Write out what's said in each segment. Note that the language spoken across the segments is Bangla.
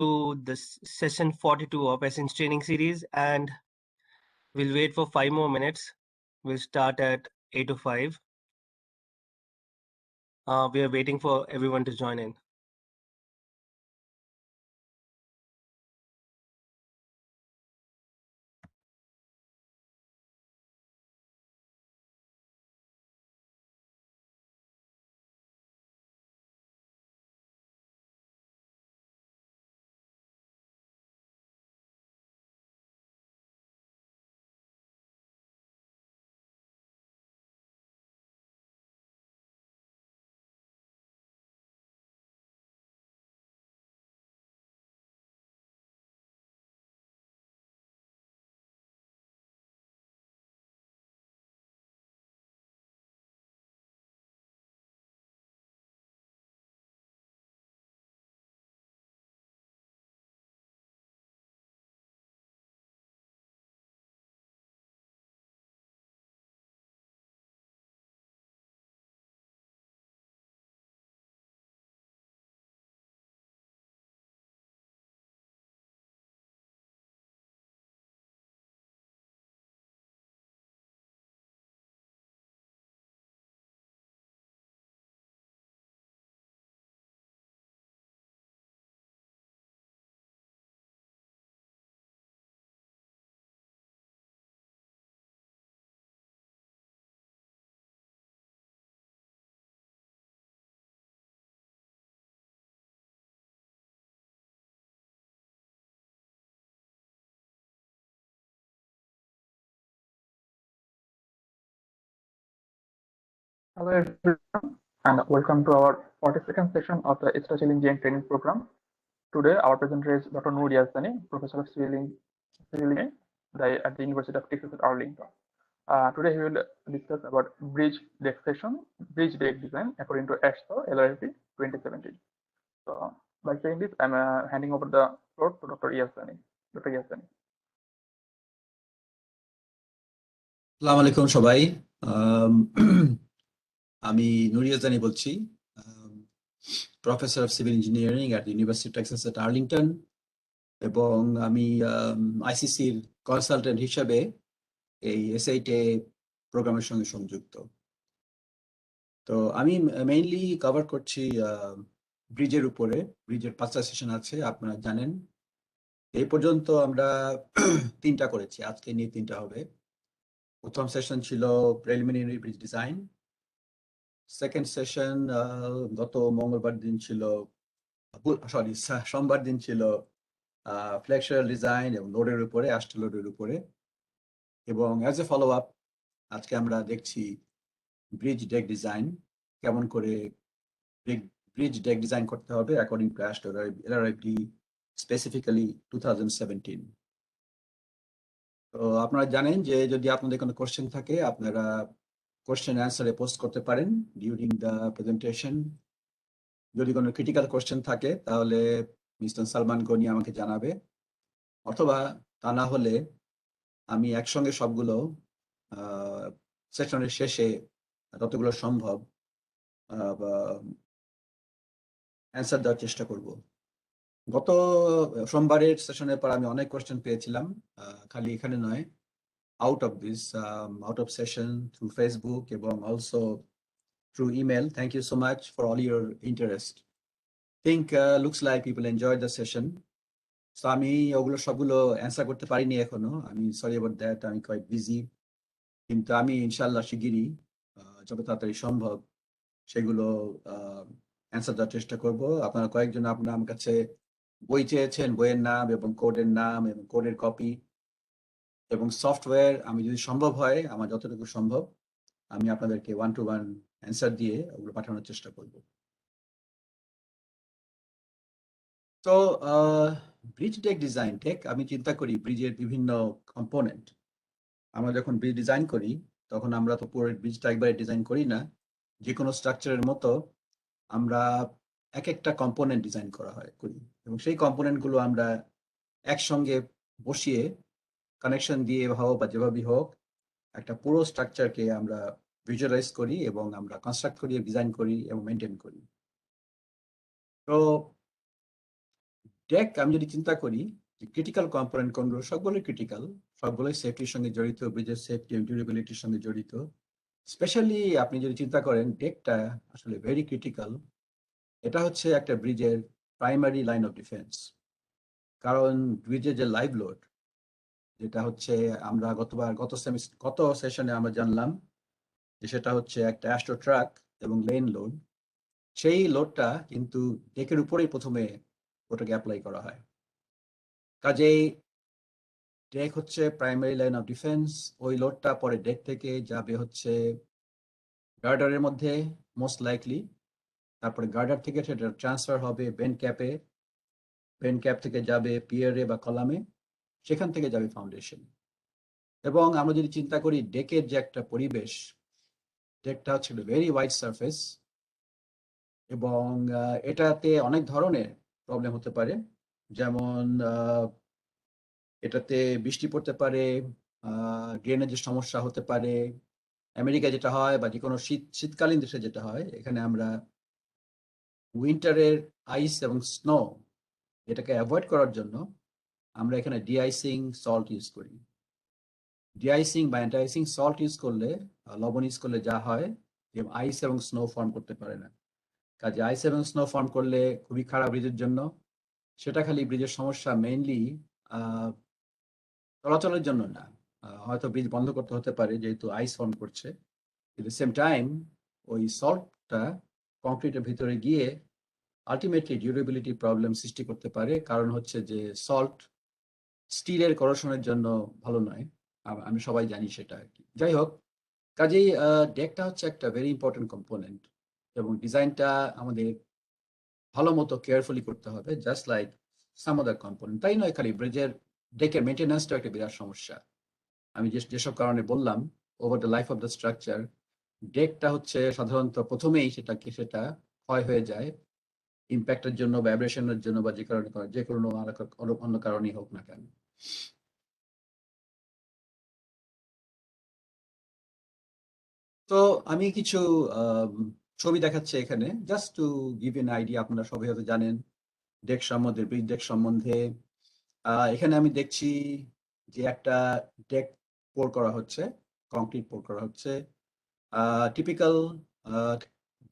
to this session 42 of Essence Training Series, and we'll wait for 5 more minutes. We'll start at 8:05. We are waiting for everyone to join in. Hello everyone and welcome to our 42nd session of the Extra Challenging Training Program. Today our presenter is Dr. Noor Yazani, Professor of Civil Engineering at the University of Texas at Arlington. Today he will discuss about bridge deck design according to AASHTO LRFD 2017. So by saying this, I'm handing over the floor to Dr. Yazani. Dr. Yazani. আসসালামু আলাইকুম সবাই। আমি নূর ইয়াজানি বলছি, professor of civil engineering at university of Texas at Arlington, এবং আমি আইসিসির কনসালটেন্ট হিসেবে এই এসআইটে প্রোগ্রামের সঙ্গে সংযুক্ত। তো আমি মেইনলি কভার করছি ব্রিজের উপরে। ব্রিজের 5টা সেশন আছে, আপনারা জানেন। এই পর্যন্ত আমরা 3টা করেছি, আজকে নিয়ে 3টা হবে। প্রথম সেশন ছিল preliminary bridge design. Second session গত মঙ্গলবার দিন ছিল, সোমবার দিন ছিল ফ্লেক্সুরাল ডিজাইন এবং লোডের উপরে, AASHTO লোডের উপরে। এবং অ্যাজ এ ফলো আপ আজকে আমরা দেখছি ব্রিজ ডেক ডিজাইন, কেমন করে ব্রিজ ডেক ডিজাইন করতে হবে according to AASHTO LRFD specifically 2017। তো আপনারা জানেন যে যদি আপনাদের কোনো কোশ্চেন থাকে আপনারা কোশ্চেন অ্যান্সারে পোস্ট করতে পারেন ডিউরিং দ্য প্রেজেন্টেশন। যদি কোনো ক্রিটিক্যাল কোশ্চেন থাকে তাহলে মিস্টার সালমান গনি আমাকে জানাবে, অথবা তা না হলে আমি একসঙ্গে সবগুলো সেশনের শেষে যতগুলো সম্ভব অ্যান্সার দেওয়ার চেষ্টা করব। গত সোমবারের সেশনের পর আমি অনেক কোশ্চেন পেয়েছিলাম, খালি এখানে নয়, out of session through Facebook এবং also through email. Thank you so much for all your interest. Think looks like people enjoyed the session. So আমি ওগুলো সবগুলো অ্যান্সার করতে পারিনি এখনো, আমি সরি অ্যাবাউট দ্যাট, আমি কোয়াইট বিজি। কিন্তু আমি ইনশাআল্লাহ শিগগিরই যত তাড়াতাড়ি সম্ভব সেগুলো অ্যান্সার দেওয়ার চেষ্টা করব। আপনারা কয়েকজন আপনারা আমার কাছে বই চেয়েছেন, বইয়ের নাম এবং কোডের নাম এবং কোডের কপি এবং সফটওয়্যার। আমি যদি সম্ভব হয়, আমার যতটুকু সম্ভব আমি আপনাদেরকে 1-to-1 অ্যান্সার দিয়ে ওগুলো পাঠানোর চেষ্টা করব। তো ব্রিজ ডেক ডিজাইন আমি চিন্তা করি ব্রিজের বিভিন্ন কম্পোনেন্ট। আমরা যখন ব্রিজ ডিজাইন করি তখন আমরা তো পুরো ব্রিজটা একবারে ডিজাইন করি না, যে কোনো স্ট্রাকচারের মতো আমরা এক একটা কম্পোনেন্ট ডিজাইন করি এবং সেই কম্পোনেন্টগুলো আমরা একসঙ্গে বসিয়ে কানেকশন দিয়ে হোক বা যেভাবেই হোক একটা পুরো স্ট্রাকচারকে আমরা ভিজুয়ালাইজ করি এবং আমরা কনস্ট্রাক্ট করি, ডিজাইন করি এবং মেনটেন করি। তো ডেক আমি যদি চিন্তা করি যে ক্রিটিক্যাল কম্পোনেন্ট কোনগুলো, সবগুলোই ক্রিটিক্যাল, সবগুলোই সেফটির সঙ্গে জড়িত, ব্রিজের সেফটি এবং ডিউরেবিলিটির সঙ্গে জড়িত। স্পেশালি আপনি যদি চিন্তা করেন ডেকটা আসলে ভেরি ক্রিটিক্যাল, এটা হচ্ছে একটা ব্রিজের প্রাইমারি লাইন অফ ডিফেন্স। কারণ ব্রিজের যে লাইভ লোড, যেটা হচ্ছে আমরা গত সেশনে আমরা জানলাম যে সেটা হচ্ছে একটা অ্যাস্ট্রো ট্রাক এবং লেন লোড, সেই লোডটা কিন্তু ডেকের উপরেই প্রথমে ওটাকে অ্যাপ্লাই করা হয়। কাজেই ডেক হচ্ছে প্রাইমারি লাইন অফ ডিফেন্স, ওই লোডটা পরে ডেক থেকে যাবে হচ্ছে গার্ডারের মধ্যে মোস্ট লাইকলি, তারপরে গার্ডার থেকে সেটা ট্রান্সফার হবে বেন ক্যাপে, বেন ক্যাপ থেকে যাবে পিয়ারে বা কলামে, সেখান থেকে যাবে ফাউন্ডেশন। এবং আমরা যদি চিন্তা করি ডেকের যে একটা পরিবেশ, ডেকটা হচ্ছে ভেরি ওয়াইড সারফেস এবং এটাতে অনেক ধরনের প্রবলেম হতে পারে। যেমন এটাতে বৃষ্টি পড়তে পারে, ড্রেনেজের সমস্যা হতে পারে। আমেরিকায় যেটা হয় বা যে কোনো শীতকালীন দেশে যেটা হয়, এখানে আমরা উইন্টারের আইস এবং স্নো এটাকে অ্যাভয়েড করার জন্য আমরা এখানে ডিআইসিং সল্ট ইউজ করি। ডিআইসিং বা অ্যান্টি-আইসিং সল্ট ইউজ করলে, লবণ ইউজ করলে যা হয় যে আইস এবং স্নো ফর্ম করতে পারে না। কাজে আইস এবং স্নো ফর্ম করলে খুবই খারাপ ব্রিজের জন্য। সেটা খালি ব্রিজের সমস্যা মেইনলি চলাচলের জন্য না, হয়তো ব্রিজ বন্ধ করতে হতে পারে যেহেতু আইস ফর্ম করছে। এট দ্য সেম টাইম ওই সল্টটা কংক্রিটের ভিতরে গিয়ে আলটিমেটলি ডিউরেবিলিটি প্রবলেম সৃষ্টি করতে পারে। কারণ হচ্ছে যে সল্ট স্টিলের করোশনের জন্য ভালো নয়, আমি সবাই জানি সেটা আর কি। যাই হোক, কাজেই ডেকটা হচ্ছে একটা ভেরি ইম্পর্টেন্ট কম্পোনেন্ট এবং ডিজাইনটা আমাদের ভালো মতো কেয়ারফুলি করতে হবে, জাস্ট লাইক সাম আদার কম্পোনেন্ট। তাই নয়, খালি ব্রিজের ডেকের মেনটেন্যান্সটা একটা বিরাট সমস্যা। আমি যেসব কারণে বললাম, over the life of the structure ডেকটা হচ্ছে সাধারণত প্রথমেই সেটা ক্ষয় হয়ে যায় ইম্প্যাক্টের জন্য, ভাইব্রেশনের জন্য বা যে কোনো অন্য কারণেই হোক না কেন। তো আমি কিছু ছবি দেখাচ্ছি এখানে, just to give an idea. আপনারা সবাই হয়তো জানেন ডেক সম্বন্ধে, ব্রিজ ডেক সম্বন্ধে। এখানে আমি দেখছি যে একটা ডেক পোর করা হচ্ছে, কংক্রিট পোর করা হচ্ছে। টিপিক্যাল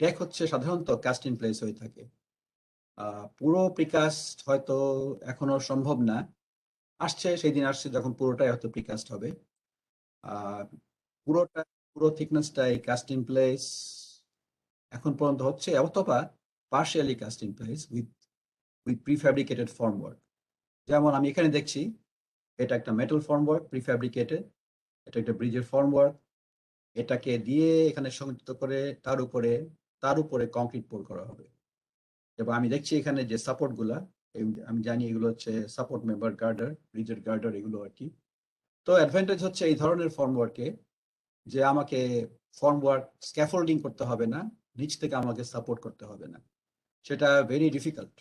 ডেক হচ্ছে সাধারণত কাস্ট ইন প্লেস হয়ে থাকে। পুরো প্রিকাস্ট হয়তো এখনো সম্ভব না, সেই দিন আসছে যখন পুরোটাই হয়তো প্রিকাস্ট হবে। পুরো থিকনেসটাই কাস্ট ইন প্লেস এখন পর্যন্ত হচ্ছে, অথবা partially cast in place with prefabricated formwork. যেমন আমি এখানে দেখছি এটা একটা মেটাল ফর্মওয়ার্ক প্রিফ্যাব্রিকেটেড, এটা একটা ব্রিজের ফর্মওয়ার্ক, এটাকে দিয়ে এখানে সংযুক্ত করে তার উপরে কংক্রিট পোর করা হবে। এবং আমি দেখছি এখানে যে সাপোর্ট গুলা, আমি জানি এগুলো হচ্ছে সাপোর্ট মেম্বার গার্ডার, ব্রিজের গার্ডার এগুলো আর কি। তো অ্যাডভান্টেজ হচ্ছে এই ধরনের ফর্মওয়ার্কে যে আমাকে ফর্মওয়ার্ক স্ক্যাফোল্ডিং করতে হবে না, নিচ থেকে আমাকে সাপোর্ট করতে হবে না, সেটা ভেরি ডিফিকাল্ট।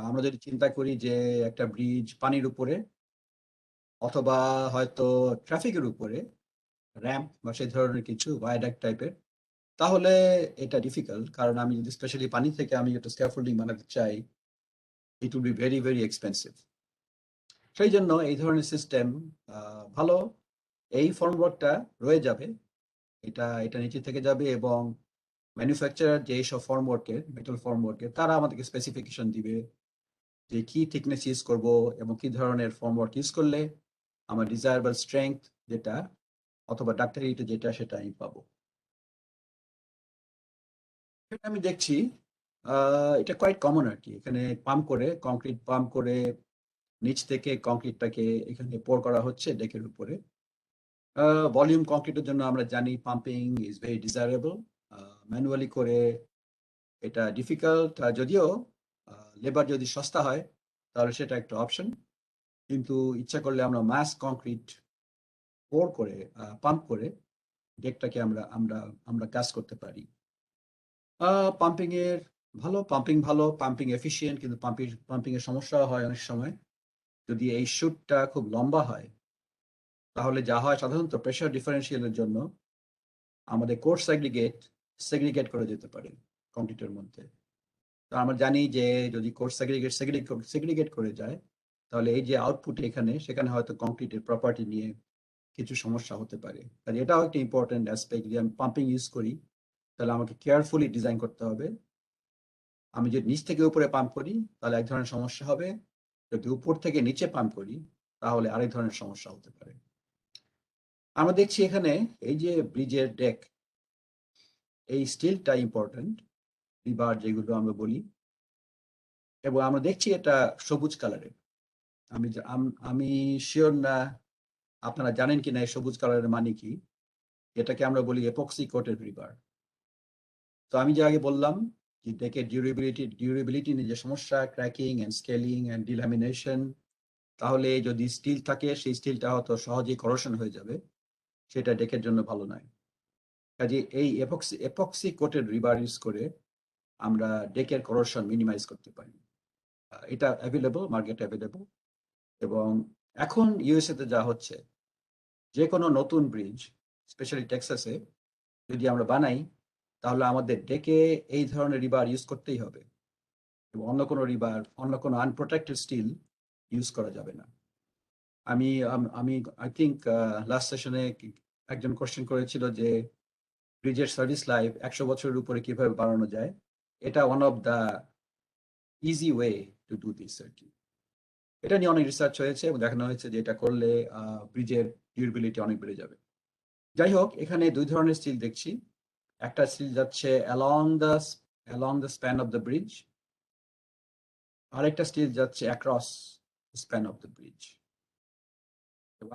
আমরা যদি চিন্তা করি যে একটা ব্রিজ পানির উপরে অথবা হয়তো ট্রাফিকের উপরে, র্যাম্প বা সেই ধরনের কিছু ভায়াডাক্ট টাইপের, তাহলে এটা ডিফিকাল্ট। কারণ আমি যদি স্পেশালি পানি থেকে আমি একটা স্ক্যাফোল্ডিং বানাতে চাই, it will be very very expensive. সেই জন্য এই ধরনের সিস্টেম ভালো। এই ফর্মওয়ার্কটা রয়ে যাবে, এটা নিচে থেকে যাবে এবং ম্যানুফ্যাকচারার যে এইসব ফর্মওয়ার্কের, মেটাল ফর্মওয়ার্কের, তারা আমাদেরকে স্পেসিফিকেশন দিবে যে কি থিকনেস ইউজ করব এবং কি ধরনের ফর্মওয়ার্ক ইউজ করলে আমার ডিজায়ারেবল স্ট্রেংথ যেটা অথবা ডাক্তারিতে যেটা সেটা আমি পাবো। আমি দেখছি এটা কোয়াইট কমন আর কি। এখানে কংক্রিট পাম্প করে নিচ থেকে কংক্রিটটাকে এখানে পোর করা হচ্ছে ডেকের উপরে। ভলিউম কংক্রিটের জন্য আমরা জানি pumping is very desirable. Manually করে এটা ডিফিকাল্ট, যদিও লেবার যদি সস্তা হয় তাহলে সেটা একটা অপশন। কিন্তু ইচ্ছা করলে আমরা মাস কংক্রিট পোর করে পাম্প করে ডেকটাকে আমরা কাজ করতে পারি। পাম্পিং এর পাম্পিং এফিশিয়েন্ট, কিন্তু পাম্পিং এর সমস্যা হয় অনেক সময়। যদি এই শুটটা খুব লম্বা হয় তাহলে যা হয় সাধারণত প্রেসার ডিফারেন্সিয়ালের জন্য আমাদের কোর সেগ্রিগেট করে যেতে পারে কংক্রিটের মধ্যে। তো আমরা জানি যে যদি কোর্স সেগ্রিগেট করে যায়, তাহলে এই যে আউটপুট এখানে সেখানে হয়তো কংক্রিটের প্রপার্টি নিয়ে কিছু সমস্যা হতে পারে। তাহলে এটাও একটা ইম্পর্টেন্ট অ্যাসপেক্ট। যদি আমি পাম্পিং ইউজ করি, তাহলে আমাকে কেয়ারফুলি ডিজাইন করতে হবে। আমি যদি নিচ থেকে উপরে পাম্প করি, তাহলে এক ধরনের সমস্যা হবে। যদি উপর থেকে নিচে পাম্প করি, তাহলে আরেক ধরনের সমস্যা হতে পারে। আমরা দেখছি এখানে এই যে ব্রিজের ডেক, এই স্টিলটা ইম্পর্টেন্ট, রিবার যেগুলো আমরা বলি, এবং আমরা দেখছি এটা সবুজ কালারের। আমি শিওর না আপনারা জানেন কিনা এই সবুজ কালারের মানে কি। এটাকে আমরা বলি এপক্সি কোটেড রিবার। তো আমি যে আগে বললাম যে ডেকের ডিউরেবিলিটি নিয়ে যে সমস্যা, ক্র্যাকিং এন্ড স্কেলিং এন্ড ডিল্যামিনেশন, তাহলে যদি স্টিল থাকে সেই স্টিলটা হয়তো সহজেই করোশন হয়ে যাবে, সেটা ডেকের জন্য ভালো নয়। কাজে এই এপক্সি কোটেড রিবার ইউজ করে আমরা ডেকের করোশন মিনিমাইজ করতে পারি। এটা অ্যাভেলেবল, মার্কেট অ্যাভেলেবল। এবং এখন ইউএসএ তে যা হচ্ছে, যে কোনো নতুন ব্রিজ, স্পেশালি টেক্সাসে যদি আমরা বানাই, তাহলে আমাদের ডেকে এই ধরনের রিবার ইউজ করতেই হবে, এবং অন্য কোনো রিবার, অন্য কোনো আনপ্রোটেক্টেড স্টিল ইউজ করা যাবে না। আমি আমি আই থিঙ্ক লাস্ট সেশনে একজন কোশ্চেন করেছিল যে ব্রিজের সার্ভিস লাইফ 100 বছরের উপরে কিভাবে বাড়ানো যায়। এটা one of the easy way to do this আর কি। এটা নিয়ে অনেক রিসার্চ হয়েছে এবং দেখানো হয়েছে যে এটা করলে ব্রিজের ডিউরেবিলিটি অনেক বেড়ে যাবে। যাই হোক, এখানে দুই ধরনের স্টিল দেখছি। একটা স্টিল যাচ্ছে along the span of the bridge, আরেকটা স্টিল যাচ্ছে across span of the bridge.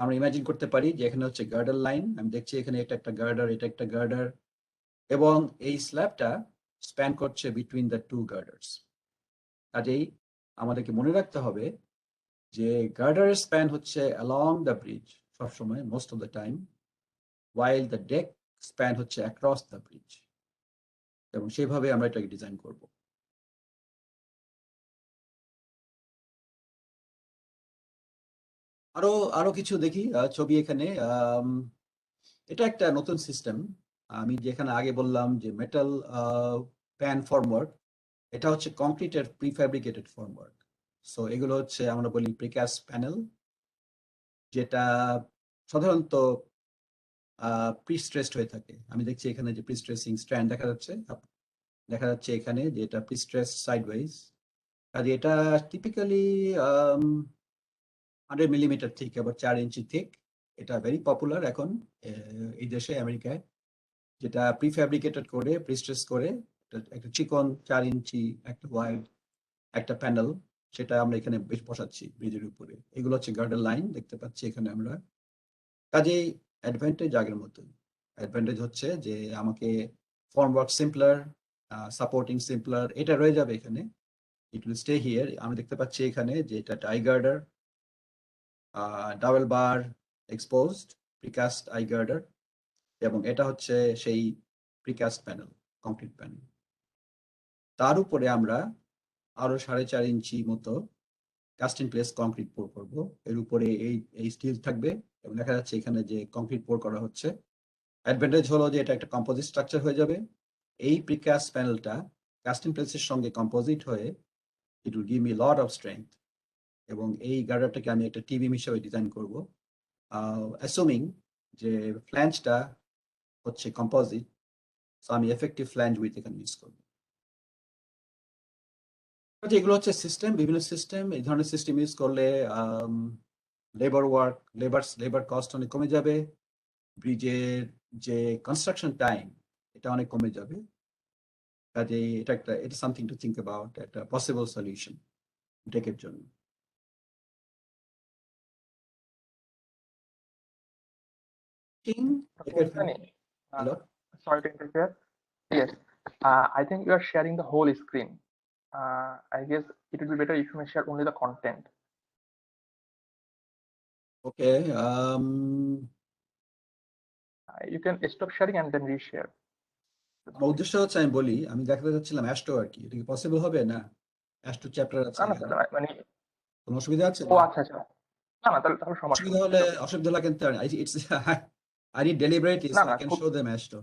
আমরা ইমাজিন করতে পারি যে এখানে হচ্ছে গার্ডার লাইন, আমি দেখছি এখানে এটা একটা গার্ডার, এটা একটা গার্ডার, এবং এই স্ল্যাবটা স্প্যান করছে বিটুইন দ্য টু গার্ডার্স। কাজেই আমাদেরকে মনে রাখতে হবে যে গার্ডারের স্প্যান হচ্ছে along the bridge সবসময়, most of the time, while the deck span হচ্ছে across the bridge, এবং সেভাবে আমরা এটাকে ডিজাইন করব। আরো আরো কিছু দেখি ছবি এখানে। এটা একটা নতুন সিস্টেম। আমি যেখানে আগে বললাম যে মেটাল প্যান ফর্মওয়ার্ক, এটা হচ্ছে কংক্রিটের প্রিফ্যাব্রিকেটেড ফর্মওয়ার্ক। সো এগুলো হচ্ছে আমরা বলি প্রিকাস্ট প্যানেল, যেটা সাধারণত প্রিস্ট্রেসড হয়ে থাকে। আমি দেখছি এখানে যে প্রিস্ট্রেসিং স্ট্র্যান্ড দেখা যাচ্ছে এখানে যে এটা প্রিস্ট্রেস সাইডওয়াইজ। কাজে এটা টিপিক্যালি 100 মিলিমিটার থিক, আবার 4 ইঞ্চি থিক। এটা ভেরি পপুলার এখন এই দেশে, আমেরিকায়, যেটা প্রিফ্যাব্রিকেটেড করে প্রিস্ট্রেস করে একটা চিকন 4 ইঞ্চি একটা ওয়াইড একটা প্যানেল, সেটা আমরা এখানে বেশ বসাচ্ছি ব্রিজের উপরে। এগুলো হচ্ছে গার্ডার লাইন দেখতে পাচ্ছি এখানে আমরা। কাজেই অ্যাডভান্টেজ আগের মতো। অ্যাডভান্টেজ হচ্ছে যে আমাকে ফর্মওয়ার্ক সিম্পলার, সাপোর্টিং সিম্পলার, এটা রয়ে যাবে এখানে। It will stay here. আমি দেখতে পাচ্ছি এখানে যে এটা tie girder, double bar exposed precast I girder, এবং এটা হচ্ছে সেই প্রিকাস্ট প্যানেল, কংক্রিট প্যানেল। তার উপরে আমরা আরো 4.5 ইঞ্চি মতো কাস্ট ইন প্লেস কংক্রিট পোর করব। এর উপরে এই স্টিল থাকবে, এবং দেখা যাচ্ছে এখানে যে কংক্রিট পোর করা হচ্ছে। অ্যাডভান্টেজ হলো যে এটা একটা কম্পোজিট স্ট্রাকচার হয়ে যাবে। এই প্রিকাস্ট প্যানেলটা কাস্ট ইন প্লেসের সঙ্গে কম্পোজিট হয়ে it will give me lot of strength. এবং এই গার্ডারটাকে আমি একটা টিবিম হিসেবে ডিজাইন করব, অ্যাসুমিং যে ফ্ল্যাঞ্জটা হচ্ছে কম্পোজিট। সো আমি এফেক্টিভ ফ্ল্যাঞ্জ উইথ এখানে ইউজ করব। এগুলো হচ্ছে সিস্টেম, বিভিন্ন সিস্টেম। এই ধরনের সিস্টেম ইউজ করলে লেবার কস্ট অনেক কমে যাবে, ব্রিজের যে কনস্ট্রাকশন টাইম এটা অনেক কমে যাবে। কাজে এটা সামথিং টু থিঙ্ক অ্যাবাউট, একটা পসিবল সলিউশন ডেকের জন্য। Hello, Sorry to interfere. Yes, I think you are sharing the whole screen. I guess it would be better if you may share only the content. Okay, You can stop sharing and then reshare. আমার উদ্দেশ্য হচ্ছে আমি বলি, আমি দেখাতে চাচ্ছিলাম অ্যাস্টো আর কি। এটা কি পসিবল হবে? না, অ্যাস্টো চ্যাপ্টার আছে, না স্যার, মানে কোনো অসুবিধা আছে? ও আচ্ছা আচ্ছা, না তাহলে সমস্যা অসুবিধা হলে অসুবিধা লাগে ইটস I need deliberately না so I can খুব show them AASHTO.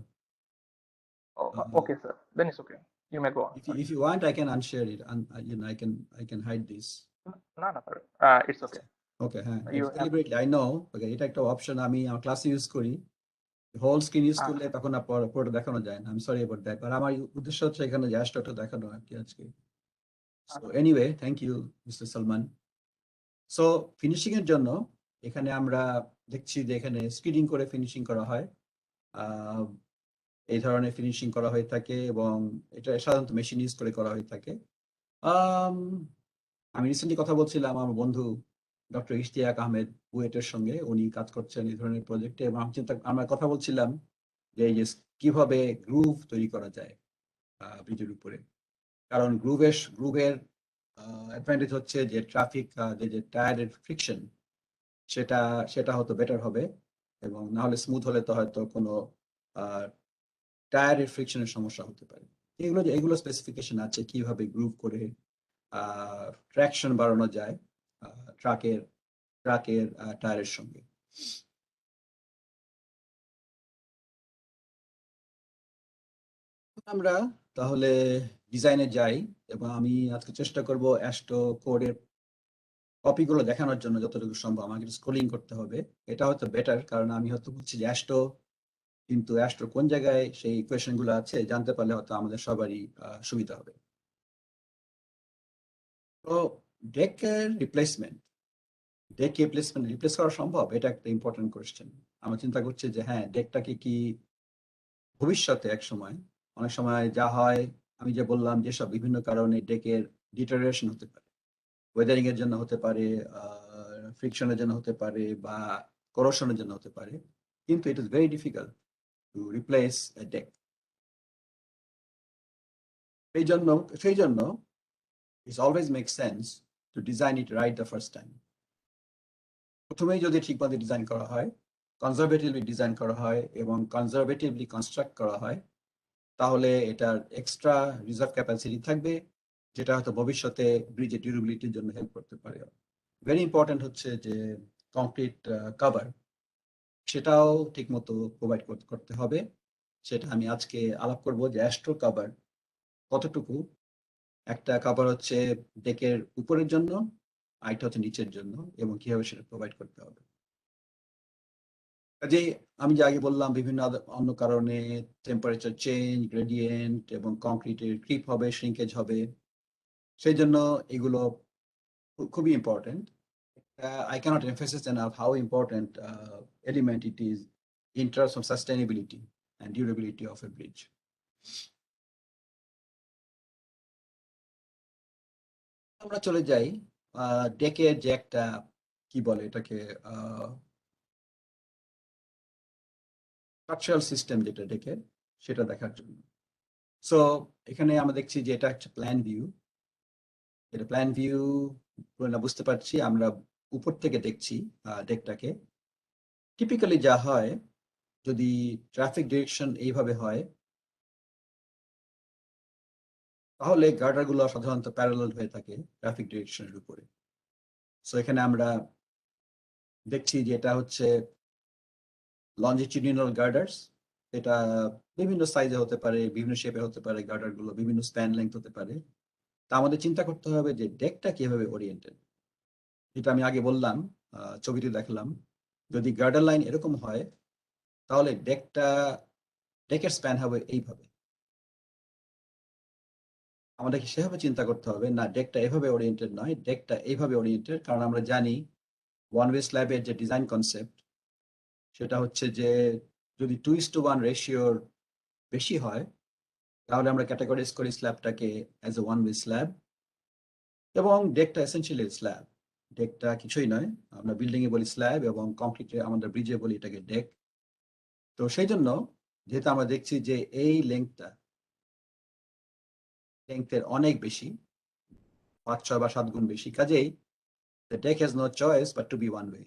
Okay sir, then it's okay. You may go on. Sorry. If you want, I can unshare it, and I can hide this. No, sir. It's okay. Okay, হ্যাঁ, You have deliberately I know, okay, এটা একটা অপশন আমি আমার ক্লাসে ইউজ করি, হোল স্ক্রিন ইউজ করলে তখন আর পুরোটা দেখানো যায় না। আমি সরি অ্যাবাউট দ্যাট, আর আমার উদ্দেশ্য হচ্ছে এখানে যে অ্যাশটোটা দেখানো আর কি আজকে। So anyway, thank you mister Salman. So finishing এর জন্য এখানে আমরা দেখছি যে এখানে স্ক্রিনিং করে ফিনিশিং করা হয়, এই ধরনের ফিনিশিং করা হয়ে থাকে এবং এটা সাধারণত মেশিন ইউজ করে করা হয়ে থাকে। আমি রিসেন্টলি কথা বলছিলাম আমার বন্ধু ডক্টর ইশতিয়াক আহমেদ বুয়েটের সঙ্গে, উনি কাজ করছেন এই ধরনের প্রজেক্টে, এবং আমরা কথা বলছিলাম যে এই যে কিভাবে গ্রুভ তৈরি করা যায় ব্রিজের উপরে। কারণ গ্রুভের অ্যাডভান্টেজ হচ্ছে যে ট্রাফিক যে টায়ারের ফ্রিকশন সেটা হয়তো বেটার হবে, এবং না হলে স্মুথ হলে তো হয়তো কোনো টায়ারের ফ্রিকশনের সমস্যা হতে পারে। এগুলো স্পেসিফিকেশন আছে কিভাবে গ্রুভ করে ট্র্যাকশন বাড়ানো যায় ট্রাকের টায়ারের সঙ্গে। আমরা তাহলে ডিজাইনে যাই, এবং আমি আজকে চেষ্টা করব অ্যাস্টো কোডের কপিগুলো দেখানোর জন্য যতটুকু সম্ভব। আমাকে স্ক্রলিং করতে হবে, এটা হয়তো বেটার, কারণ আমি হয়তো বুঝছি যে কিন্তু অ্যাস্টোর কোন জায়গায় সেই ইকুয়েশন গুলো আছে জানতে পারলে হয়তো আমাদের সবারই সুবিধা হবে। তো ডেকের রিপ্লেস করা সম্ভব? এটা একটা ইম্পর্টেন্ট কোয়েশ্চেন। আমরা চিন্তা করছি যে হ্যাঁ, ডেকটাকে কি ভবিষ্যতে অনেক সময় যা হয়, আমি যে বললাম যেসব বিভিন্ন কারণে ডেকের ডিটারিয়েশন হতে পারে, ওয়েদারিং এর জন্য হতে পারে, ফ্রিকশনের জন্য হতে পারে, বা করোশনের জন্য হতে পারে, কিন্তু it is very difficult to replace a deck. সেই জন্য it's always make sense to design it right the first time. প্রথমেই যদি ঠিকভাবে ডিজাইন করা হয়, কনজারভেটিভলি ডিজাইন করা হয় এবং কনজারভেটিভলি কনস্ট্রাক্ট করা হয়, তাহলে এটার এক্সট্রা রিজার্ভ ক্যাপাসিটি থাকবে, যেটা হয়তো ভবিষ্যতে ব্রিজের ডিউরেবিলিটির জন্য হেল্প করতে পারে। ভেরি ইম্পর্টেন্ট হচ্ছে যে কংক্রিট কভার, সেটাও ঠিকমতো প্রোভাইড করতে হবে। সেটা আমি আজকে আলাপ করব যে অ্যাস্ট্রো কভার কতটুকু। একটা কভার হচ্ছে ডেকের উপরের জন্য, আরেকটা হচ্ছে নিচের জন্য, এবং কিভাবে সেটা প্রোভাইড করতে হবে। কাজেই আমি যে আগে বললাম বিভিন্ন অন্য কারণে টেম্পারেচার চেঞ্জ, গ্রেডিয়েন্ট এবং কংক্রিটের ক্রিপ হবে, শ্রিঙ্কেজ হবে, সেই জন্য এগুলো খুবই important. I cannot emphasize enough how important element it is in terms of sustainability and durability of a bridge. আমরা চলে যাই ডেকের যে একটা কি বলে এটাকে স্ট্রাকচারাল সিস্টেম যেটা ডেকের, সেটা দেখার জন্য। সো এখানে আমরা দেখছি যে এটা একটা প্ল্যান ভিউ। এটা প্ল্যান ভিউ বুঝতে পারছি, আমরা উপর থেকে দেখছি ডেকটাকে। টিপিক্যালি যা হয়, যদি ট্রাফিক ডিরেকশন এইভাবে হয়, তাহলে গার্ডারগুলো সাধারণত প্যারালাল হয়ে থাকে ট্রাফিক ডিরেকশনের উপরে। সো এখানে আমরা দেখছি যে এটা হচ্ছে লঞ্জিটিউডিনাল গার্ডার্স। এটা বিভিন্ন সাইজে হতে পারে, বিভিন্ন শেপে হতে পারে, গার্ডারগুলো বিভিন্ন স্প্যান লেংথ হতে পারে। তা আমাদের চিন্তা করতে হবে যে ডেকটা কিভাবে ওরিয়েন্টেড। যেটা আমি আগে বললাম, ছবিতে দেখলাম, যদি গার্ডার লাইন এরকম হয়, তাহলে ডেকের স্প্যান হবে এইভাবে। আমাদেরকে সেভাবে চিন্তা করতে হবে না, ডেকটা এভাবে ওরিয়েন্টেড নয়, ডেকটা এইভাবে ওরিয়েন্টেড। কারণ আমরা জানি ওয়ান ওয়ে স্ল্যাবের যে ডিজাইন কনসেপ্ট, সেটা হচ্ছে যে যদি 2:1 রেশিওর বেশি হয়, তাহলে আমরা ক্যাটাগরাইজ করি স্ল্যাবটাকে as a one way slab, এবং ডেকটা এসেনশিয়ালি স্ল্যাব। ডেকটা কিছুই নয়, আমরা বিল্ডিং এ বলি স্ল্যাব, এবং কংক্রিটে আমাদের ব্রিজে বলি এটাকে ডেক। তো সেই জন্য যেহেতু আমরা দেখছি যে এই লেংথের অনেক বেশি, 5, 6 বা 7 গুণ বেশি, কাজেই the deck has no choice but to be one way.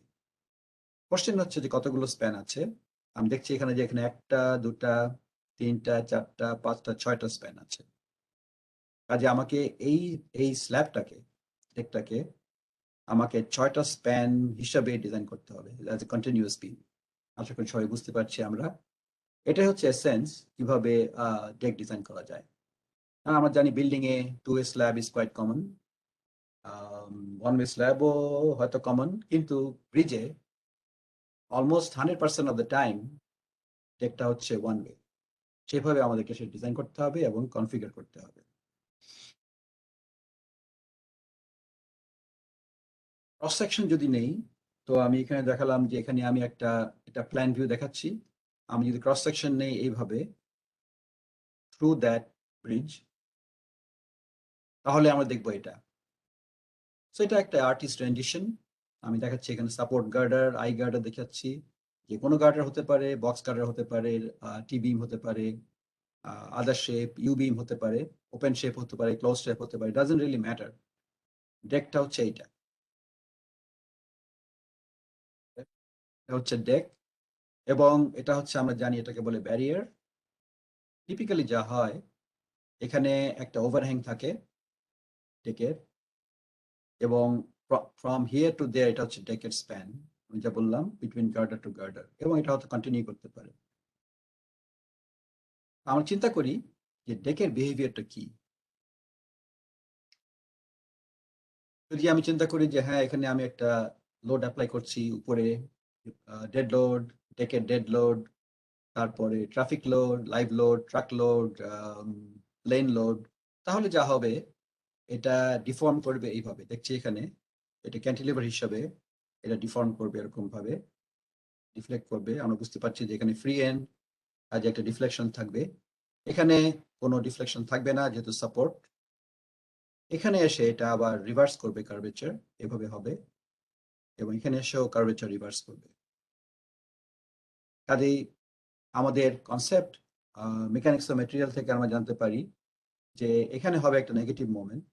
Question হচ্ছে যে কতগুলো স্প্যান আছে। আমি দেখছি এখানে যে এখানে 1টা 2টা 3টা 4টা 5টা 6টা স্প্যান আছে। কাজে আমাকে এই ডেকটাকে আমাকে 6টা স্প্যান হিসাবে ডিজাইন করতে হবে অ্যাজ এ কন্টিনিউয়াস বিম। আশা করি সবাই বুঝতে পারছি আমরা। এটাই হচ্ছে এসেন্স কিভাবে ডেক ডিজাইন করা যায়। আমরা জানি building A 2 way slab is quite common, 1 way slab ও হয়তো কমন, কিন্তু ব্রিজে অলমোস্ট 100% অফ দ্য টাইম ডেকটা হচ্ছে 1 way। সেভাবে আমাদেরকে সে ডিজাইন করতে হবে এবং কনফিগার করতে হবে। ক্রস সেকশন যদি নেই, তো আমি এখানে দেখালাম যে এখানে আমি এটা প্ল্যান ভিউ দেখাচ্ছি। আমি যদি ক্রস সেকশন নেই এইভাবে থ্রু দ্যাট ব্রিজ, তাহলে আমরা দেখবো এটা। সো এটা একটা আর্টিস্ট রেন্ডিশন। আমি দেখাচ্ছি এখানে সাপোর্ট গার্ডার, আই গার্ডার দেখাচ্ছি, যে কোনো গার্ডার হতে পারে, বক্স গার্ডার হতে পারে, টি বিম হতে পারে, আদার শেপ, ইউ বিম হতে পারে, ওপেন শেপ হতে পারে, ক্লোজ শেপ হতে পারে, ডাজন্ট রিয়েলি ম্যাটার। ডেকটা হচ্ছে এইটা, এটা হচ্ছে ডেক। এবং এটা হচ্ছে আমরা জানি এটাকে বলে ব্যারিয়ার। টিপিক্যালি যা হয়, এখানে একটা ওভারহ্যাং থাকে ডেকের, এবং ফ্রম হিয়ার টু দেয়ার এটা হচ্ছে ডেকের স্প্যান, আমি যা বললাম বিটুইন গার্ডার টু গার্ডার, এবং এটা হয়তো কন্টিনিউ করতে পারে। আমরা চিন্তা করি যে ডেকের বিহেভিয়ারটা কি। যদি আমি চিন্তা করি যে হ্যাঁ, এখানে আমি একটা লোড অ্যাপ্লাই করছি উপরে, ডেড লোড, ডেকের ডেড লোড, তারপরে traffic load, live load, truck load, lane load, তাহলে যা হবে এটা ডিফর্ম করবে এইভাবে। দেখছি এখানে এটা ক্যান্টিলিভার হিসাবে এটা ডিফর্ম করবে, এরকম ভাবে ডিফ্লেক্ট করবে। আমরা বুঝতে পারছি যে এখানে ফ্রি এন্ড, আজ একটা ডিফ্লেকশন থাকবে। এখানে কোনো ডিফ্লেকশন থাকবে না যেহেতু সাপোর্ট। এখানে এসে এটা আবার রিভার্স করবে, কার্ভেচার এভাবে হবে, এবং এখানে এসেও কার্ভেচার রিভার্স করবে। কাজেই আমাদের কনসেপ্ট মেকানিক্স অফ ম্যাটেরিয়াল থেকে আমরা জানতে পারি যে এখানে হবে একটা নেগেটিভ মোমেন্ট,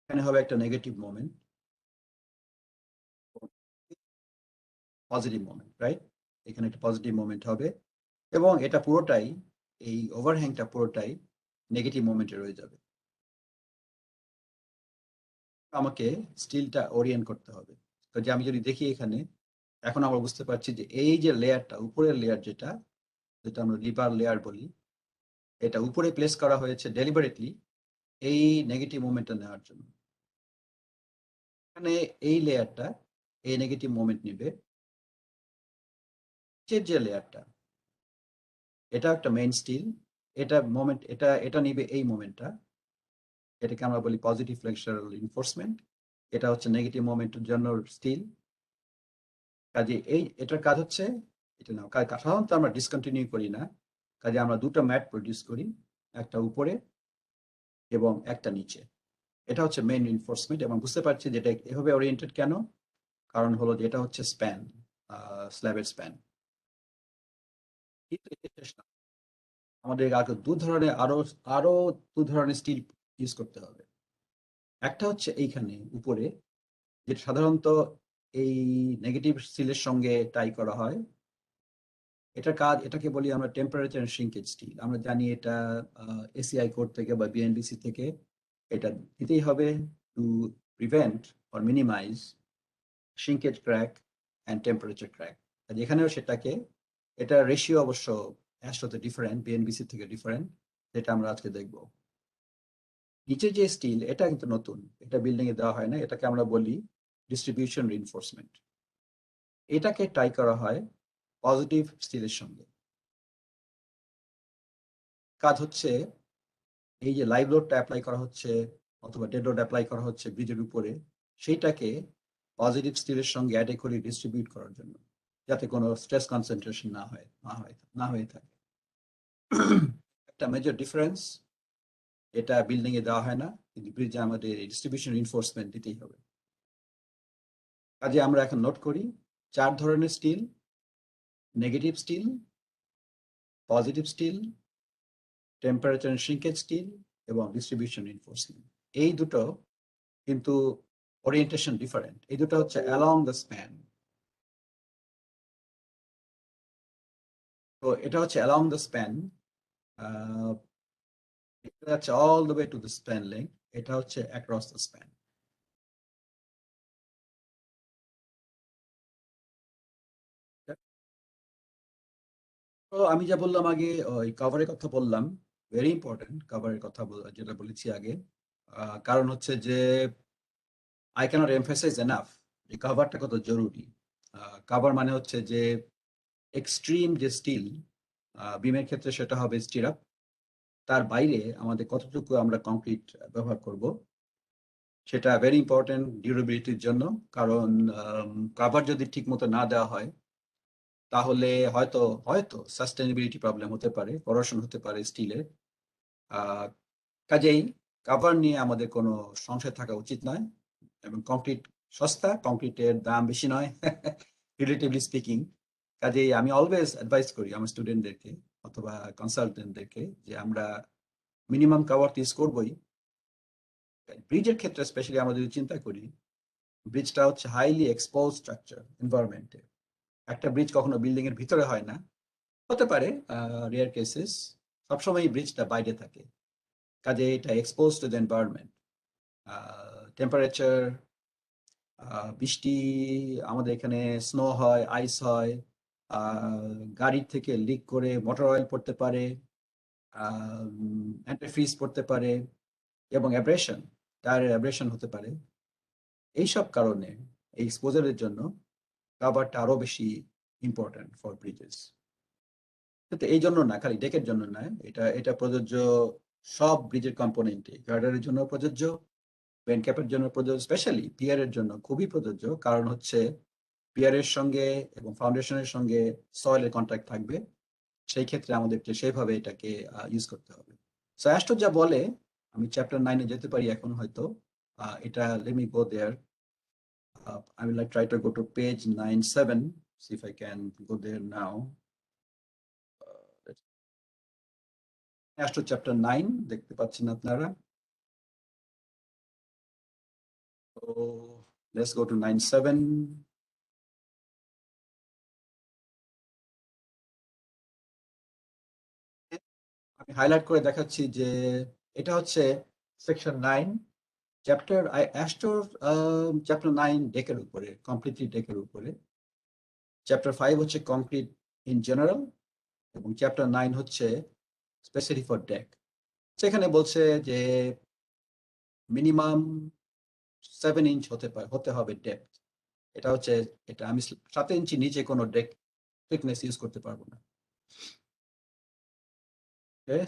এখানে হবে একটা negative moment, positive moment, right? এখানে একটা পজিটিভ মোমেন্ট হবে, এবং এটা পুরোটাই, এই ওভারহ্যাংটা পুরোটাই নেগেটিভ মোমেন্টে রয়ে যাবে। আমাকে স্টিলটা ওরিয়েন্ট করতে হবে। তো যে আমি যদি দেখি এখানে, এখন আমরা বুঝতে পারছি যে এই যে লেয়ারটা, উপরের লেয়ার যেটা যেটা আমরা লিভার লেয়ার বলি, এটা উপরে প্লেস করা হয়েছে ডেলিবারেটলি এই নেগেটিভ মোমেন্টটা নেওয়ার জন্য। এখানে এই লেয়ারটা এই নেগেটিভ মোমেন্ট নেবে। যে লেয়ারটা, এটা একটা মেইন স্টিল, এটা মোমেন্ট, এটা এটা নিবে এই মোমেন্টটা, এটাকে আমরা বলি পজিটিভ ফ্লেক্সারাল রিনফোর্সমেন্ট। এটা হচ্ছে নেগেটিভ মোমেন্টের জন্য স্টিল। কাজে এটার কাজ হচ্ছে এটা নাও। সাধারণত আমরা ডিসকন্টিনিউ করি না, কাজে আমরা দুটো ম্যাট প্রডিউস করি, একটা উপরে এবং একটা নিচে। এটা হচ্ছে মেইন রিনফোর্সমেন্ট, এবং বুঝতে পারছি যে এটা এভাবে ওরিয়েন্টেড কেন, কারণ হলো যে এটা হচ্ছে স্প্যান, স্ল্যাবের স্প্যান। কিন্তু এটা শেষ না, আমাদের আগে আরো আরো দু ধরনের স্টিল ইউজ করতে হবে। একটা হচ্ছে এইখানে উপরে, যেটা সাধারণত এই নেগেটিভ স্টিলের সঙ্গে টাই করা হয়। এটার কাজ, এটাকে বলি আমরা টেম্পারেচার শ্রিঙ্কেজ স্টিল। আমরা জানি এটা এসিআই কোড থেকে বা বিএনবিসি থেকে এটা দিতেই হবে to prevent or minimize shrinkage crack and temperature crack. এখানেও সেটাকে, এটা রেশিও অবশ্য অ্যাস্ট্রোতে ডিফারেন্ট, বিএনবিসি থেকে ডিফারেন্ট, যেটা আমরা আজকে দেখব। নিচে যে স্টিল, এটা কিন্তু নতুন, এটা বিল্ডিং এ দেওয়া হয় না, এটাকে আমরা বলি ডিস্ট্রিবিউশন রিইনফোর্সমেন্ট। এটাকে টাই করা হয় পজিটিভ স্টিলের সঙ্গে। কাজ হচ্ছে এই যে লাইভ লোডটা অ্যাপ্লাই করা হচ্ছে অথবা ডেড লোড অ্যাপ্লাই করা হচ্ছে ব্রিজের উপরে, সেইটাকে পজিটিভ স্টিলের সঙ্গে অ্যাডেকুয়াটলি ডিস্ট্রিবিউট করার জন্য, যাতে কোনো স্ট্রেস কনসেন্ট্রেশন না হয়ে থাকে। একটা মেজর ডিফারেন্স, এটা বিল্ডিং এ দেওয়া হয় না, কিন্তু ব্রিজে আমাদের ডিস্ট্রিবিউশন রিইনফোর্সমেন্ট দিতেই হবে। কাজে আমরা এখন নোট করি 4 ধরনের steel: negative steel, positive steel, temperature shrinkage steel এবং ডিস্ট্রিবিউশন রিইনফোর্সমেন্ট। এই দুটো কিন্তু ওরিয়েন্টেশন ডিফারেন্ট। এই দুটো হচ্ছে অ্যালং দ্য স্প্যান। তো এটা হচ্ছে অ্যালং দ্য স্প্যান, এটা হচ্ছে all the way to the span length, এটা হচ্ছে অ্যাক্রস দ্য স্প্যান। তো আমি যা বললাম আগে, ওই কভারের কথা বললাম, ভেরি ইম্পর্টেন্ট কভারের কথা যেটা বলেছি আগে। কারণ হচ্ছে যে আই ক্যানট এমফাসাইজ এনাফ যে কভারটা কত জরুরি। কভার মানে হচ্ছে যে এক্সট্রিম যে স্টিল বিমের ক্ষেত্রে সেটা হবে স্টিরাপ, তার বাইরে আমাদের কতটুকু আমরা কংক্রিট ব্যবহার করব সেটা ভেরি ইম্পর্টেন্ট ডিউরেবিলিটির জন্য। কারণ কভার যদি ঠিক মতো না দেওয়া হয় তাহলে হয়তো হয়তো সাস্টেনেবিলিটি প্রবলেম হতে পারে, করোশন হতে পারে স্টিলের। কাজেই কভার নিয়ে আমাদের কোনো সংশয় থাকা উচিত নয়। এবং কংক্রিট সস্তা, কংক্রিটের দাম বেশি নয় রিলেটিভলি স্পিকিং। কাজেই আমি অলওয়েজ অ্যাডভাইস করি আমার স্টুডেন্টদেরকে অথবা কনসালটেন্টদেরকে যে আমরা মিনিমাম কভার ইউজ করবোই। ব্রিজের ক্ষেত্রে স্পেশালি আমরা যদি চিন্তা করি, ব্রিজটা হচ্ছে হাইলি এক্সপোজ স্ট্রাকচার এনভায়রনমেন্টে। একটা ব্রিজ কখনো বিল্ডিং এর ভিতরে হয় না, হতে পারে রেয়ার কেসেস, সবসময় ব্রিজটা বাইরে থাকে। কাজে এটা expose to the environment, temperature, বৃষ্টি, আমাদের এখানে স্নো হয়, আইস হয়, গাড়ির থেকে লিক করে মোটর অয়েল পড়তে পারে, অ্যান্টিফ্রিজ পড়তে পারে, এবং অ্যাব্রেশন, টায়ারের অ্যাব্রেশন হতে পারে। এইসব কারণে এই এক্সপোজারের জন্য কাভারটা আরো বেশি ইম্পর্টেন্ট ফর ব্রিজেস। কিন্তু এই জন্য না, খালি ডেকের জন্য নয়, এটা এটা প্রযোজ্য সব ব্রিজের কম্পোনেন্টে। গার্ডারের জন্য প্রযোজ্য, বেন ক্যাপের জন্য প্রযোজ্য, স্পেশালি পিয়ারের জন্য খুবই প্রযোজ্য। কারণ হচ্ছে পিয়ারের সঙ্গে এবং ফাউন্ডেশনের সঙ্গে সয়েলের কন্ট্যাক্ট থাকবে, সেই ক্ষেত্রে আমাদেরকে সেইভাবে এটাকে ইউজ করতে হবে। সো অ্যাস্টো যা বলে, আমি চ্যাপ্টার 9-এ যেতে পারি এখন হয়তো। এটা let me go there. I will like try to go to page 97, see if I can go there now. AASHTO chapter 9 দেখতে পাচ্ছেন আপনারা। So let's go to 9.7. আমি হাইলাইট করে দেখাচ্ছি যে এটা হচ্ছে সেকশন 9, চ্যাপ্টার অ্যাস্টোর চ্যাপ্টার 9 ডেকের উপরে, কমপ্লিটলি ডেকের উপরে। চ্যাপ্টার 5 হচ্ছে কংক্রিট ইন জেনারেল, এবং চ্যাপ্টার 9 হচ্ছে স্পেশালি ফর ডেক। সেখানে বলছে যে মিনিমাম 7 ইঞ্চ হতে হবে ডেপথ। এটা হচ্ছে, এটা আমি 7 ইঞ্চি নিচে কোনো ডেক থিকনেস ইউজ করতে পারবো না।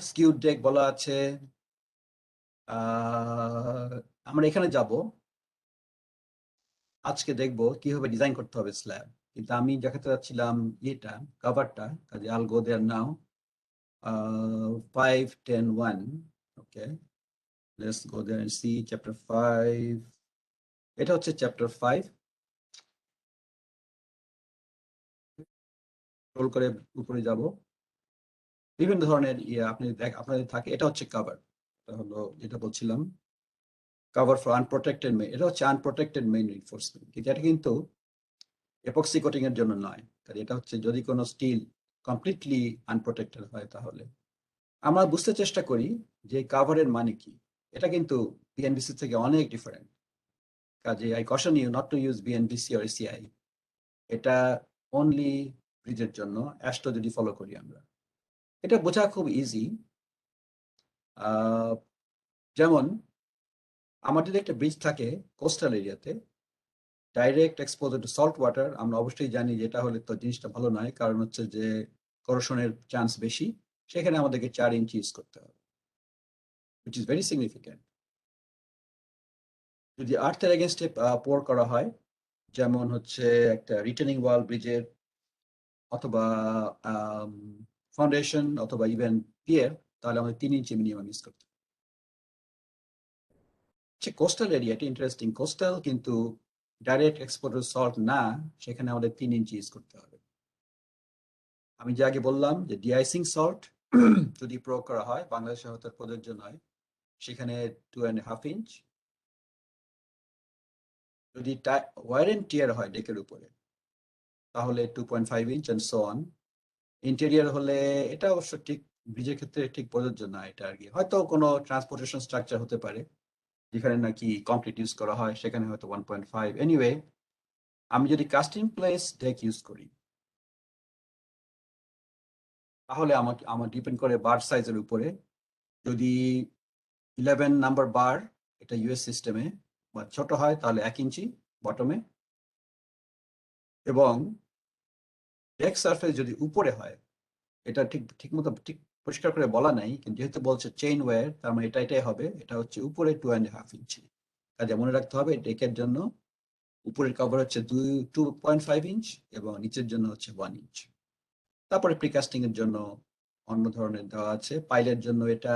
স্কিউড ডেক বলা আছে। আমরা এখানে যাব, আজকে দেখব কিভাবে ডিজাইন করতে হবে স্ল্যাব। কিন্তু আমি দেখাতে যাচ্ছিলাম এটা কভারটা, কাজে I'll go there now. 5, 10, 1. Okay, let's go there and see chapter 5। এটা হচ্ছে চ্যাপ্টার 5। রোল করে উপরে যাব, বিভিন্ন ধরনের আপনি আপনাদের থাকে। এটা হচ্ছে কভার, এটা হলো যেটা বলছিলাম কভার ফর আনপ্রোটেক্টেড মেইন। এটা হচ্ছে আনপ্রোটেক্টেড মেইন রিইনফোর্সমেন্ট, কিন্তু এটা কিন্তু এপক্সি কোটিং এর জন্য নয়। কারণ এটা হচ্ছে যদি কোনো স্টিল কমপ্লিটলি আনপ্রোটেক্টেড হয় তাহলে। আমরা বুঝতে চেষ্টা করি যে কভারের মানে কি। এটা কিন্তু বিএনবিসি থেকে অনেক ডিফারেন্ট। কাজে I caution you not to use BNBC or ACI. এটা অনলি ব্রিজের জন্য, অ্যাস্টো যদি ফলো করি আমরা। এটা বোঝা খুব ইজি। যেমন আমার যদি একটা ব্রিজ থাকে কোস্টাল এরিয়াতে, direct exposure two salt water, আমরা অবশ্যই জানি যে এটা হলে তো জিনিসটা ভালো নয়, কারণ হচ্ছে যে করোশনের চান্স বেশি। সেখানে আমাদেরকে 4 ইঞ্চি ইউজ করতে হবে, which is very significant. যদি আর্থের এগেনস্টে পোর করা হয়, যেমন হচ্ছে একটা রিটেনিং ওয়াল ব্রিজের, অথবা ফাউন্ডেশন, অথবা ইভেন পিয়ার, তাহলে আমাদের 3 ইঞ্চি মিনিমাম ইউজ করতে হবে। কোস্টাল এরিয়া, এটা ইন্টারেস্টিং। কোস্টাল কিন্তু ডাইরেক্ট এক্সপোর্টেড সল্ট না, সেখানে আমাদের 3 ইঞ্চি ইউজ করতে হবে। আমি যে আগে বললাম যে ডিআইসিং সল্ট যদি প্রয়োগ করা হয়, বাংলাদেশে হয়তো প্রযোজ্য নয়, সেখানে 2.5 ইঞ্চ। যদি ওয়ার এন্ড টিয়ার হয় ডেকের উপরে, তাহলে 2.5 inch and so on. Interior হলে এটা অবশ্য ঠিক ব্রিজের ক্ষেত্রে ঠিক প্রযোজ্য না। এটা আর কি হয়তো কোনো ট্রান্সপোর্টেশন স্ট্রাকচার হতে পারে যেখানে নাকি কংক্রিট ইউজ করা হয়, সেখানে হয়তো 1.5। এনিওয়ে, আমি যদি কাস্টিং প্লেস ডেক ইউজ করি, তাহলে আমার ডিপেন্ড করে বার সাইজের উপরে। যদি 11 নাম্বার বার এটা ইউএস সিস্টেমে বা ছোট হয় তাহলে 1 ইঞ্চি বটমে, এবং ডেক সারফেস যদি উপরে হয়, এটা ঠিক মতো ঠিক পরিষ্কার করে বলা নাই, কিন্তু যেহেতু বলছে চেইন ওয়্যার, তার মানে এটাই হবে, এটা হচ্ছে উপরে 2.5 ইঞ্চি। কাজে মনে রাখতে হবে ডেকের জন্য উপরের কভার হচ্ছে 2.5 ইঞ্চ এবং নিচের জন্য হচ্ছে 1 ইঞ্চ। তারপরে প্রিকাস্টিং এর জন্য অন্য ধরনের দেওয়া আছে, পাইলের জন্য এটা,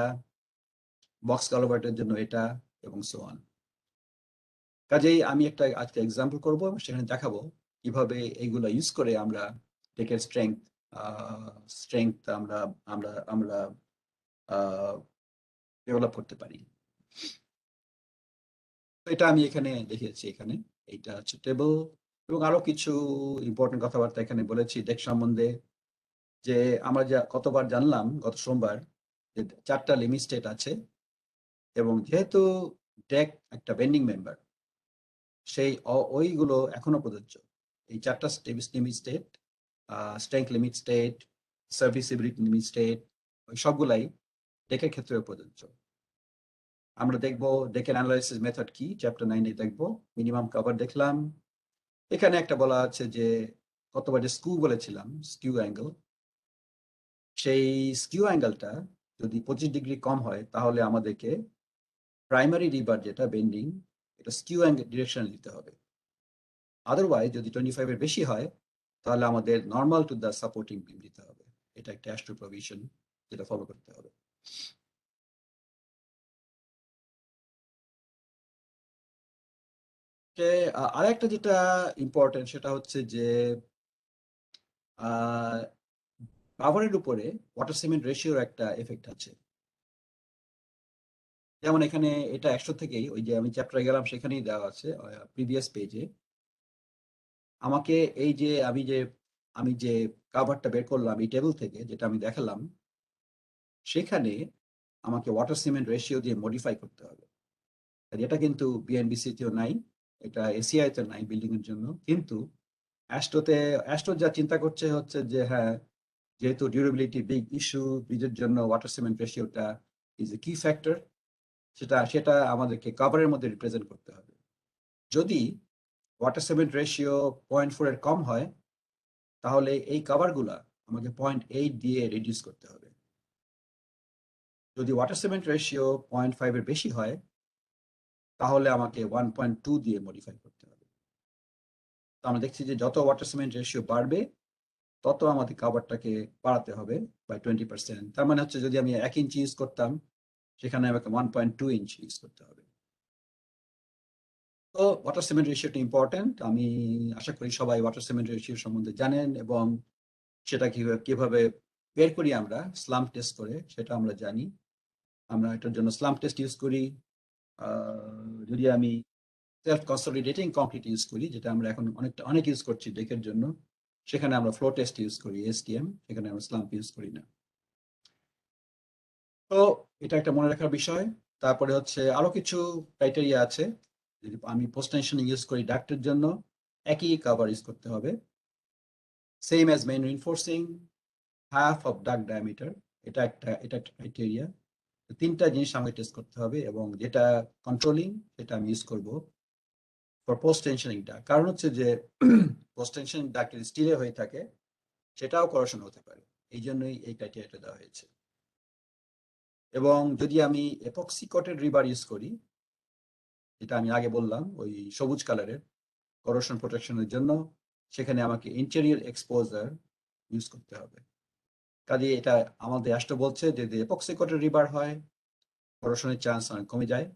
বক্স কালভার্টের জন্য এটা, এবং সো অন। কাজেই আমি আজকে এক্সাম্পল করব এবং সেখানে দেখাবো কিভাবে এইগুলো ইউজ করে আমরা টেকের স্ট্রেংথ আমরা আমরা আমরা ডেভেলপ করতে পারি। তো এটা আমি এখানে দেখিয়েছি। এখানে এইটা হচ্ছে টেবল, এবং আরো কিছু ইম্পর্টেন্ট কথাবার্তা এখানে বলেছি ডেক সম্বন্ধে, যে আমরা যা কতবার জানলাম গত সোমবার যে 4টা লিমিট স্টেট আছে, এবং যেহেতু ডেক একটা বেন্ডিং মেম্বার, সেই ওইগুলো এখনো প্রযোজ্য। এই 4টা limit state, strength limit state, serviceability limit state, ওই সবগুলাই ডেকের ক্ষেত্রে প্রযোজ্য। আমরা দেখবো ডেকের অ্যানালাইসিস মেথড কি, চ্যাপ্টার 9-এ দেখবো। মিনিমাম কভার দেখলাম। এখানে একটা বলা আছে যে কতবার যে স্কিউ বলেছিলাম, স্কিউ অ্যাঙ্গেল, সেই স্কিউ অ্যাঙ্গেলটা যদি 25 ডিগ্রি কম হয় তাহলে আমাদেরকে প্রাইমারি রিবার যেটা বেন্ডিং, এটা স্কিউ অ্যাঙ্গেল ডিরেকশন দিতে হবে। আদারওয়াইজ যদি 25 এর বেশি হয় তাহলে আমাদের নর্মাল টু দ্য সাপোর্টিং বিম দিতে হবে। এটা একটা অ্যাস্ট্রো প্রভিশন, যেটা ফলো করতে হবে। আরেকটা যেটা ইম্পর্টেন্ট সেটা হচ্ছে যে কাভারের উপরে ওয়াটার সিমেন্ট রেশিওর একটা এফেক্ট আছে। যেমন এখানে এটা 100 থেকেই, ওই যে আমি চ্যাপ্টারে গেলাম সেখানেই দেওয়া আছে প্রিভিয়াস পেজে। আমাকে এই যে আমি যে কাভারটা বের করলাম এই টেবিল থেকে, যেটা আমি দেখালাম, সেখানে আমাকে ওয়াটার সিমেন্ট রেশিও দিয়ে মডিফাই করতে হবে। আর এটা কিন্তু বিএনবিসি তেও নাই, এটা এসিআই তে নাই বিল্ডিং এর জন্য, কিন্তু অ্যাস্ট্রো যা চিন্তা করছে হচ্ছে যে হ্যাঁ, যেহেতু ডিউরেবিলিটি বিগ ইস্যু, ব্রিজের জন্য ওয়াটার সিমেন্ট রেশিওটা ইজ এ কি ফ্যাক্টর, সেটা আমাদেরকে কাভারের মধ্যে রিপ্রেজেন্ট করতে হবে। যদি ওয়াটার সিমেন্ট রেশিও 0.4 এর কম হয় তাহলে এই কাভারগুলা আমাকে 0.8 দিয়ে রিডিউস করতে হবে। যদি ওয়াটার সিমেন্ট রেশিও 0.5 এর বেশি হয় তাহলে আমাকে 1.2 দিয়ে মডিফাই করতে হবে। তো আমরা দেখছি যে যত ওয়াটার সিমেন্ট রেশিও বাড়বে তত আমাদের কাভারটাকে বাড়াতে হবে বাই 20%। তার মানে হচ্ছে যদি আমি 1 ইঞ্চি ইউজ করতাম সেখানে আমাকে 1.2 ইঞ্চি ইউজ করতে হবে। তো ওয়াটার সিমেন্ট রেশিওটা ইম্পর্টেন্ট। আমি আশা করি সবাই ওয়াটার সিমেন্ট রেশিও সম্বন্ধে জানেন, এবং সেটা কিভাবে বের করি আমরা স্লাম্প টেস্ট করে সেটা আমরা জানি। আমরা এটার জন্য স্লাম্প টেস্ট ইউজ করি। যদি আমি সেলফ কনসলিডেটিং কংক্রিট ইউজ করি, যেটা আমরা এখন অনেক ইউজ করছি ডেকের জন্য, সেখানে আমরা ফ্লো টেস্ট ইউজ করি, এসটিএম, সেখানে আমরা স্লাম্প ইউজ করি না। তো এটা একটা মনে রাখার বিষয়। তারপরে হচ্ছে আরো কিছু ক্রাইটেরিয়া আছে। যদি আমি পোস্ট টেনশন ইউজ করি ডাক্টের জন্য, একই কভার ইউজ করতে হবে, same as main reinforcing, half of duct diameter, এটা একটা ক্রাইটেরিয়া। 3টা জিনিস আমাকে টেস্ট করতে হবে, এবং যেটা কন্ট্রোলিং সেটা আমি ইউজ করব ফর পোস্ট টেনশনিং ডাক্ট। কারণ হচ্ছে যে পোস্ট টেনশনিং ডাক্ট স্টিলে হয়ে থাকে, সেটাও করেশন হতে পারে, এই জন্যই এই ক্রাইটেরিয়াটা দেওয়া হয়েছে। এবং যদি আমি এপক্সি কোটেড রিবার ইউজ করি, যেটা আমি আগে বললাম ওই সবুজ কালারের করেশন প্রোটেকশনের জন্য, সেখানে আমাকে ইন্টেরিয়র এক্সপোজার ইউজ করতে হবে। কাজে এটা আমাদের অ্যাস্ট্রো বলছে যে যদি এপক্সি কোটেড রিবার হয় করেশনের চান্স অনেক কমে যায়,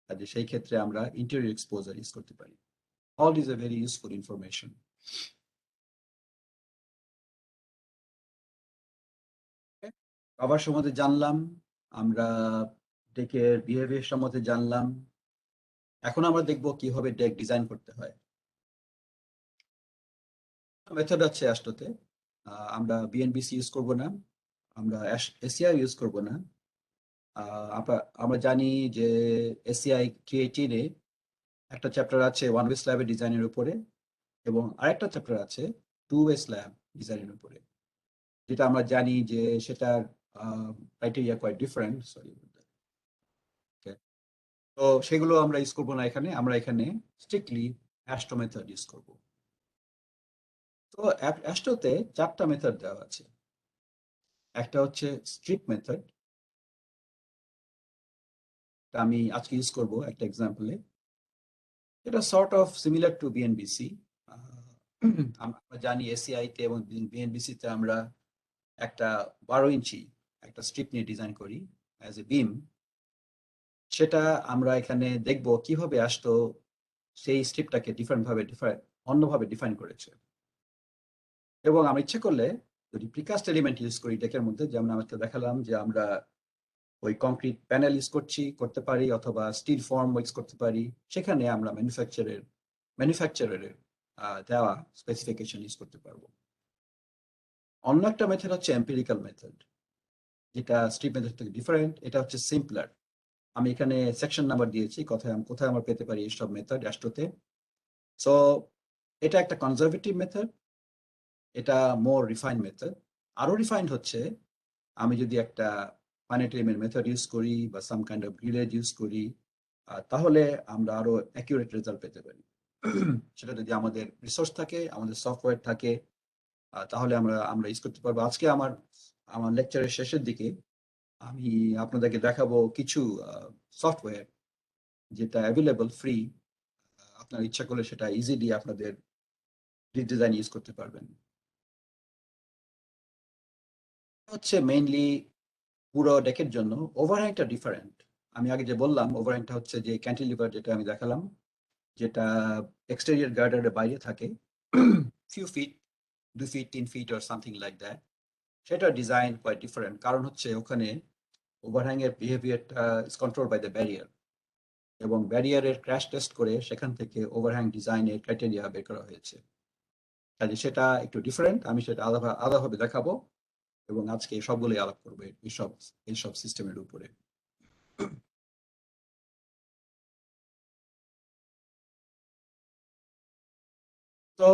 কাজে সেই ক্ষেত্রে আমরা ইন্টেরিয়র এক্সপোজার ইউজ করতে পারি। All is a very useful information. Cover সম্বন্ধে জানলাম, আমরা ডেকের বিহেভিয়ার সম্বন্ধে জানলাম। এখন আমরা দেখব কিভাবে ডেক ডিজাইন করতে হয়। মেথড আছে অ্যাস্ট্রোতে। আমরা বিএনবিসি ইউজ করব না, আমরা এসিআই ইউজ করব না। আমরা জানি যে এসিআই 318-এ একটা চ্যাপ্টার আছে ওয়ান ওয়ে স্ল্যাবের ডিজাইনের উপরে, এবং আরেকটা চ্যাপ্টার আছে টু ওয়ে স্ল্যাব ডিজাইনের উপরে। যেটা আমরা জানি যে সেটার ক্রাইটেরিয়া কোয়াইট ডিফারেন্ট, সরি। তো সেগুলো আমরা ইউজ করবো না এখানে, আমরা এখানে স্ট্রিক্টলি অ্যাস্টো মেথড ইউজ করব। তো অ্যাস্টোতে 4টা মেথড দেওয়া আছে। একটা হচ্ছে স্ট্রিপ মেথড, আমি আজকে ইউজ করব একটা এক্সাম্পলে। এটা sort of similar to BNBC. আমরা জানি এসিআই তে এবং বিএনবিসি তে আমরা একটা 12 ইঞ্চি একটা স্ট্রিপ নিয়ে ডিজাইন করি অ্যাজ এ বিম। সেটা আমরা এখানে দেখব কিভাবে অ্যাস্টো সেই স্ট্রিপটাকে অন্যভাবে ডিফাইন করেছে। এবং আমরা ইচ্ছে করলে যদি প্রিকাস্ট এলিমেন্ট ইউজ করি ডেকের মধ্যে, যেমন আমাকে দেখালাম যে আমরা ওই কংক্রিট প্যানেল ইউজ করতে পারি অথবা স্টিল ফর্ম ইউজ করতে পারি, সেখানে আমরা ম্যানুফ্যাকচারারের দেওয়া স্পেসিফিকেশন ইউজ করতে পারবো। অন্য একটা মেথড হচ্ছে এম্পিরিক্যাল মেথড, যেটা স্ট্রিপ মেথড থেকে ডিফারেন্ট। এটা হচ্ছে সিম্পলার। আমি এখানে সেকশন নাম্বার দিয়েছি কোথায় আমরা পেতে পারি এইসব মেথড অ্যাস্টোতে। সো এটা একটা কনজারভেটিভ মেথড, এটা মোর রিফাইন্ড মেথড। আরো রিফাইন্ড হচ্ছে আমি যদি একটা ফাইনাইট এলিমেন্ট মেথড ইউজ করি বা some kind of grillage use করি, তাহলে আমরা আরো অ্যাকিউরেট রেজাল্ট পেতে পারি। সেটা যদি আমাদের রিসোর্স থাকে, আমাদের সফটওয়্যার থাকে, তাহলে আমরা ইউজ করতে পারবো। আজকে আমার লেকচারের শেষের দিকে আমি আপনাদেরকে দেখাবো কিছু সফটওয়্যার যেটা অ্যাভেলেবল ফ্রি, আপনার ইচ্ছা করলে সেটা ইজিলি আপনাদের ডিজাইন ইউজ করতে পারবেন। হচ্ছে মেইনলি পুরো ডেকের জন্য ওভারহ্যাংটা ডিফারেন্ট। আমি আগে যে বললাম ওভারহ্যাংটা হচ্ছে যে ক্যান্টিলিভার যেটা আমি দেখালাম, যেটা এক্সটেরিয়র গার্ডারের বাইরে থাকে few feet, 2 feet 3 feet or something like that. সেটা ডিজাইন কোয়াইট ডিফারেন্ট, কারণ হচ্ছে ওখানে ওভারহ্যাং এর বিহেভিয়ারটা is control by the barrier, এবং ব্যারিয়ারের ক্র্যাশ টেস্ট করে সেখান থেকে ওভারহ্যাং ডিজাইনের ক্রাইটেরিয়া বের করা হয়েছে। কাজে সেটা একটু ডিফারেন্ট, আমি সেটা আলাদাভাবে দেখাবো এবং আজকে সবগুলোই আলাপ করবো এইসব সিস্টেমের উপরে। তো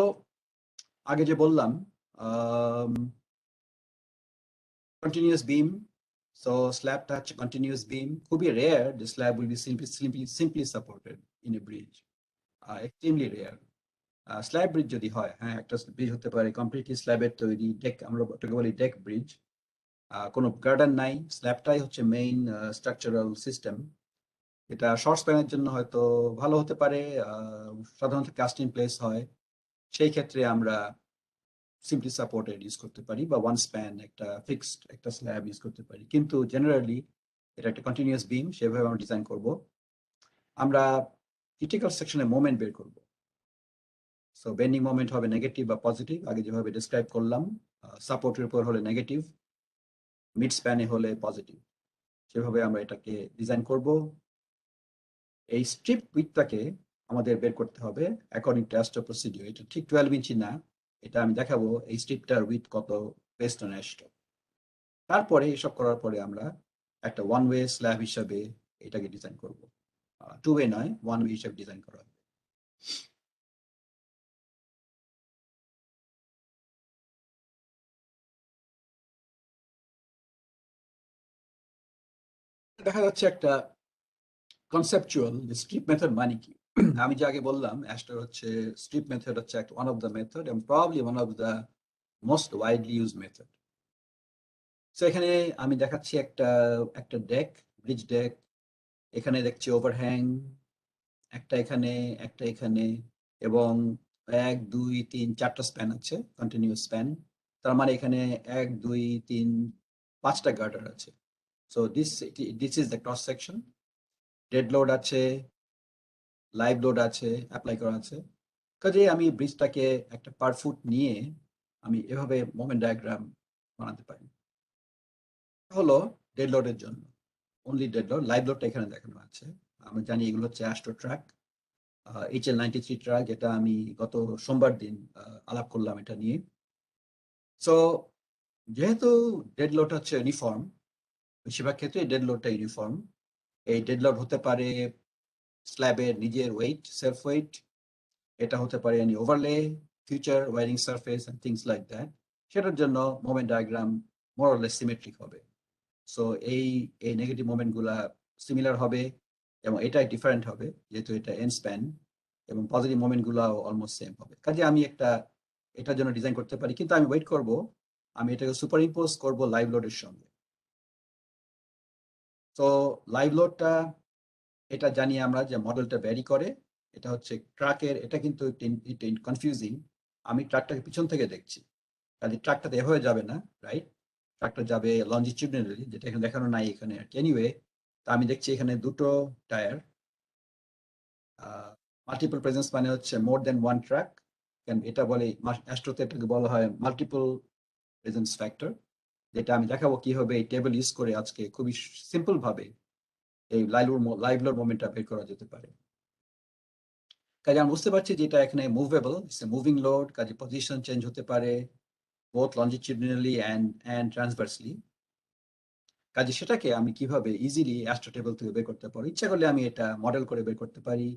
আগে যে বললাম কন্টিনিউয়াস বিম, সো স্ল্যাবটা হচ্ছে কন্টিনিউয়াস বিম। খুবই রেয়ার যে slab will be simply supported in a bridge, extremely rare. Slab bridge যদি হয়, হ্যাঁ, একটা ব্রিজ হতে পারে কমপ্লিটলি স্ল্যাবের তৈরি, ডেক আমরা ওটাকে বলি ডেক ব্রিজ, কোনো গার্ডার নাই, স্ল্যাবটাই হচ্ছে মেইন স্ট্রাকচারাল সিস্টেম। এটা শর্ট স্প্যানের জন্য হয়তো ভালো হতে পারে, সাধারণত কাস্ট ইন প্লেস হয়, সেই ক্ষেত্রে আমরা সিম্পলি সাপোর্টেড ইউজ করতে পারি বা ওয়ান স্প্যান একটা ফিক্সড একটা স্ল্যাব ইউজ করতে পারি। কিন্তু জেনারেলি এটা একটা কন্টিনিউয়াস বিম, সেভাবে আমরা ডিজাইন করব। আমরা ক্রিটিক্যাল সেকশনে মোমেন্ট বের করব। সো বেন্ডিং মোমেন্ট হবে নেগেটিভ বা পজিটিভ, আগে যেভাবে ডিসক্রাইব করলাম। সাপোর্টের উপর হলে নেগেটিভ, মিড স্প্যানে হলে পজিটিভ, সেভাবে আমরা এটাকে ডিজাইন করব। এই স্ট্রিপ উইথটাকে আমাদের বের করতে হবে অ্যাকর্ডিং টু অ্যাস্টো প্রসিডিউর। এটা ঠিক 12 ইঞ্চি না, এটা আমি দেখাবো এই স্ট্রিপটার উইথ কত বেসড অন অ্যাস্টো। তারপরে এসব করার পরে আমরা একটা ওয়ান ওয়ে স্ল্যাব হিসাবে এটাকে ডিজাইন করব। 2 ওয়ে নয়, 1 ওয়ে হিসাবে ডিজাইন করা হবে। দেখা যাচ্ছে একটা কনসেপচুয়াল স্ট্রিপ মেথড মানে কি। আমি যে আগে বললাম অ্যাস্টোর হচ্ছে স্ট্রিপ মেথড হচ্ছে একটা ওয়ান অফ দ্য মেথড এবং probably one of the most widely use method. So এখানে আমি দেখাচ্ছি একটা ডেক, ব্রিজ ডেক। এখানে দেখছি ওভারহ্যাং একটা এখানে, একটা এখানে, এবং 1 2 3 4টা স্প্যান আছে, কন্টিনিউয়াস স্প্যান। তার মানে এখানে 1 2 3 5টা গার্ডার আছে। So this is the cross section. Dead load আছে, লাইভ লোড আছে, অ্যাপ্লাই করা আছে। কাজে আমি ব্রিজটাকে একটা পার ফুট নিয়ে আমি এভাবে মোমেন্ট ডায়াগ্রাম বানাতে পারি। হলো ডেড লোডের জন্য, অনলি ডেড লোড। লাইভ লোডটা এখানে দেখানো আছে। আমরা জানি এগুলো হচ্ছে অ্যাস্টো ট্র্যাক, HL93 ট্র্যাক, যেটা আমি গত সোমবার দিন আলাপ করলাম এটা নিয়ে। সো যেহেতু ডেড লোড হচ্ছে ইউনিফর্ম, বেশিরভাগ ক্ষেত্রে ডেড লোডটা ইউনিফর্ম। এই ডেড লোড হতে পারে স্ল্যাবের নিজের ওয়েট, সেলফ ওয়েট, এটা হতে পারে any overlay, future wearing surface and things like that. সেটার জন্য moment diagram more or less symmetric হবে। সো এই নেগেটিভ মোমেন্ট গুলা সিমিলার হবে এবং এটাই ডিফারেন্ট হবে যেহেতু এটা এন্ড স্প্যান, এবং পজিটিভ মোমেন্ট গুলাও অলমোস্ট সেম হবে। কাজে আমি এটার জন্য ডিজাইন করতে পারি, কিন্তু আমি ওয়েট করব, আমি এটাকে সুপার ইম্পোজ করবো লাইভ লোডের সঙ্গে। তো লাইভ লোডটা এটা জানি আমরা যে মডেলটা ভ্যারি করে। এটা হচ্ছে ট্রাকের, এটা কিন্তু একটু কনফিউজিং। আমি ট্রাকটাকে পিছন থেকে দেখছি, কাজে ট্রাকটা এভাবে যাবে না, রাইট? ট্রাকটা যাবে লঞ্জিটিউডনালি, যেটা এখানে দেখানো নাই এখানে। এনিওয়ে, তা আমি দেখছি এখানে দুটো টায়ার। মাল্টিপল প্রেজেন্স মানে হচ্ছে মোর দেন ওয়ান ট্রাক, কারণ এটা বলে অ্যাস্ট্রোতে এটাকে বলা হয় মাল্টিপল প্রেজেন্স ফ্যাক্টর, যেটা আমি দেখাবো কিভাবে এই টেবিল ইউজ করে আজকে খুবই সিম্পল ভাবে এই লাইভ লোড মোমেন্টটা বের করা যেতে পারে। কাজে আমি বুঝতে পারছি যে এটা এখানে মুভেবল, মুভিং লোড, কাজে পজিশন চেঞ্জ হতে পারে both longitudinally and transversely। কাজে সেটাকে আমি কিভাবে ইজিলি অ্যাস্ট্রো টেবল থেকে বের করতে পারি, ইচ্ছা করলে আমি এটা মডেল করে বের করতে পারি।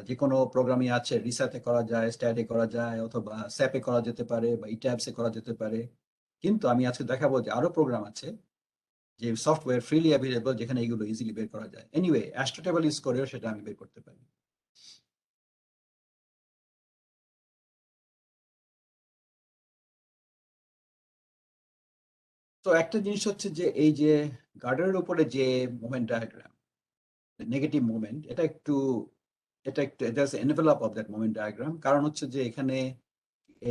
যে কোনো প্রোগ্রামই আছে, রিসাতে করা যায়, স্ট্যাটে করা যায়, অথবা স্যাপে করা যেতে পারে, বা ইট্যাবসে করা যেতে পারে। কিন্তু আমি আজকে দেখাবো যে আরো প্রোগ্রাম আছে যে সফটওয়্যার ফ্রিলি অ্যাভেলেবল, যেখানে এগুলো ইজিলি বের করা যায়। এনিওয়ে, অ্যাস্ট্রো টেবল ইউজ করেও সেটা আমি বের করতে পারি। তো একটা জিনিস হচ্ছে যে এই যে গার্ডারের উপরে যে মোমেন্ট ডায়াগ্রাম, নেগেটিভ মোমেন্ট, এটা envelope of that moment diagram. কারণ হচ্ছে যে এখানে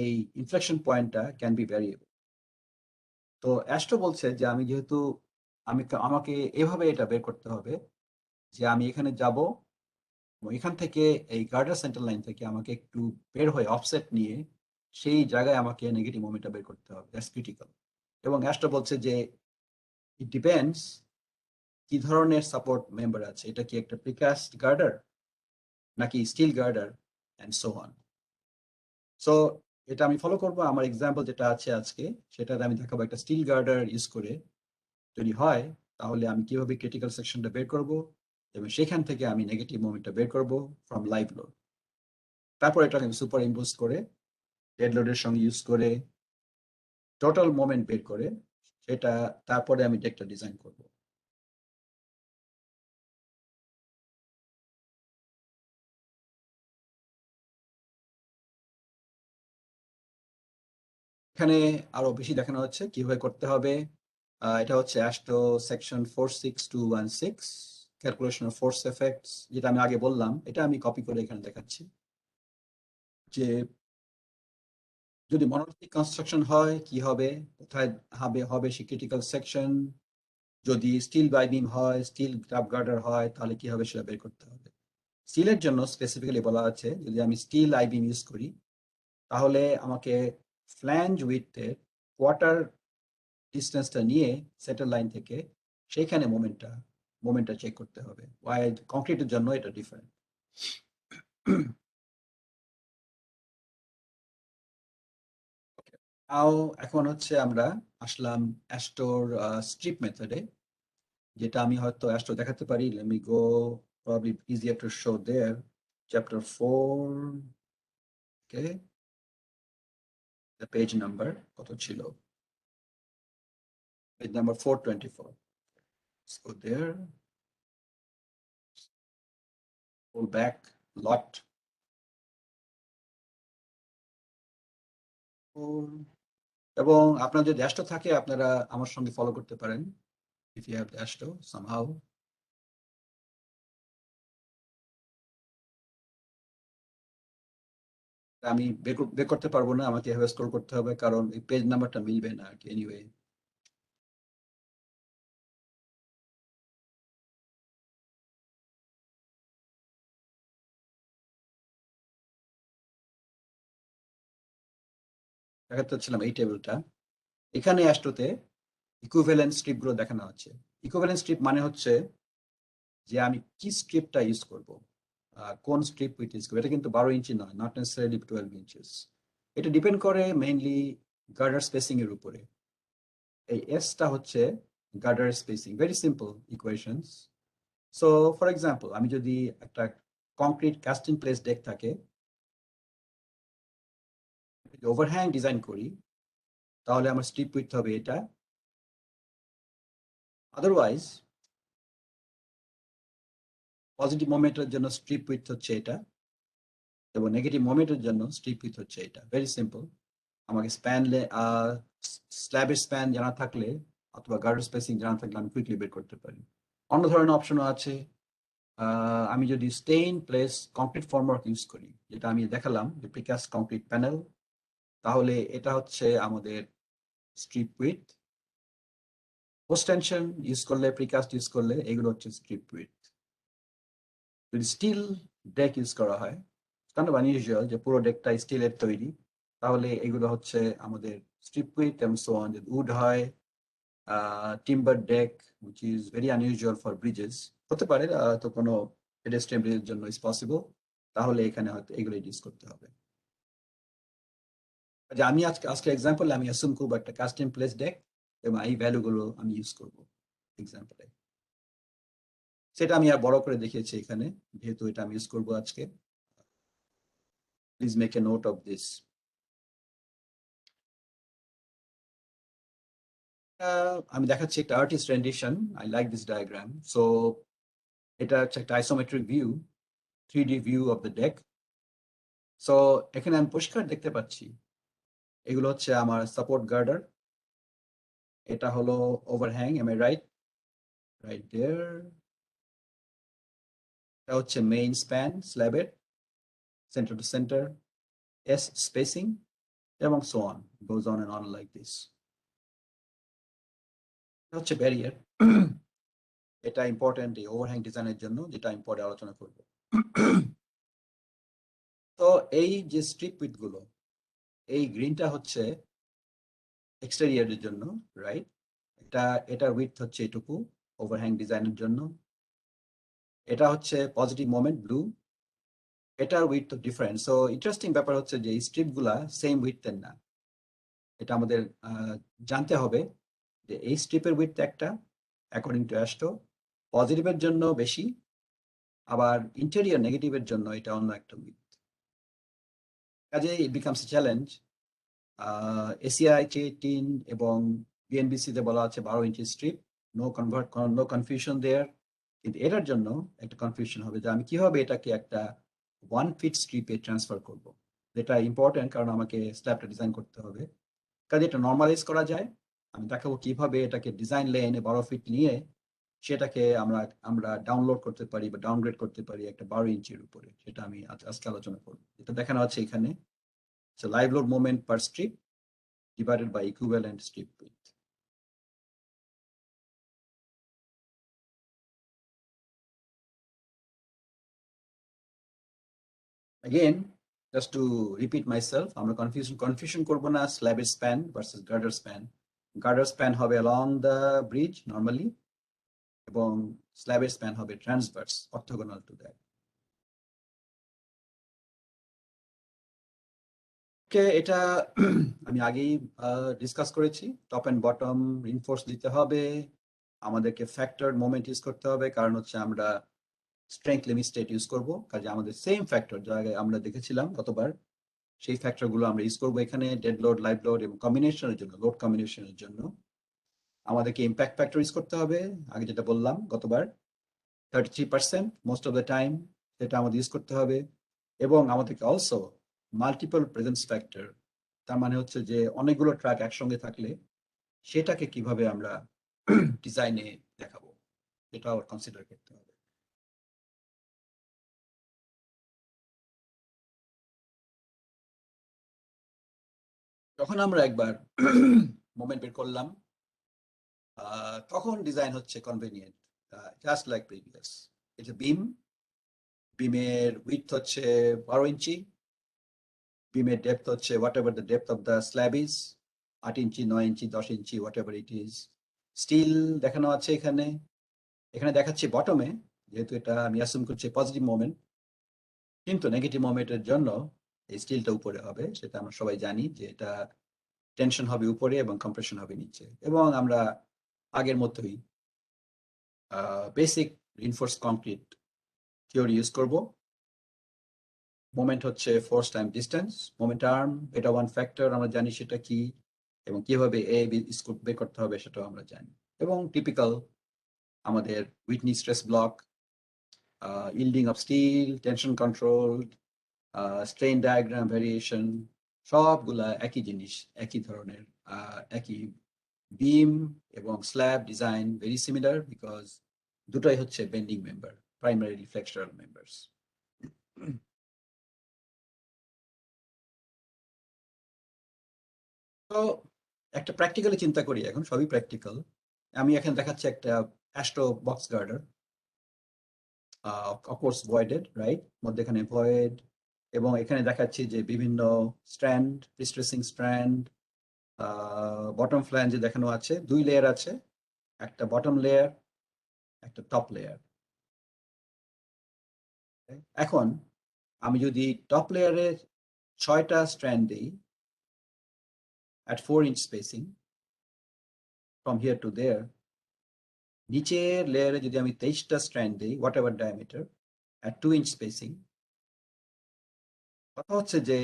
এই ইনফ্লেকশন পয়েন্টটা ক্যান বি ভ্যারিয়েবল। তো অ্যাস্ট্রো বলছে যে আমি যেহেতু আমাকে এভাবে এটা বের করতে হবে যে আমি এখানে যাব, এবং এখান থেকে এই গার্ডার সেন্টার লাইন থেকে আমাকে একটু বের হয়ে অফসেট নিয়ে সেই জায়গায় আমাকে নেগেটিভ মোমেন্টটা বের করতে হবে। That's critical. এবং অ্যাস্ট্রো বলছে যে ইট ডিপেন্ডস কি ধরনের সাপোর্ট মেম্বার আছে, এটা কি একটা প্রিকাস্ট গার্ডার নাকি steel girder, and so on. So এটা আমি ফলো করবো। আমার এক্সাম্পল যেটা আছে আজকে, সেটাতে আমি দেখাবো একটা স্টিল গার্ডার ইউজ করে যদি হয় তাহলে আমি কিভাবে ক্রিটিক্যাল সেকশনটা বের করব, এবং সেখান থেকে আমি নেগেটিভ মোমেন্টটা বের করব ফ্রম লাইভ লোড। তারপর এটাকে আমি সুপার ইম্পোজ করে ডেড লোডের সঙ্গে ইউজ করে টোটাল মোমেন্ট বের করে সেটা, তারপরে আমি ডেকটা ডিজাইন করব। এখানে আরো বেশি দেখানো হচ্ছে কিভাবে করতে হবে। এটা হচ্ছে astro section 46216, calculation of force effects, যেটা আমি আগে বললাম। এটা আমি কপি করে এখানে দেখাচ্ছি যে যদি মনোলিথিক কনস্ট্রাকশন হয় কি হবে, কোথায় হবে সে ক্রিটিক্যাল সেকশন। যদি স্টিল বাই বিম হয়, স্টিল গ্রাব গার্ডার হয়, তাহলে কি হবে সেটা বের করতে হবে। স্টিলের জন্য স্পেসিফিক্যালি বলা আছে যদি আমি স্টিল আই বিম ইউজ করি তাহলে আমাকে ফ্ল্যাঞ্জ উইথের কোয়ার্টার ডিস্টেন্সটা নিয়ে সেটেল লাইন থেকে সেইখানে মোমেন্টটা চেক করতে হবে। ওয়াইড কংক্রিটের জন্য এটা ডিফারেন্ট। এখন হচ্ছে আমরা আসলাম অ্যাস্টোর স্ট্রিপ মেথডে, যেটা আমি হয়তো অ্যাস্টো দেখাতে পারি। Late me go, probably easier to show there. Chapter 4, okay, the page number কত ছিল? Page number 424. Let's go there. Pull back lot. এবং আপনার যদি অ্যাস্টো থাকে আপনারা আমার সঙ্গে ফলো করতে পারেন if you have the AASHTO somehow. আমি বের করতে পারবো না, আমাকে এভাবে স্ক্রল করতে হবে কারণ এই পেজ নাম্বারটা মিলবে না আর কি। এনিওয়ে, দেখাতে চাচ্ছিলাম এই টেবিলটা। এখানে অ্যাস্টোতে ইকুইভ্যালেন্ট স্ট্রিপ গুলো দেখানো আছে। ইকুইভ্যালেন্ট স্ট্রিপ মানে হচ্ছে যে আমি কি স্ট্রিপটা ইউজ করব, কোন স্ট্রিপ উইথ ইউজ করবো। এটা কিন্তু 12 ইঞ্চি নয়, নট নেসেসারিলি 12 ইঞ্চেস। এটা ডিপেন্ড করে মেইনলি গার্ডার স্পেসিং এর উপরে। এই এসটা হচ্ছে girder spacing, very simple equations. So for example, আমি যদি একটা কংক্রিট কাস্টিং প্লেস ডেক থাকে, ওভারহ্যাং ডিজাইন করি, তাহলে আমার স্ট্রিপ উইডথ হবে এটা। আদারওয়াইজ পজিটিভ মোমেন্টের জন্য স্ট্রিপ উইডথ হচ্ছে এটা এবং নেগেটিভ মোমেন্টের জন্য স্ট্রিপ উইডথ হচ্ছে এটা। Very simple. আমাকে স্ল্যাবের স্প্যান জানা থাকলে অথবা গার্ডার স্পেসিং জানা থাকলে আমি কুইকলি বের করতে পারি। অন্য ধরনের অপশনও আছে। আমি যদি stay in place concrete formwork use করি, যেটা আমি দেখালাম যে প্রিকাস্ট কংক্রিট প্যানেল, তাহলে এটা হচ্ছে আমাদের strip width. Post tension use করলে, প্রিকাস্ট ইউজ করলে এগুলো হচ্ছে স্ট্রিপ উইডথ। যদি স্টিল ডেক ইউজ করা হয়, কাইন্ড অফ আনইউজুয়াল যে পুরো ডেকটা স্টিলের তৈরি, তাহলে এগুলো হচ্ছে আমাদের স্ট্রিপ উইডথ এবং সো অন। যদি উড হয়, timber deck which is very unusual for bridges, হতে পারে তো কোনো পেডেস্ট্রিয়ান ব্রিজের জন্য ইজ পসিবল, তাহলে এখানে হয়তো এগুলো ইউজ করতে হবে। যে আমি আজকে এক্সাম্পল আমি অ্যাসুম করবো একটা কাস্টম প্লেস ডেক এবং এই ভ্যালুগুলো আমি ইউজ করবো এক্সাম্পলে। সেটা আমি আর বড় করে দেখিয়েছি এখানে, যেহেতু এটা আমি ইউজ করবো আজকে। Please make a note of this. আমি দেখাচ্ছি একটা artist রেন্ডিশন। I like this diagram. So এটা হচ্ছে একটা isometric view, 3D view of the deck. So এখানে আমি পরিষ্কার দেখতে পাচ্ছি এগুলো হচ্ছে আমার সাপোর্ট গার্ডার, এটা হলো overhang, am I right? Right there. এটা হচ্ছে মেইন স্প্যান স্ল্যাবের, centre to centre, S spacing এবং so on, goes on and on like this. এটা হচ্ছে ব্যারিয়ার। এটা ইম্পর্টেন্ট এই ওভারহ্যাং ডিজাইনের জন্য, যেটা আমি পরে আলোচনা করব। তো এই যে স্ট্রিপ উইথ গুলো, এই গ্রিনটা হচ্ছে এক্সটেরিয়রের জন্য, রাইট? এটার উইথ হচ্ছে এটুকু ওভারহ্যাং ডিজাইনের জন্য। এটা হচ্ছে পজিটিভ মোমেন্ট ব্লু, এটার উইথ তো ডিফারেন্ট। সো ইন্টারেস্টিং ব্যাপার হচ্ছে যে এই স্ট্রিপ গুলা সেম উইথের না। এটা আমাদের জানতে হবে যে এই স্ট্রিপের উইথ একটা অ্যাকর্ডিং টু অ্যাস্টো পজিটিভের জন্য বেশি, আবার ইন্টেরিয়র নেগেটিভের জন্য এটা অন্য একটা উইথ। কাজে ইট বিকামস চ্যালেঞ্জ। এসিআই 18 এবং বিএনবিসি তে বলা আছে 12 ইঞ্চি স্ট্রিপ, নো কনফিউশন দেয়ার। কিন্তু এটার জন্য একটা কনফিউশন হবে যে আমি কিভাবে এটাকে একটা 1 ফিট স্ট্রিপে ট্রান্সফার করব। যেটা ইম্পর্টেন্ট, কারণ আমাকে স্ল্যাবটা ডিজাইন করতে হবে। কাজে এটা নর্মালাইজ করা যায়। আমি দেখাবো কিভাবে এটাকে ডিজাইন লেনে 12 ফিট নিয়ে সেটাকে আমরা ডাউনলোড করতে পারি বা ডাউনগ্রেড করতে পারি একটা 12 ইঞ্চির উপরে। সেটা আমি আজকে আলোচনা করব। এটা দেখানো আছে এখানে। So live load moment per strip divided by equivalent strip width. Again, just to repeat myself, আমরা confusion করব না slab span versus girder span. Girder span হবে along the bridge normally এবং slab span হবে transverse, orthogonal to that. Okay, এটা আমি আগেই ডিসকাস করেছি। টপ এন্ড বটম রিনফোর্স দিতে হবে, আমাদেরকে ফ্যাক্টর মোমেন্ট ইউজ করতে হবে, কারণ হচ্ছে আমরা স্ট্রেংথ লিমিট স্টেট ইউজ করবো। কাজে আমাদের সেম ফ্যাক্টর যা আগে আমরা দেখেছিলাম গতবার, সেই ফ্যাক্টর গুলো আমরা ইউজ করবো এখানে। ডেড লোড, লাইভ লোড এবং কম্বিনেশনের জন্য, লোড কম্বিনেশনের জন্য আমাদেরকে ইম্প্যাক্ট ফ্যাক্টর ইউজ করতে হবে। আগে যেটা বললাম গতবার 33% মোস্ট অফ দ্য টাইম, সেটা আমাদের ইউজ করতে হবে। এবং আমাদেরকে অলসো মাল্টিপল প্রেজেন্স ফ্যাক্টর, তার মানে হচ্ছে যে অনেকগুলো ট্র্যাক একসঙ্গে থাকলে সেটাকে কিভাবে আমরা ডিজাইনে দেখাবো, এটাও কনসিডার করতে হবে। যখন আমরা একবার মোমেন্ট বের করলাম, তখন ডিজাইন হচ্ছে কনভেনিয়েন্ট, জাস্ট লাইক প্রিভিয়াস। এটা বিমের উইথ হচ্ছে 12 ইঞ্চি, বিমের ডেপথ হচ্ছে whatever the depth of the slab is, 8 ইঞ্চি, 9 ইঞ্চি, 10 ইঞ্চি, whatever it is. Steel দেখানো আছে এখানে। এখানে দেখাচ্ছি বটমে, যেহেতু এটা আমি অ্যাসুম করছি পজিটিভ মোমেন্ট, কিন্তু নেগেটিভ মোমেন্টের জন্য এই স্টিলটা উপরে হবে। সেটা আমরা সবাই জানি যে এটা টেনশন হবে উপরে এবং কম্প্রেশন হবে নিচে। এবং আমরা আগের মতোই basic reinforce concrete theory use করব। মোমেন্ট হচ্ছে force time distance, moment arm, এটা ওয়ান ফ্যাক্টর, আমরা জানি সেটা কি। এবং কিভাবে এ স্কোপ বের করতে হবে সেটাও আমরা জানি। এবং টিপিক্যাল আমাদের Whitney stress block, yielding of steel, tension control, strain diagram variation, সবগুলা একই জিনিস, একই ধরনের, একই বিম এবং slab design very similar because দুটোই হচ্ছে বেন্ডিং মেম্বার, প্রাইমারি ফ্লেক্সুরাল মেম্বার্স। তো একটা প্র্যাকটিক্যালি চিন্তা করি, এখন সবই প্র্যাকটিক্যাল। আমি এখানে দেখাচ্ছি একটা অ্যাস্ট্রো বক্স গার্ডার, অফকোর্স ভয়েডেড, রাইট, মধ্যেখানে ভয়েড, এবং এখানে দেখাচ্ছি যে বিভিন্ন স্ট্র্যান্ড, প্রিস্ট্রেসিং স্ট্র্যান্ড, বটম ফ্ল্যাঞ্জে দেখানো আছে, 2 লেয়ার আছে, একটা বটম লেয়ার, একটা টপ লেয়ার। এখন আমি যদি টপ লেয়ারে 6টা স্ট্র্যান্ড দিই at 4 inch spacing from here to there, নিচের লেয়ারে যদি আমি 23টা স্ট্র্যান্ড দিই what ever diameter at 2 inch spacing, কথা হচ্ছে যে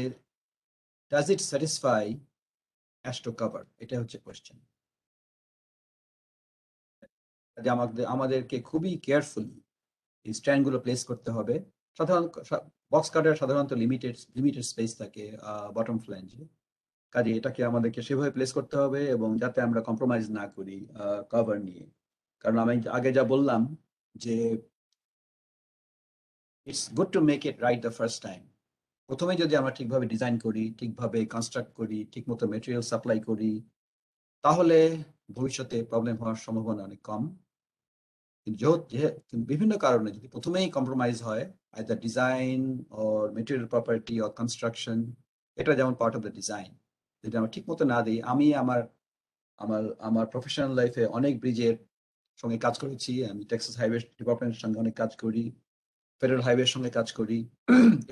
does it satisfy AASHTO cover? এটা হচ্ছে কোয়েশ্চেন। আমাদেরকে খুবই কেয়ারফুলি এই স্ট্র্যান্ডগুলো প্লেস করতে হবে। সাধারণত বক্স কাটার সাধারণত লিমিটেড স্পেস থাকে বটম ফ্ল্যাঞ্জে, কাজে এটাকে আমাদেরকে সেভাবে প্লেস করতে হবে এবং যাতে আমরা কম্প্রোমাইজ না করি কভার নিয়ে। কারণ আমি আগে যা বললাম যে it's good to make it right the first time. প্রথমে যদি আমরা ঠিকভাবে ডিজাইন করি, ঠিকভাবে কনস্ট্রাক্ট করি, ঠিকমতো মেটেরিয়াল সাপ্লাই করি, তাহলে ভবিষ্যতে প্রবলেম হওয়ার সম্ভাবনা অনেক কম। কিন্তু বিভিন্ন কারণে যদি প্রথমেই কম্প্রোমাইজ হয়, either design or material property or construction, এটা যেমন পার্ট অফ দ্য ডিজাইন, যদি আমরা ঠিক মতো না দিই। আমি আমার আমার আমার প্রফেশনাল লাইফে অনেক ব্রিজের সঙ্গে কাজ করেছি, আমি টেক্সাস হাইওয়ে ডিপার্টমেন্টের সঙ্গে অনেক কাজ করি, ফেডারেল হাইওয়ের সঙ্গে কাজ করি,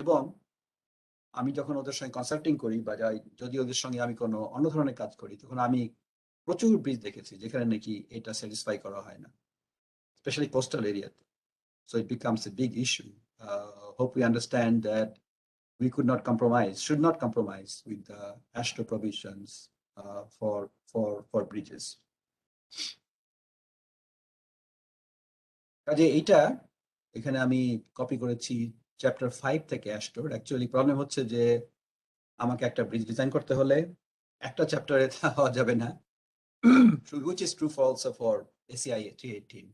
এবং আমি যখন ওদের সঙ্গে কনসাল্টিং করি বা যদি ওদের সঙ্গে আমি কোনো অন্য ধরনের কাজ করি, তখন আমি প্রচুর ব্রিজ দেখেছি যেখানে নাকি এটা স্যাটিসফাই করা হয় না, especially coastal areas. So it becomes a big issue. Hope we understand that we should not compromise with the AASHTO provisions for bridges. কাজে এইটা এখানে আমি কপি করেছি চ্যাপ্টার 5 থেকে AASHTO। অ্যাকচুয়ালি প্রবলেম হচ্ছে যে আমাকে একটা ব্রিজ ডিজাইন করতে হলে একটা চ্যাপ্টারে হওয়া যাবে না, which is true for also for ACI 318.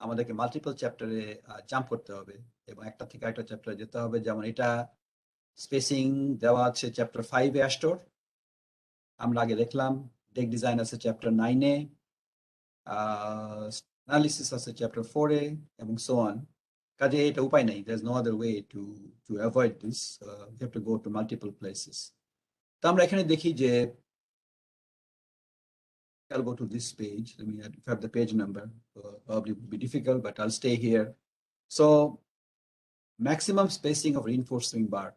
আমাদেরকে মাল্টিপল চ্যাপ্টারে জাম্প করতে হবে এবং একটা থেকে একটা চ্যাপ্টারে যেতে হবে। যেমন এটা স্পেসিং দেওয়া আছে চ্যাপ্টার 5 এ AASHTO, আমরা আগে দেখলাম ডেক ডিজাইন আছে চ্যাপ্টার 9 এ, অ্যানালিসিস আছে চ্যাপ্টার 4 এ, এবং সো অন। কাজে এটা উপায় নেই, there is no other way to avoid this. We have to go to multiple places. তো আমরা এখানে দেখি যে I'll go to this page. Let me have the page number. Probably would be difficult, but I'll stay here. So maximum spacing of reinforcing bar,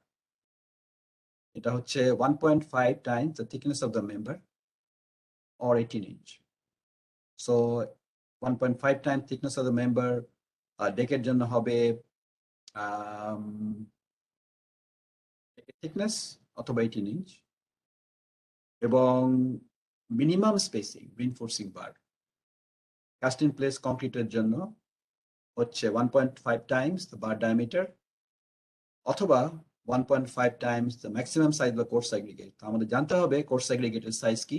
এটা হচ্ছে 1.5 times the thickness of the member or 18 inch. So 1.5 times thickness of the member ডেকের জন্য হবে thickness অথবা 18 inch, এবং minimum spacing reinforcing bar cast in place কংক্রিটের জন্য হচ্ছে 1.5 times the bar diameter অথবা 1.5 times the maximum size of the course aggregate. তো আমাদের জানতে হবে কোর্স অ্যাগ্রিগেটের সাইজ কি,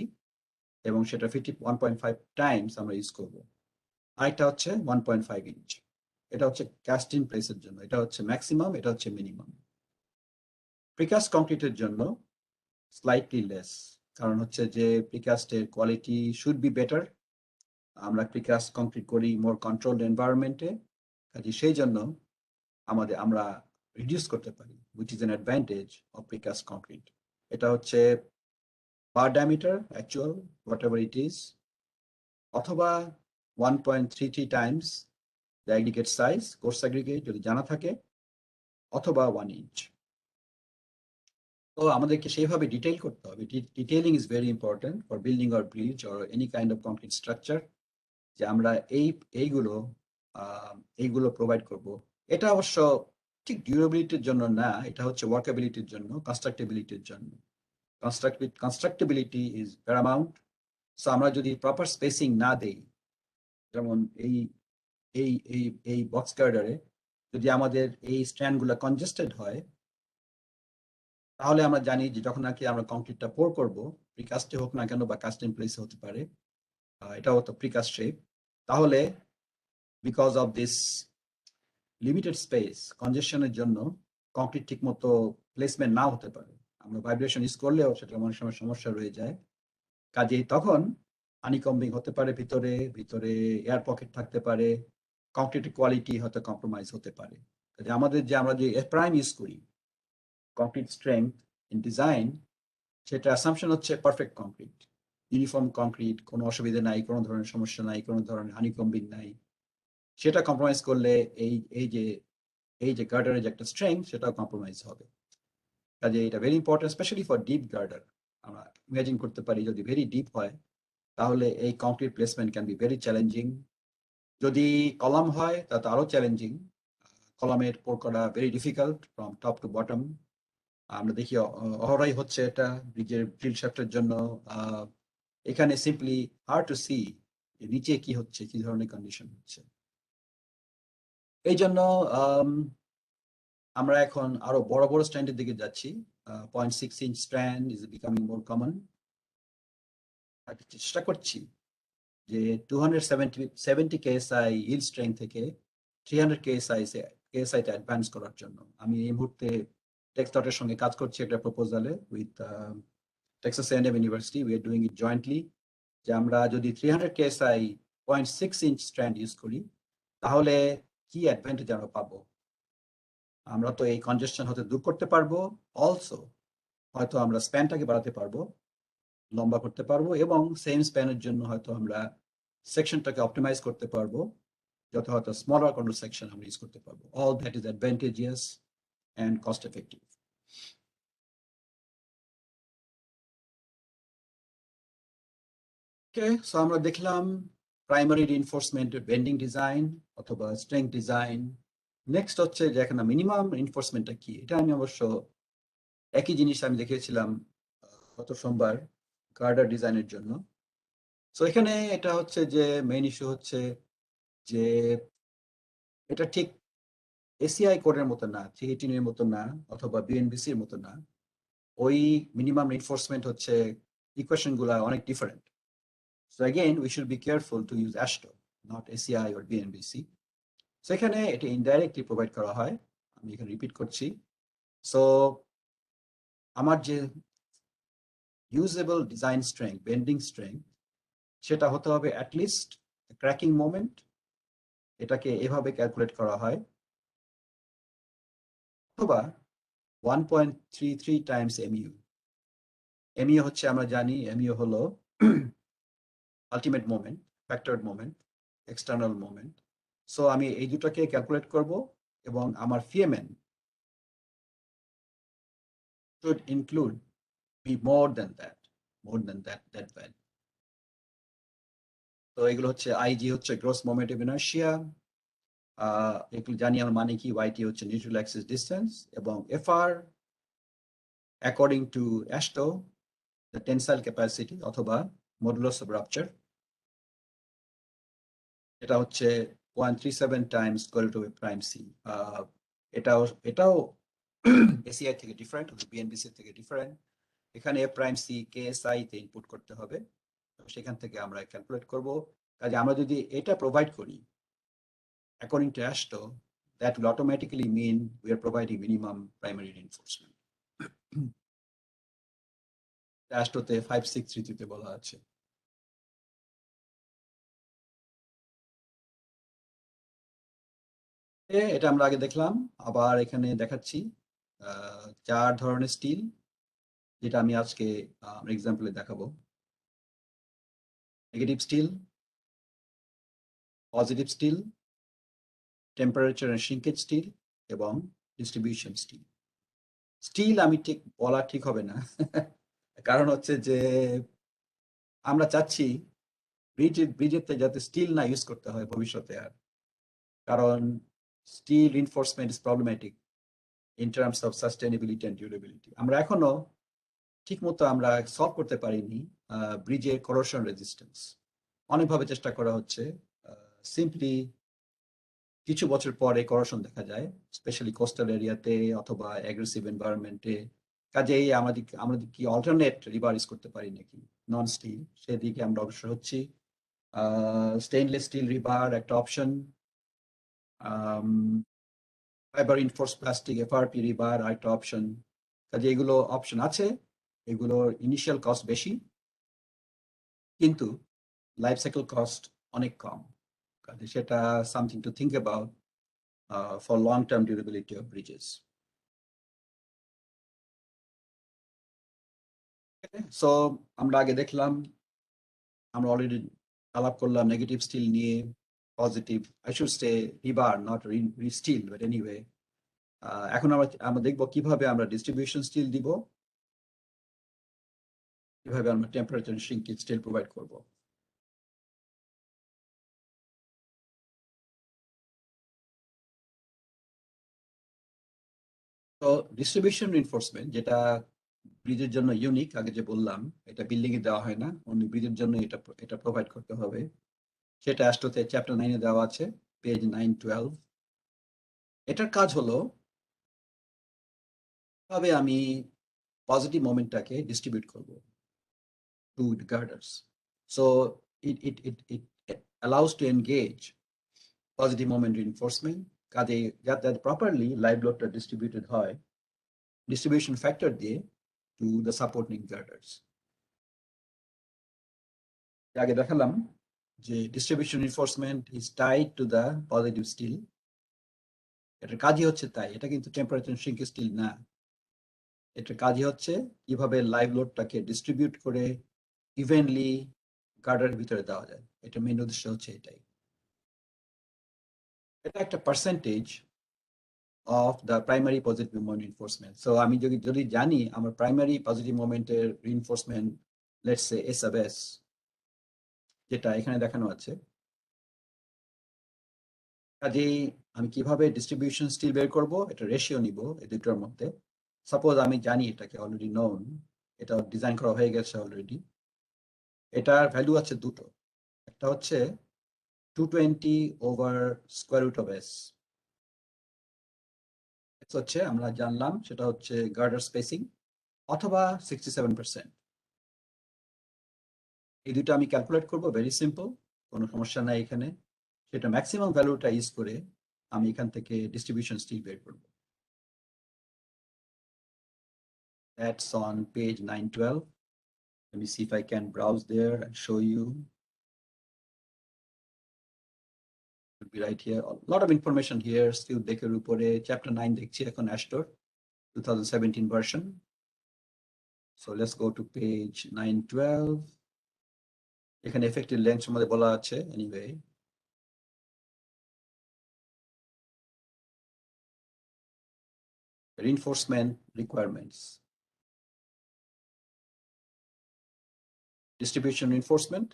এবং সেটা 1.5 টাইমস আমরা ইউজ করব। আরেকটা হচ্ছে 1.5 ইঞ্চ, এটা হচ্ছে কাস্ট ইন প্লেসের জন্য, এটা হচ্ছে ম্যাক্সিমাম, এটা হচ্ছে মিনিমাম। প্রিকাস্ট কংক্রিটের জন্য স্লাইটলি লেস, কারণ হচ্ছে যে প্রিকাস্টের কোয়ালিটি শুড বি বেটার। আমরা প্রিকাস্ট কংক্রিট করি মোর কন্ট্রোলড এনভায়রনমেন্টে, কাজে সেই জন্য আমরা রিডিউস করতে পারি, which is an advantage of precast concrete. এটা হচ্ছে bar diameter actual whatever it is, অথবা 1.33 times the aggregate size course aggregate যদি জানা থাকে, অথবা 1 inch। তো আমাদেরকে সেইভাবে ডিটেইল করতে হবে। Detailing is very important for building or bridge or any kind of concrete structure, যে আমরা এইগুলো প্রোভাইড করব। এটা অবশ্য ঠিক ডিউরেবিলিটির জন্য না, এটা হচ্ছে ওয়ার্কেবিলিটির জন্য, কনস্ট্রাক্টেবিলিটির জন্য। constructability is paramount. So আমরা যদি প্রপার স্পেসিং না দেই, যেমন এই বক্স গার্ডারে যদি আমাদের এই স্ট্র্যান্ডগুলো কনজেস্টেড হয়, তাহলে আমরা জানি যে যখন নাকি আমরা কংক্রিটটা পোর করব, প্রিকাস্টে হোক না কেন বা কাস্ট ইন প্লেসে হতে পারে, এটাও তো প্রিকাস্ট শেপ, তাহলে because of this limited space কনজেশনের জন্য কংক্রিট ঠিক মতো প্লেসমেন্ট নাও হতে পারে। আমরা ভাইব্রেশন ইউজ করলেও সেটা অনেক সময় সমস্যা রয়ে যায়। কাজেই তখন হানিকম্বিং হতে পারে, ভিতরে এয়ার পকেট থাকতে পারে, কংক্রিটের কোয়ালিটি হয়তো কম্প্রোমাইজ হতে পারে। কাজে আমরা যে প্রাইম ইউজ করি কংক্রিট স্ট্রেংথ ইন ডিজাইন, সেটা অ্যাসাম্পশন হচ্ছে পারফেক্ট কংক্রিট, ইউনিফর্ম কংক্রিট, কোনো অসুবিধা নাই, কোনো ধরনের সমস্যা নাই, কোনো ধরনের হানিকম্বিং নাই। সেটা কম্প্রোমাইজ করলে এই যে গার্ডারের যে একটা স্ট্রেংথ, সেটাও কম্প্রোমাইজ হবে। কাজে এটা very important, specially for deep girder. আমরা ইমাজিন করতে পারি যদি ভেরি ডিপ হয়, তাহলে এই concrete placement can be very challenging. যদি কলাম হয় তাতে আরো চ্যালেঞ্জিং। কলামের পোর করা very difficult from top to bottom. আমরা দেখি অহরাই হচ্ছে এটা ব্রিজের ড্রিল শ্যাফটের জন্য। এখানে সিম্পলি হার্ড টু সি নিচে কি হচ্ছে, কি ধরনের কন্ডিশন হচ্ছে। এই জন্য আমরা এখন আরো বড় বড় স্ট্যান্ডের দিকে যাচ্ছি। 0.6 inch stand is becoming more common. চেষ্টা করছি যে 270 কেএসআই হিল স্ট্রেংথ থেকে 300 কেএসআই তে অ্যাডভান্স করার জন্য। আমি এই মুহূর্তে টেক্সটটের সঙ্গে কাজ করছি একটা প্রপোজালে with Texas A&M university. We are doing it jointly, যে আমরা যদি 300 কেএসআই 0.6 ইঞ্চ স্ট্যান্ড ইউজ করি, তাহলে কি অ্যাডভান্টেজ আমরা পাবো। আমরা তো এই কনজেশন হতে দূর করতে পারবো, অলসো হয়তো আমরা স্প্যানটাকে বাড়াতে পারবো, লম্বা করতে পারবো, এবং সেম স্প্যানের জন্য হয়তো আমরা সেকশনটাকে অপটিমাইজ করতে পারবো, যত হয়তো স্মলার কোনো সেকশন আমরা ইউজ করতে পারবো। All that is advantageous and cost effective. Okay, so আমরা দেখলাম প্রাইমারি রিইনফোর্সমেন্ট বেন্ডিং ডিজাইন অথবা স্ট্রেংথ ডিজাইন। নেক্সট হচ্ছে যে এখানে মিনিমাম রিইনফোর্সমেন্টটা কি। এটা আমি অবশ্য একই জিনিস আমি দেখিয়েছিলাম গত সোমবার গার্ডার ডিজাইনের জন্য। সো এখানে এটা হচ্ছে যে মেইন ইস্যু হচ্ছে যে এটা ঠিক এসিআই কোডের মতো না, 318 এর মতো না, অথবা বিএনবিসি এর মতো না। ওই মিনিমাম রিইনফোর্সমেন্ট হচ্ছে ইকুয়েশন গুলা অনেক different. So again we should be careful to use AASHTO, not ACI or BNBC. So এখানে এটা ইনডাইরেক্টলি প্রোভাইড করা হয়। আমি এখানে রিপিট করছি। সো আমার যে usable design strength, bending strength, সেটা হতে হবে অ্যাটলিস্ট ক্র্যাকিং মোমেন্ট। এটাকে এভাবে ক্যালকুলেট করা হয়, অথবা 1.33 টাইমস এমইউ। এমইউ হচ্ছে আমরা জানি এমইউ হলো ultimate moment, factored moment, external moment. So আমি এই দুটাকে ক্যালকুলেট করব, এবং আমার ফিএমএন should include be more than that value. তো এগুলো হচ্ছে আইজি হচ্ছে গ্রস মোমেন্ট অফ ইনার্শিয়া। এগুলো জানি আমার মানে কি, ওয়াইটি হচ্ছে নিউট্রাল অ্যাক্সিস ডিসটেন্স, এবং f r according to AASHTO the tensile capacity অথবা মডুলাস অফ রাপচার। এটা হচ্ছে 0.37 times square root of prime c. এটাও এসিআই থেকে ডিফারেন্ট, বিএনবিসি থেকে ডিফারেন্ট। এখানে প্রাইম সি কেএসআই তে ইনপুট করতে হবে, সেখান থেকে আমরা ক্যালকুলেট করব। কাজে আমরা যদি এটা প্রোভাইড করি according to AASHTO, that will automatically mean we are providing minimum primary reinforcement. AASHTO তে 563 তে বলা আছে। এটা আমরা আগে দেখলাম, আবার এখানে দেখাচ্ছি 4 ধরনের স্টিল, যেটা আমি আজকে এক্সাম্পলে দেখাবো। Negative steel, positive steel, temperature and shrinkage steel, এবং ডিস্ট্রিবিউশন স্টিল। স্টিল আমি ঠিক বলা ঠিক হবে না, কারণ হচ্ছে যে আমরা চাচ্ছি ব্রিজেতে যাতে স্টিল না ইউজ করতে হয় ভবিষ্যতে আর, কারণ steel reinforcement is problematic in terms of sustainability and durability. আমরা এখনো ঠিক মতো আমরা সলভ করতে পারিনি ব্রিজের করোশন রেজিস্ট্যান্স। অনেকভাবে চেষ্টা করা হচ্ছে, সিম্পলি কিছু বছর পরে করোশন দেখা যায়, স্পেশালি কোস্টাল এরিয়াতে অথবা অ্যাগ্রেসিভ এনভায়রনমেন্টে। কাজেই আমাদের কি অল্টারনেট রিভার ইউজ করতে পারি নাকি নন স্টিল, সেদিকে আমরা অগ্রসর হচ্ছি। স্টেইনলেস স্টিল রিবার একটা option, fibre reinforced plastic FRP rebar আরেকটা অপশন। কাজে এগুলো অপশন আছে, এগুলোর ইনিশিয়াল কস্ট বেশি, কিন্তু লাইফ সাইকেল কস্ট অনেক কম। কাজে সেটা something to think about for long term durability of bridges. So আমরা আগে দেখলাম, আমরা অলরেডি আলাপ করলাম নেগেটিভ স্টিল নিয়ে, positive, I should say rebar not steel, but anyway. এখন আমরা দেখবো কিভাবে আমরা ডিস্ট্রিবিউশন স্টিল দিব, কিভাবে আমরা টেম্পারেচার শ্রিঙ্কেজ স্টিল প্রোভাইড করব। তো ডিস্ট্রিবিউশন রিনফোর্সমেন্ট যেটা ব্রিজের জন্য ইউনিক, আগে যে বললাম এটা বিল্ডিং এ দেওয়া হয় না, অনলি ব্রিজের জন্য এটা প্রোভাইড করতে হবে। সেটা AASHTO-তে চ্যাপ্টার 9 এ দেওয়া আছে, পেজ 912। এটার কাজ হলো কিভাবে আমি পজিটিভ মোমেন্টটাকে ডিস্ট্রিবিউট করব to the girders. So it allows to engage positive moment reinforcement কাজে যাতে প্রপারলি লাইভ লোডটা ডিস্ট্রিবিউটেড হয় ডিস্ট্রিবিউশন ফ্যাক্টর দিয়ে to the supporting girders. আগে দেখালাম যে distribution reinforcement is tied to the positive steel. এটার কাজই হচ্ছে তাই, এটা কিন্তু টেম্পারেচার শ্রিঙ্কেজ স্টিল না। এটার কাজই হচ্ছে কিভাবে লাইভ লোডটাকে ডিস্ট্রিবিউট করে ইভেনলি গার্ডারের ভিতরে দেওয়া যায়। এটা মেইন উদ্দেশ্য হচ্ছে এটাই। এটা একটা percentage of the primary positive moment reinforcement. So আমি যদি জানি আমার প্রাইমারি পজিটিভ মোমেন্টের reinforcement let's say S of S, যেটা এখানে দেখানো আছে, কাজেই আমি কিভাবে ডিস্ট্রিবিউশন স্টিল বের করব, এটা রেশিও নিব এই দুটোর মধ্যে। সাপোজ আমি জানি এটাকে অলরেডি নোন, এটা ডিজাইন করা হয়ে গেছে অলরেডি। এটার ভ্যালু আছে দুটো, একটা হচ্ছে 220 over square root of s, হচ্ছে আমরা জানলাম সেটা হচ্ছে গার্ডার স্পেসিং, অথবা 67%। এই দুটো আমি ক্যালকুলেট করব, ভেরি সিম্পল, কোনো সমস্যা নাই এখানে। সেটা ম্যাক্সিমাম ভ্যালুটা ইউজ করে আমি এখান থেকে ডিস্ট্রিবিউশন স্টিল বের করব। That's on page 912. Let me see if I can browse there and show you. It'll be right here. A lot of information here. Still দেখের উপরে chapter 9 দেখছি এখন AASHTO 2017 version. So let's go to page 912. এখানে effective length সম্বন্ধে বলা আছে anyway. Reinforcement requirements. Distribution reinforcement.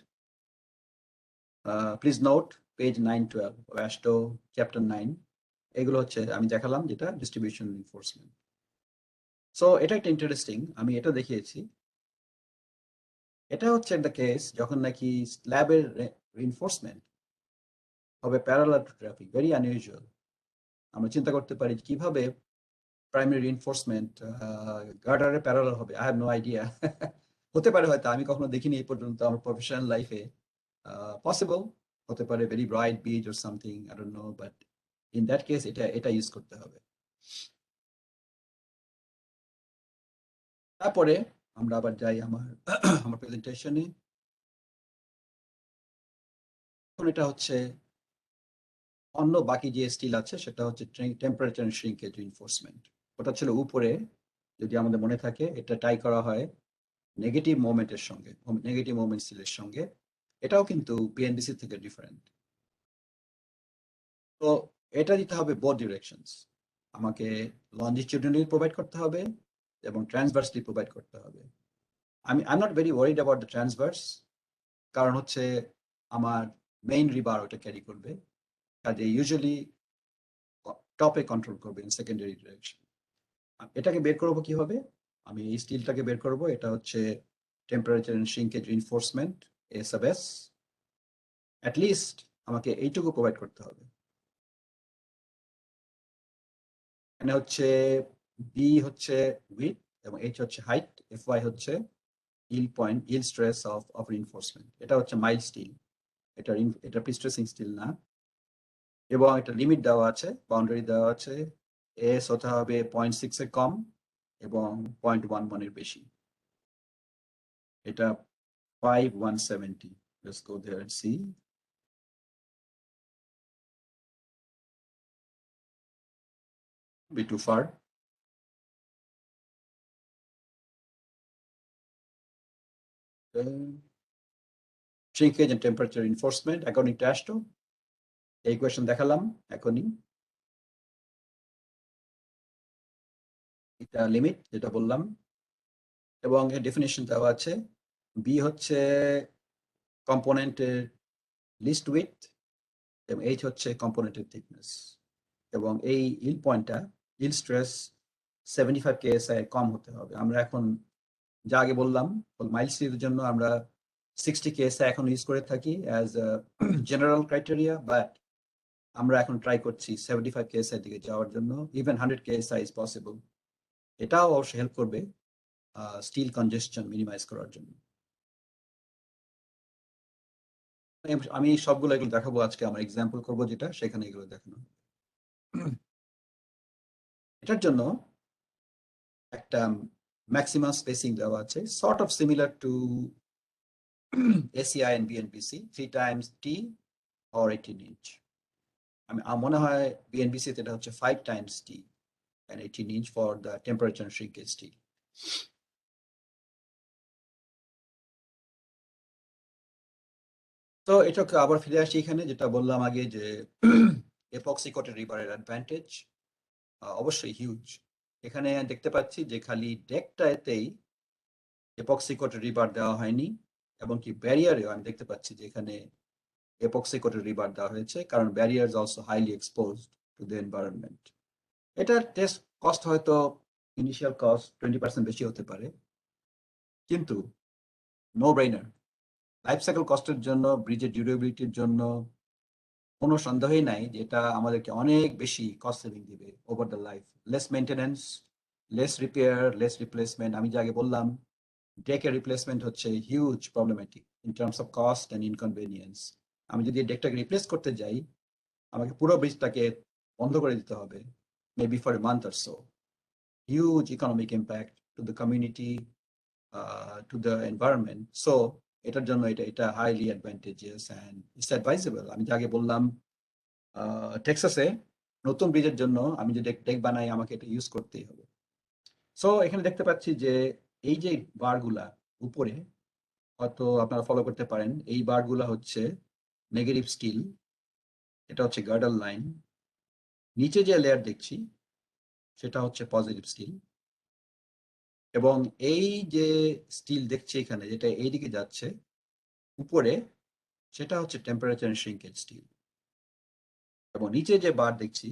Please note page 912 of AASHTO chapter 9. এগুলো হচ্ছে আমি দেখালাম যেটা ডিস্ট্রিবিউশন রিনফোর্সমেন্ট। সো এটা একটা ইন্টারেস্টিং, আমি এটা দেখিয়েছি। এটা হচ্ছে একটা কেস যখন নাকি স্ল্যাবের রিনফোর্সমেন্ট হবে parallel to traffic, very unusual. আমরা চিন্তা করতে পারি কিভাবে প্রাইমারি রিনফোর্সমেন্ট গার্ডারের প্যারালাল হবে। I have no idea. হতে পারে, হয়তো আমি কখনো দেখিনি এই পর্যন্ত আমার প্রফেশনাল লাইফে। পসিবল হতে পারে, very bright beach or something, I don't know, but in that case এটা ইউজ করতে হবে। তারপরে আমরা আবার যাই আমার আমার প্রেজেন্টেশনে। এখন এটা হচ্ছে অন্য বাকি যে স্টিল আছে সেটা হচ্ছে টেম্পারেচার শ্রিঙ্কেজ রিনফোর্সমেন্ট। ওটা ছিল উপরে, যদি আমাদের মনে থাকে, এটা টাই করা হয় নেগেটিভ মোমেন্টের সঙ্গে, নেগেটিভ মোমেন্ট স্টিলের সঙ্গে। এটাও কিন্তু পিএনডিসি থেকে ডিফারেন্ট। তো এটা দিতে হবে বোথ ডিরেকশনস, আমাকে লঞ্জিটিউডিনালি প্রোভাইড করতে হবে এবং ট্রান্সভার্সলি প্রোভাইড করতে হবে। I am not very worried about the transverse, কারণ হচ্ছে আমার মেইন রিবার ওটা ক্যারি করবে, কাজে ইউজুয়ালি টপে কন্ট্রোল করবে ইন সেকেন্ডারি ডিরেকশন। এটাকে বের করবো কিভাবে? আমি এই স্টিলটাকে বের করব, এটা হচ্ছে temperature and shrinkage reinforcement A sub s. At least আমাকে এইটুকু প্রোভাইড করতে হবে। এখানে হচ্ছে বি হচ্ছে উইথ এবং এইচ হচ্ছে হাইট, এফ ওয়াই হচ্ছে yield stress of reinforcement। এটা হচ্ছে মাইল্ড স্টিল, এটা প্রিস্ট্রেসিং স্টিল না। এবং একটা লিমিট দেওয়া আছে, বাউন্ডারি দেওয়া আছে, এস হতে হবে 0.6 এর কম এবং 0.11 এর বেশি। এটা 5170। Let's go there and see. Be too far. Shrinkage and temperature reinforcement according to AASHTO। এই কোয়েশ্চেন দেখালাম এখনই। এটা লিমিট যেটা বললাম, এবং এর ডেফিনিশন দেওয়া আছে। বি হচ্ছে কম্পোনেন্টের লিস্ট উইথ এবং এইচ হচ্ছে কম্পোনেন্টের থিকনেস। এবং এই ইল পয়েন্টটা, ইল স্ট্রেস 75 KSI কম হতে হবে। আমরা এখন যা আগে বললাম, মাইল স্টিলের জন্য আমরা 60 KSI এখন ইউজ করে থাকি অ্যাজ জেনারেল ক্রাইটেরিয়া, বাট আমরা এখন ট্রাই করছি 75 KSI দিকে যাওয়ার জন্য। Even 100 KSI is possible. এটাও অবশ্যই হেল্প করবে স্টিল কনজেশন মিনিমাইজ করার জন্য। আমি সবগুলো এগুলো দেখাবো আজকে, আমার এক্সাম্পল করবো যেটা, সেখানে এগুলো দেখানো। এটার জন্য একটা ম্যাক্সিমাম স্পেসিং দেওয়া আছে, sort of similar to ACI and BNBC, 3 times T or 18 inch। আমি মনে হয় BNBC তে এটা হচ্ছে 5 times T and 18 inch for the temperature and shrinkage steel। তো এটাকে আবার ফিরে আসি এখানে, যেটা বললাম আগে যে এপক্সি কোটেড রিবারের অ্যাডভান্টেজ অবশ্যই হিউজ। এখানে দেখতে পাচ্ছি যে খালি ডেকটাতেই এপক্সি কোটেড রিবার দেওয়া হয়নি, এবং কি ব্যারিয়ারেও আমি দেখতে পাচ্ছি যে এখানে এপক্সি কোটেড রিবার দেওয়া হয়েছে, কারণ barrier is also highly exposed to the environment. এটার টেস্ট কস্ট হয়তো ইনিশিয়াল কস্ট 20% বেশি হতে পারে, কিন্তু নো ব্রেইনার। লাইফ সাইকেল কস্টের জন্য, ব্রিজের ডিউরেবিলিটির জন্য কোনো সন্দেহই নাই যে এটা আমাদেরকে অনেক বেশি কস্ট সেভিং দিবে over the life. Less maintenance, less repair, less replacement. আমি যে আগে বললাম, ডেকের রিপ্লেসমেন্ট হচ্ছে huge problematic in terms of cost and inconvenience. আমি যদি ডেকটাকে রিপ্লেস করতে যাই, আমাকে পুরো ব্রিজটাকে বন্ধ করে দিতে হবে, maybe for a month or so. Huge economic impact to the community, to the environment. So এটার জন্য এটা highly advantageous and it's advisable. আমি যে আগে বললাম, টেক্সাসে নতুন ব্রিজের জন্য আমি যে ডেক বানাই, আমাকে এটা ইউজ করতেই হবে। সো এখানে দেখতে পাচ্ছি যে এই যে বারগুলা উপরে, হয়তো আপনারা ফলো করতে পারেন, এই বারগুলা হচ্ছে নেগেটিভ স্টিল, এটা হচ্ছে গার্ডার লাইন। নিচে যে লেয়ার দেখছি সেটা হচ্ছে পজিটিভ স্টিল, এবং এই যে স্টিল দেখছি এখানে, যেটা এইদিকে যাচ্ছে উপরে, সেটা হচ্ছে টেম্পারেচার শ্রিঙ্কেজ স্টিল। এবং নিচে যে বার দেখছি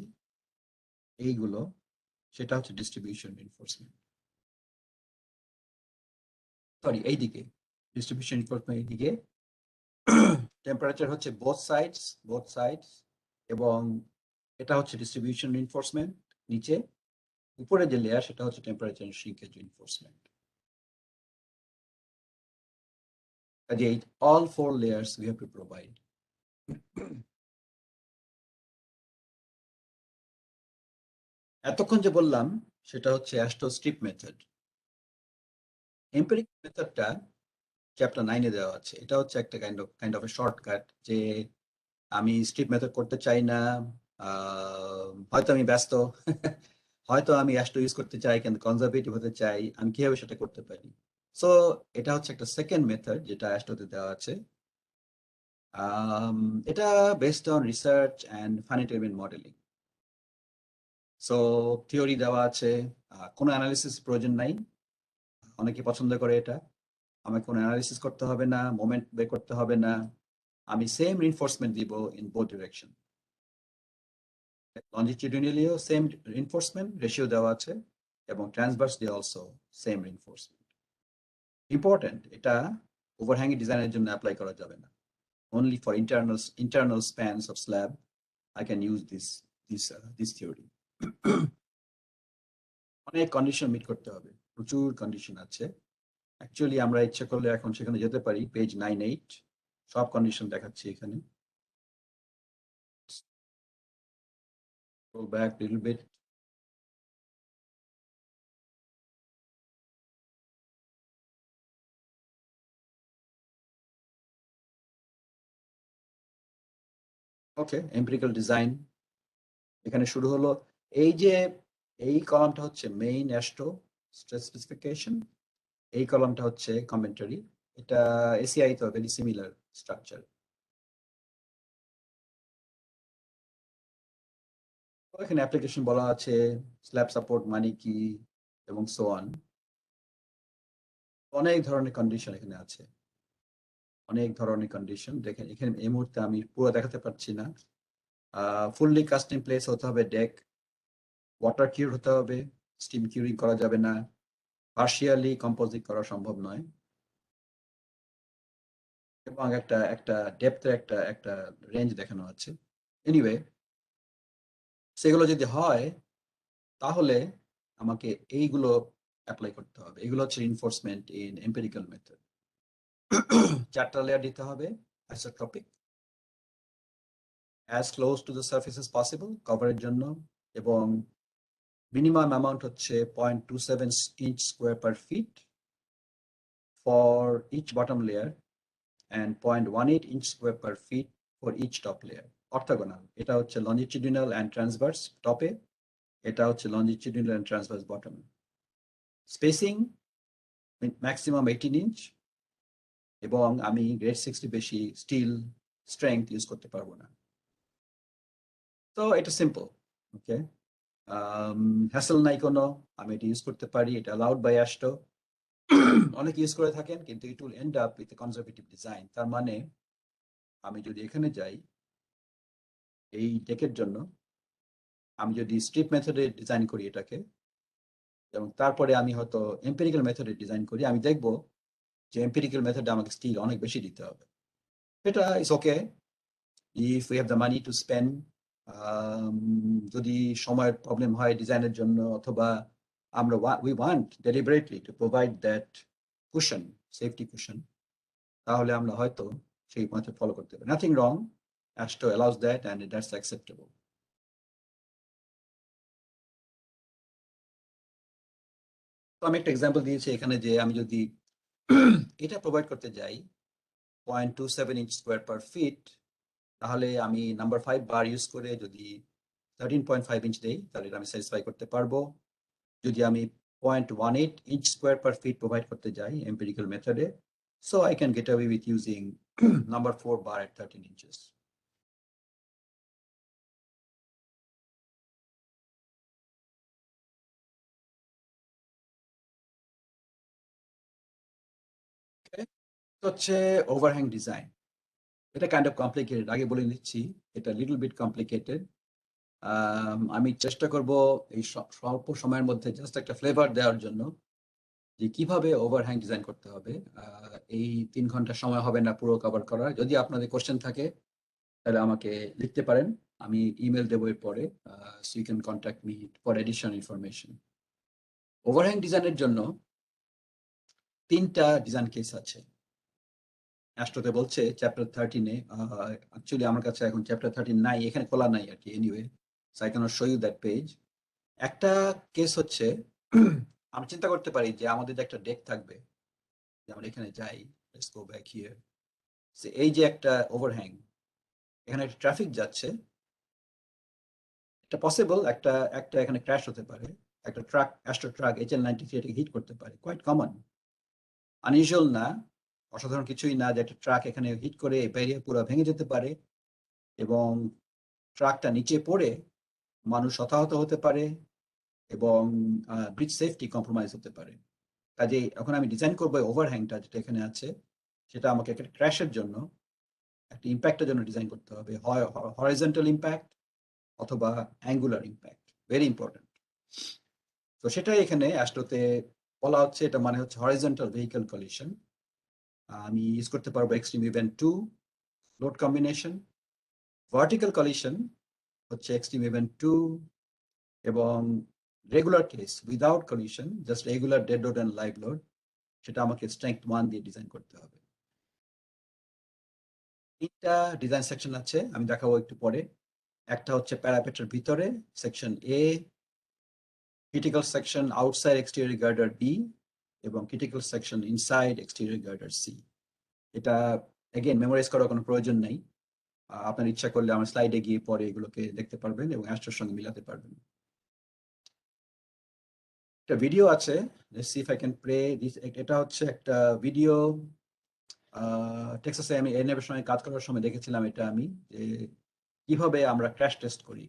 এইগুলো, সেটা হচ্ছে ডিস্ট্রিবিউশন রিইনফোর্সমেন্ট। সরি, এইদিকে ডিস্ট্রিবিউশন রিইনফোর্সমেন্ট, এইদিকে টেম্পারেচার হচ্ছে বোথ সাইডস, এবং এটা হচ্ছে ডিস্ট্রিবিউশন রিইনফোর্সমেন্ট নিচে। উপরে যে লেয়ার সেটা হচ্ছে টেম্পারেচার শ্রিঙ্কেজ রিইনফোর্সমেন্ট। কাজেই all 4 layers we have to provide। এতক্ষণ যে বললাম সেটা হচ্ছে অ্যাস্টো স্ট্রিপ মেথড। এম্পিরিক মেথডটা চ্যাপ্টার 9-এ দেওয়া আছে। এটা হচ্ছে একটা কাইন্ড অফ এ শর্টকাট, যে আমি স্ট্রিপ মেথড করতে চাই না, হয়তো আমি ব্যস্ত, হয়তো আমি অ্যাস্টো ইউজ করতে চাই কিন্তু কনজারভেটিভ হতে চাই, আমি কিভাবে সেটা করতে পারি। সো এটা হচ্ছে একটা সেকেন্ড মেথড যেটা অ্যাস্টোতে দেওয়া আছে। এটা based on research and finite element modelling. So theory দেওয়া আছে, কোনো অ্যানালিসিস প্রয়োজন নাই। অনেকে পছন্দ করে এটা, আমাকে কোনো অ্যানালিসিস করতে হবে না, মোমেন্ট বের করতে হবে না, আমি সেম রিইনফোর্সমেন্ট দিব ইন বোথ ডিরেকশন। লঞ্জিটিউডিনালিও সেম রিইনফোর্সমেন্ট রেশিও দেওয়া আছে, এবং transversely also same reinforcement. Important, এটা ওভারহ্যাং ডিজাইনের জন্য অ্যাপ্লাই করা যাবে না। Only for internal spans of slab I can use this theory. অনেক কন্ডিশন মিট করতে হবে, প্রচুর কন্ডিশন আছে। অ্যাকচুয়ালি আমরা ইচ্ছা করলে এখন সেখানে যেতে পারি, পেজ 98 সব কন্ডিশন দেখাচ্ছি এখানে। Go back a little bit. Okay, empirical design এখানে শুরু হলো। এই কলামটা হচ্ছে মেইন অ্যাস্টো স্ট্রেস স্পেসিফিকেশন, এই কলামটা হচ্ছে কমেন্টারি। এটা এসিআই তো ভেরি সিমিলার স্ট্রাকচার। এখানে অ্যাপ্লিকেশন বলা আছে, স্ল্যাব সাপোর্ট মানে কি এবং সো অন। অনেক ধরনের কন্ডিশন এখানে আছে, অনেক ধরনের কন্ডিশন। দেখেন এখানে এই মুহূর্তে আমি পুরো দেখাতে পারছি না। ফুললি কাস্ট ইন প্লেস হতে হবে ডেক, ওয়াটার কিউর হতে হবে, স্টিম কিউরিং করা যাবে না, পার্শিয়ালি কম্পোজিট করা সম্ভব নয়, এবং একটা ডেপথের একটা রেঞ্জ দেখানো আছে। এনিওয়ে, সেগুলো যদি হয় তাহলে আমাকে এইগুলো অ্যাপ্লাই করতে হবে। এগুলো হচ্ছে রিইনফোর্সমেন্ট ইন এম্পিরিক্যাল মেথড। 4টা লেয়ার দিতে হবে isotropic, as close to the surface as possible কভারের জন্য, এবং মিনিমাম অ্যামাউন্ট হচ্ছে 0.27 inch square per feet for each bottom layer and 0.18 inch square per feet for each top layer. Orthogonal, এটা হচ্ছে লঞ্জিটিউডিনাল অ্যান্ড ট্রান্সভার্স টপে, এটা হচ্ছে লঞ্জিটিউডিনাল অ্যান্ড ট্রান্সভার্স বটমে। স্পেসিং ম্যাক্সিমাম 18 ইঞ্চ, এবং আমি গ্রেড 60 বেশি স্টিল স্ট্রেংথ ইউজ করতে পারবো না। তো এটা সিম্পল, ওকে, হ্যাসেল নাই কোনো, আমি এটা ইউজ করতে পারি, এটা অ্যালাউড বাই AASHTO। অনেক ইউজ করে থাকেন, কিন্তু it will end up with conservative design. তার মানে আমি যদি এখানে যাই এই ডেকের জন্য, আমি যদি স্ট্রিপ মেথডে ডিজাইন করি এটাকে, এবং তারপরে আমি হয়তো এম্পিরিক্যাল মেথডে ডিজাইন করি, আমি দেখব যে এম্পিরিক্যাল মেথডে আমাকে স্টিল অনেক বেশি দিতে হবে। এটা is okay if we have the money to spend. যদি সময়ের প্রবলেম হয় ডিজাইনের জন্য, অথবা আমরা we want deliberately to provide that cushion, safety cushion, তাহলে আমরা হয়তো সেই মেথড ফলো করতে পারি। Nothing wrong, AASHTO allows that and that's acceptable. তো আমি একটা এক্সাম্পল দিয়েছি এখানে, যে আমি যদি এটা প্রোভাইড করতে যাই 0.27 inch square per feet, তাহলে আমি নাম্বার 5 বার ইউজ করে যদি 13.5 ইঞ্চ দেই, তাহলে আমি স্যাটিসফাই করতে পারবো। যদি আমি 0.18 inch square per feet provide করতে যাই এম্পিরিক্যাল মেথডে, so I can get away with using number 4 bar at 13 inches. Okay, হচ্ছে ওভারহ্যাং ডিজাইন। এটা কাইন্ড অফ কমপ্লিকেটেড, আগে বলে নিচ্ছি, এটা লিটল বিট কমপ্লিকেটেড। আমি চেষ্টা করব এই স্বল্প সময়ের মধ্যে জাস্ট একটা ফ্লেভার দেওয়ার জন্য যে কিভাবে ওভারহ্যাং ডিজাইন করতে হবে। এই 3 ঘন্টা সময় হবে না পুরো কভার করার। যদি আপনাদের কোশ্চেন থাকে তাহলে আমাকে লিখতে পারেন, আমি ইমেল দেবো এরপরে, so you can contact me for additional information. Overhang ডিজাইনের জন্য 3টা ডিজাইন কেস আছে। AASHTO-তে বলছে চ্যাপ্টার 13-এ, অ্যাকচুয়ালি আমার কাছে এখন চ্যাপ্টার 13 নাই, এখানে খোলা নাই আর কি। Anyway, so I can't show you that page. একটা কেস হচ্ছে আমরা চিন্তা করতে পারি যে আমাদের যে একটা ডেক থাকবে, যেমন এখানে যাই, লেটস গো ব্যাক হিয়ার, এই যে একটা ওভারহ্যাং, এখানে একটা ট্রাফিক যাচ্ছে, এটা পসিবল একটা একটা এখানে ক্র্যাশ হতে পারে, একটা ট্রাক, AASHTO ট্রাক HL93 এটাকে হিট করতে পারে, কোয়াইট কমন, আনইউজুয়াল না, অসাধারণ কিছুই না যে একটা ট্রাক এখানে হিট করে ব্যারিয়ার পুরো ভেঙে যেতে পারে, এবং ট্রাকটা নিচে পড়ে মানুষ হতাহত হতে পারে, এবং ব্রিজ সেফটি কম্প্রোমাইজ হতে পারে। কাজেই এখন আমি ডিজাইন করবো ওভারহ্যাংটা যেটা এখানে আছে, সেটা আমাকে একটা ক্র্যাশের জন্য, একটা ইম্প্যাক্টের জন্য ডিজাইন করতে হবে, হয় হরাইজন্টাল ইম্প্যাক্ট অথবা অ্যাঙ্গুলার ইম্প্যাক্ট, ভেরি ইম্পর্টেন্ট। তো সেটাই এখানে অ্যাস্ট্রোতে বলা হচ্ছে, এটা মানে হচ্ছে হরিজন্টাল ভেহিকল কলিশন। আমি ইউজ করতে পারবো extreme event 2 load combination. Vertical collision হচ্ছে এক্সট্রিম ইভেন্ট 2 এবং regular case without collision, just regular dead load and live load, সেটা আমাকে স্ট্রেংথ 1 দিয়ে ডিজাইন করতে হবে। তিনটা ডিজাইন সেকশন আছে, আমি দেখাবো একটু পরে। একটা হচ্ছে প্যারাপেটের ভিতরে সেকশন এ, ক্রিটিক্যাল সেকশন আউটসাইড এক্সটেরিয়র গার্ডার বি এবং ক্রিটিক্যাল সেকশন ইনসাইড এক্সটেরিয়র গার্ডার সি। এটা এগেইন মেমোরাইজ করার কোনো প্রয়োজন নেই, আপনার ইচ্ছা করলে আমার স্লাইডে গিয়ে পরে এগুলোকে দেখতে পারবেন এবং অ্যাস্ট্রোর সঙ্গে মিলাতে পারবেন। একটা ভিডিও আছে, let's see if I can play this. এটা হচ্ছে একটা ভিডিও, টেক্সাসে আমি এর সঙ্গে কাজ করার সময় দেখেছিলাম এটা আমি, যে কিভাবে আমরা ক্র্যাশ টেস্ট করি।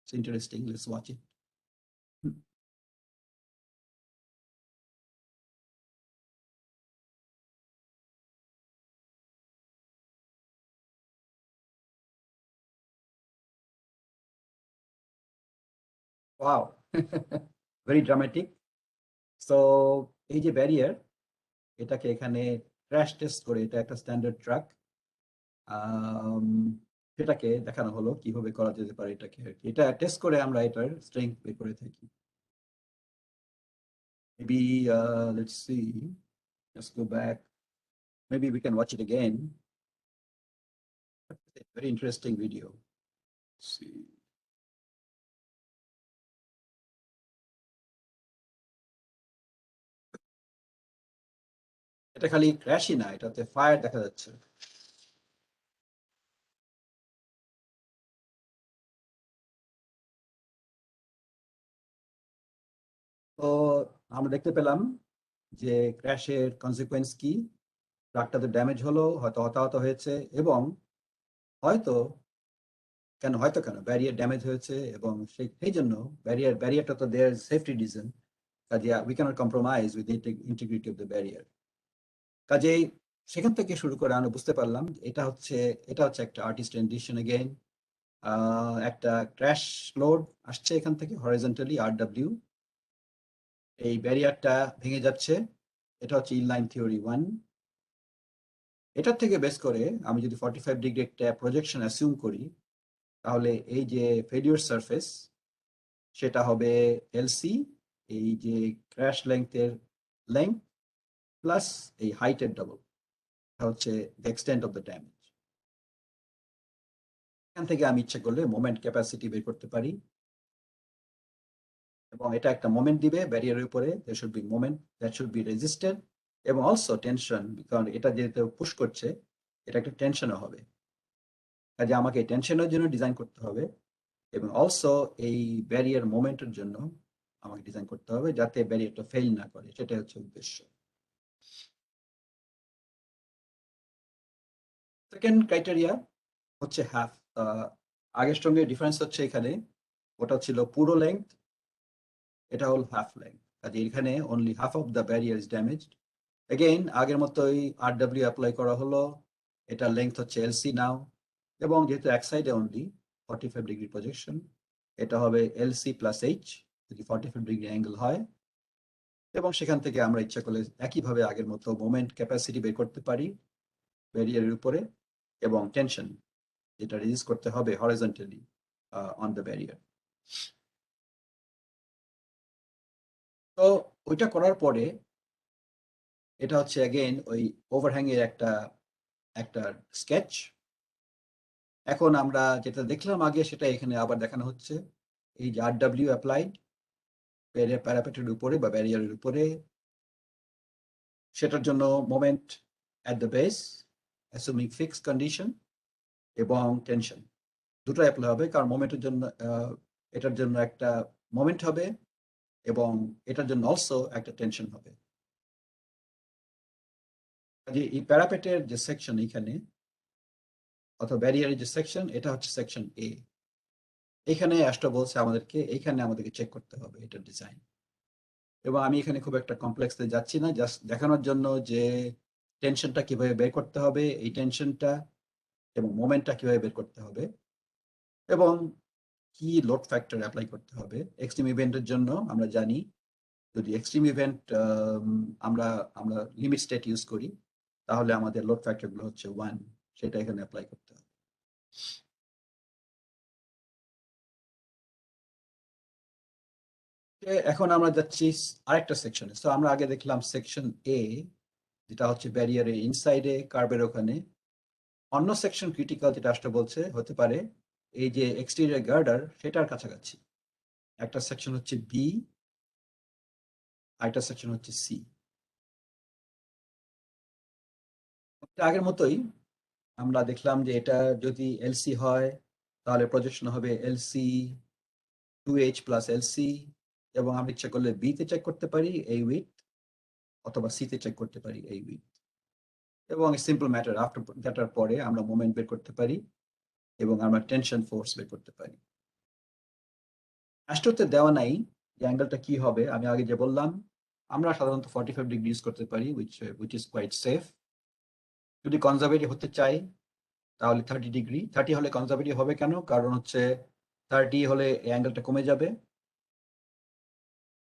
It's interesting, let's watch it. Wow, very dramatic. So এই যে ব্যারিয়ার, এটাকে এখানে ক্র্যাশ টেস্ট করে, এটা একটা স্ট্যান্ডার্ড ট্রাক, সেটাকে দেখানো হলো কিভাবে করা যেতে পারে এটাকে। এটা টেস্ট করে আমরা এটার স্ট্রেংথ বের করে থাকি। Maybe let's see, let's go back. Maybe we can watch it again. Very interesting video. Let's see. এটা খালি ক্র্যাশই না, এটাতে ফায়ার দেখা যাচ্ছে। তো আমরা দেখতে পেলাম যে ক্র্যাশের কনসিকুয়েন্স কি। ট্রাকটাতে ড্যামেজ হলো, হয়তো হতাহত হয়েছে, এবং হয়তো কেন ব্যারিয়ার ড্যামেজ হয়েছে, এবং সেই জন্য ব্যারিয়ারটা তো দেয়ার সেফটি রিজন, কাজে we can't compromise with integrity of the barrier. কাজেই সেখান থেকে শুরু করে আমরা বুঝতে পারলাম এটা হচ্ছে একটা আর্টিস্ট রেন্ডিশন এগেইন। একটা ক্র্যাশ লোড আসছে এখান থেকে হরিজন্টালি আরডব্লিউ, এই ব্যারিয়ারটা ভেঙে যাচ্ছে। এটা হচ্ছে ইনলাইন থিওরি 1। এটার থেকে বেস করে আমি যদি 45 ডিগ্রি একটা প্রজেকশন অ্যাসিউম করি, তাহলে এই যে ফেলিওর সারফেস, সেটা হবে এলসি, এই যে ক্র্যাশ লেংথের লেংথ প্লাস এই হাইটের ডবল, এটা হচ্ছে the extent of the damage. এখান থেকে আমি ইচ্ছা করলে মোমেন্ট ক্যাপাসিটি বের করতে পারি, এবং এটা একটা মোমেন্ট দিবে ব্যারিয়ারের উপরে। There should be moment that should be resisted, এবং অলসো টেনশন, কারণ এটা যেহেতু পুশ করছে, এটা একটা টেনশনও হবে। কাজে আমাকে টেনশনের জন্য ডিজাইন করতে হবে, এবং অলসো এই ব্যারিয়ার মোমেন্টের জন্য আমাকে ডিজাইন করতে হবে, যাতে ব্যারিয়ারটা ফেল না করে, সেটাই হচ্ছে উদ্দেশ্য। সেকেন্ড ক্রাইটেরিয়া হচ্ছে হাফ। আগের সঙ্গে ডিফারেন্স হচ্ছে এখানে, ওটা ছিল পুরো লেংথ, এটা হল হাফ লেংথ। কাজে এখানে only half of the barrier is damaged. Again আগের মতোই আরডব্লিউ অ্যাপ্লাই করা হলো, এটা লেংথ হচ্ছে এলসি নাও, এবং যেহেতু এক সাইডে অনলি 45 ডিগ্রি প্রজেকশন, এটা হবে এলসি প্লাস এইচ যদি 45 ডিগ্রি অ্যাঙ্গেল হয়। এবং সেখান থেকে আমরা ইচ্ছা করলে একইভাবে আগের মতো মোমেন্ট ক্যাপাসিটি বের করতে পারি ব্যারিয়ারের উপরে, এবং টেনশন যেটা রিলিজ করতে হবে হরিজন্টালি অন দ্য ব্যারিয়ার। তো ওইটা করার পরে এটা হচ্ছে অ্যাগেইন ওই ওভারহ্যাং এর একটা স্কেচ। এখন আমরা যেটা দেখলাম আগে, সেটা এখানে আবার দেখানো হচ্ছে। এই যে আরডব্লিউ অ্যাপ্লাইড প্যারাপেটের উপরে বা ব্যারিয়ারের উপরে, সেটার জন্য moment at the base assuming fixed condition, এবং টেনশন দুটো অ্যাপ্লাই হবে, কারণ মোমেন্টের জন্য এটার জন্য একটা মোমেন্ট হবে, এবং এটার জন্য অলসো একটা টেনশন হবে। কাজে এই প্যারাপেটের যে সেকশন এইখানে, অথবা ব্যারিয়ারের যে সেকশন, এটা হচ্ছে সেকশন এ। এখানে অ্যাস্ট্রো বলছে এইখানে আমাদেরকে চেক করতে হবে এটার ডিজাইন। এবং আমি এখানে খুব একটা কমপ্লেক্সে যাচ্ছি না, জাস্ট দেখানোর জন্য যে টেনশনটা কিভাবে বের করতে হবে, এই টেনশনটা এবং মোমেন্টটা কিভাবে বের করতে হবে। এবং কি লোড ফ্যাক্টর অ্যাপ্লাই করতে হবে। এক্সট্রিম ইভেন্টের জন্য আমরা জানি যদি এক্সট্রিম ইভেন্ট আমরা আমরা লিমিট স্টেট ইউজ করি তাহলে আমাদের লোড ফ্যাক্টরগুলো হচ্ছে 1, সেটা এখানে অ্যাপ্লাই করতে হবে। এখন আমরা যাচ্ছি আরেকটা সেকশনে। তো আমরা আগে দেখলাম সেকশন এ, যেটা হচ্ছে ব্যারিয়ারের ইনসাইডে কার্ভের ওখানে। অন্য সেকশন ক্রিটিক্যাল যেটা আসলে বলছে হতে পারে এই যে এক্সটেরিয়র গার্ডার সেটার কাছাকাছি। একটা সেকশন হচ্ছে বি, আরেকটা সেকশন হচ্ছে সি। আগের মতোই আমরা দেখলাম যে এটা যদি এলসি হয় তাহলে প্রজেকশন হবে এলসি 2H প্লাস এলসি, এবং আমরা ইচ্ছা করলে বি তে চেক করতে পারি এই উইথ, অথবা সি তে চেক করতে পারি এই উইথ। এবং সিম্পল ম্যাটার, আফটার দ্যাটার পরে আমরা মোমেন্ট বের করতে পারি এবং আমরা টেনশন ফোর্স বের করতে পারি। অ্যাস্ট্রোতে দেওয়া নাই যে অ্যাঙ্গেলটা কি হবে। আমি আগে যে বললাম আমরা সাধারণত 45 ডিগ্রি ইউজ করতে পারি, which is quite safe। যদি কনজারভেটিভ হতে চাই তাহলে 30 ডিগ্রি। 30 হলে কনজারভেটিভ হবে কেন? কারণ হচ্ছে 30 হলে এই অ্যাঙ্গেলটা কমে যাবে,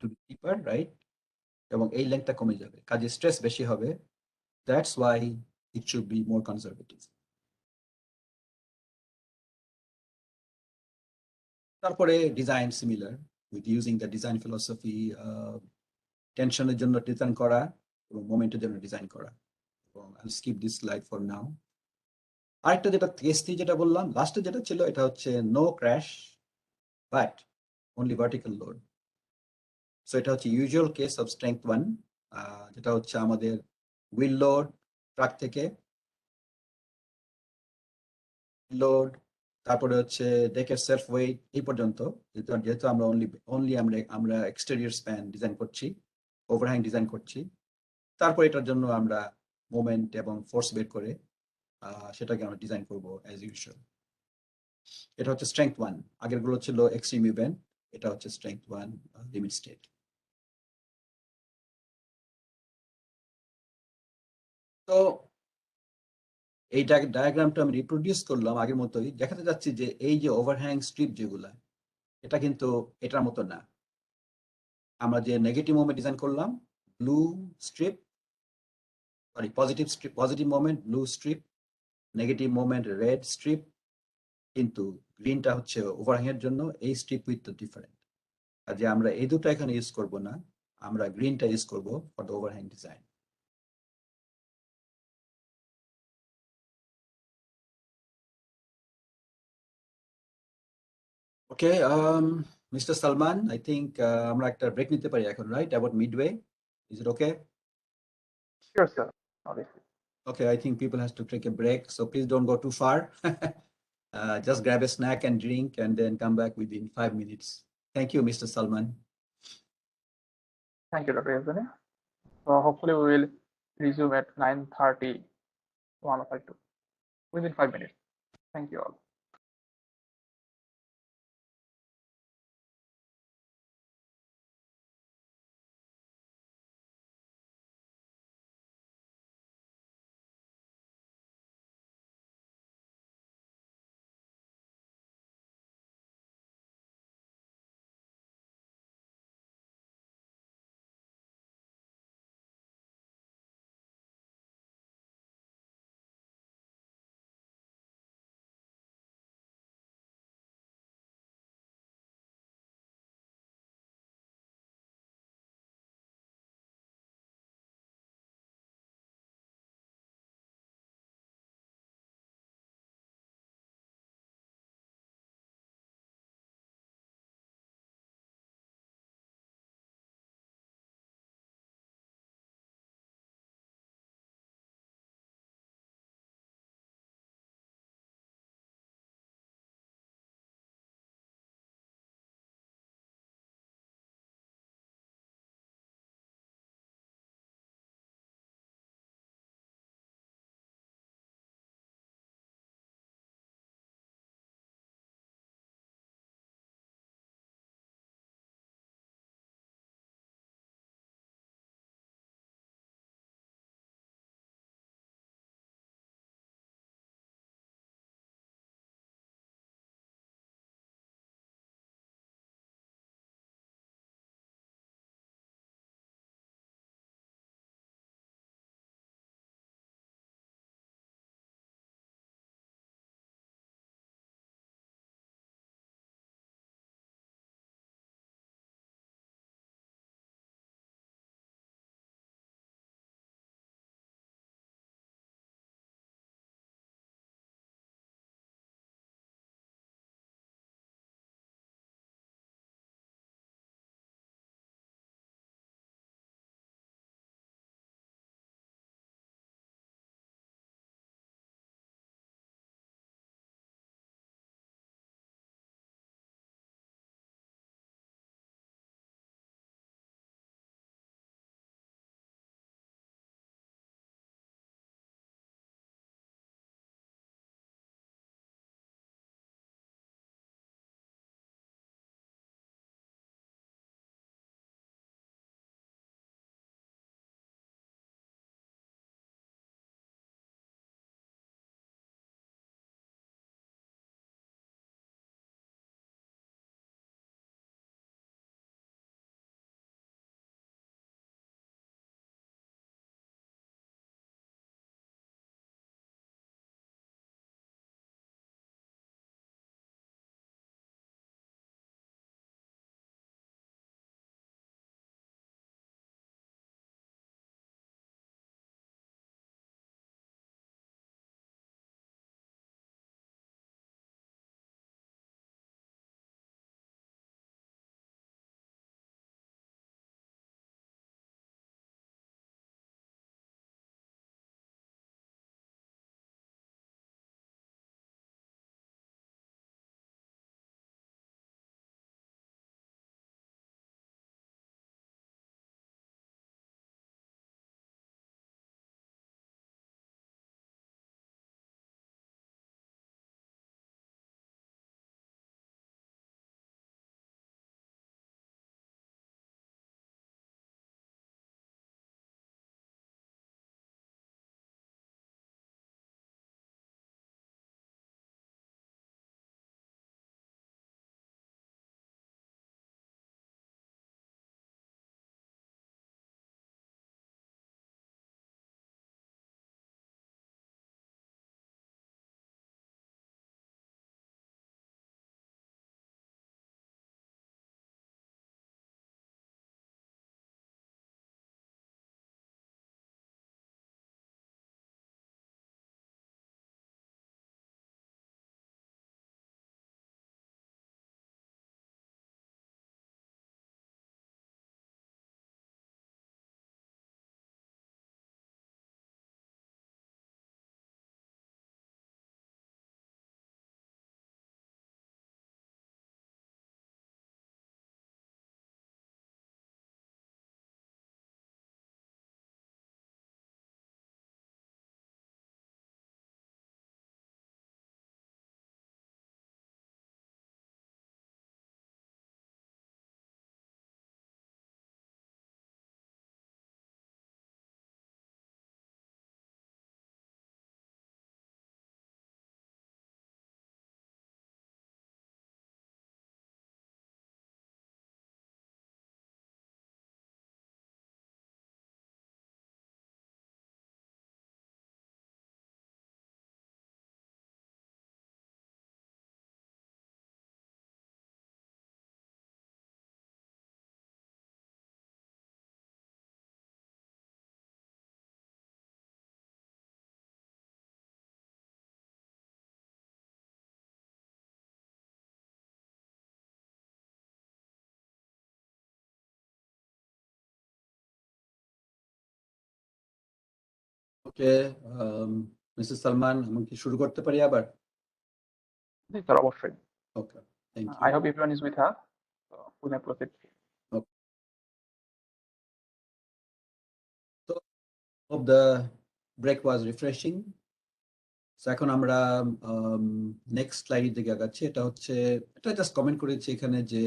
টু বি ডিপার, রাইট, এবং এই লেন্থটা কমে যাবে, কাজে স্ট্রেস বেশি হবে। That's why it should be more conservative. তারপরে design similar, with using the design philosophy, টেনশনের জন্য ডিজাইন করা এবং মোমেন্টের জন্য ডিজাইন করা। এবং I skip this slide for now. আরেকটা যেটা কেস যেটা বললাম লাস্টে যেটা ছিল, এটা হচ্ছে no crash but only vertical load. So এটা হচ্ছে ইউজুয়াল কেস অফ স্ট্রেংথ 1, যেটা হচ্ছে আমাদের হুইল লোড, ট্রাক থেকে লোড, তারপরে হচ্ছে ডেকের সেলফ ওয়েট এই পর্যন্ত। যেহেতু আমরা অনলি আমরা এক্সটেরিয়র স্প্যান ডিজাইন করছি, ওভারহ্যাং ডিজাইন করছি, তারপর এটার জন্য আমরা মোমেন্ট এবং ফোর্স বের করে সেটাকে আমরা ডিজাইন করব অ্যাজ ইউজুয়াল। এটা হচ্ছে স্ট্রেংথ 1, আগের গুলো ছিল এক্সট্রিম ইভেন্ট, এটা হচ্ছে স্ট্রেংথ 1 লিমিট স্টেট। তো এই ডায়াগ্রামটা আমি রিপ্রোডিউস করলাম আগের মতোই, দেখাতে যাচ্ছি যে এই যে ওভারহ্যাং স্ট্রিপ যেগুলা, এটা কিন্তু এটার মতো না। আমরা যে নেগেটিভ মোমেন্ট ডিজাইন করলাম, blue strip, sorry positive moment blue strip, negative moment red strip, কিন্তু গ্রিনটা হচ্ছে ওভারহ্যাং এর জন্য এই স্ট্রিপ উইথ ডিফারেন্ট। কাজে আমরা এই দুটো এখানে ইউজ করব না, আমরা গ্রিনটা ইউজ করব for the overhang design. Okay, mister Salman, I think আমরা একটা ব্রেক নিতে পারি এখন, right? About midway, is it okay? Sure, sir. Obviously. Okay, I think people has to take a break, so please don't go too far. Just grab a snack and drink and then come back within 5 minutes. Thank you, Mr. Salman. Thank you, Dr. Yazani. So hopefully we will resume at 9:30, 1:02 within 5 minutes. Thank you all. Okay, Mrs Salman, আমি কি শুরু করতে পারি আবার? জি স্যার, অবশ্যই। Okay, thank I you. hope everyone is with us. We may proceed. So, hope the break was refreshing. So এখন আমরা নেক্সট স্লাইডের দিকে আগাচ্ছি। এটা হচ্ছে, এটা জাস্ট কমেন্ট করেছি এখানে যে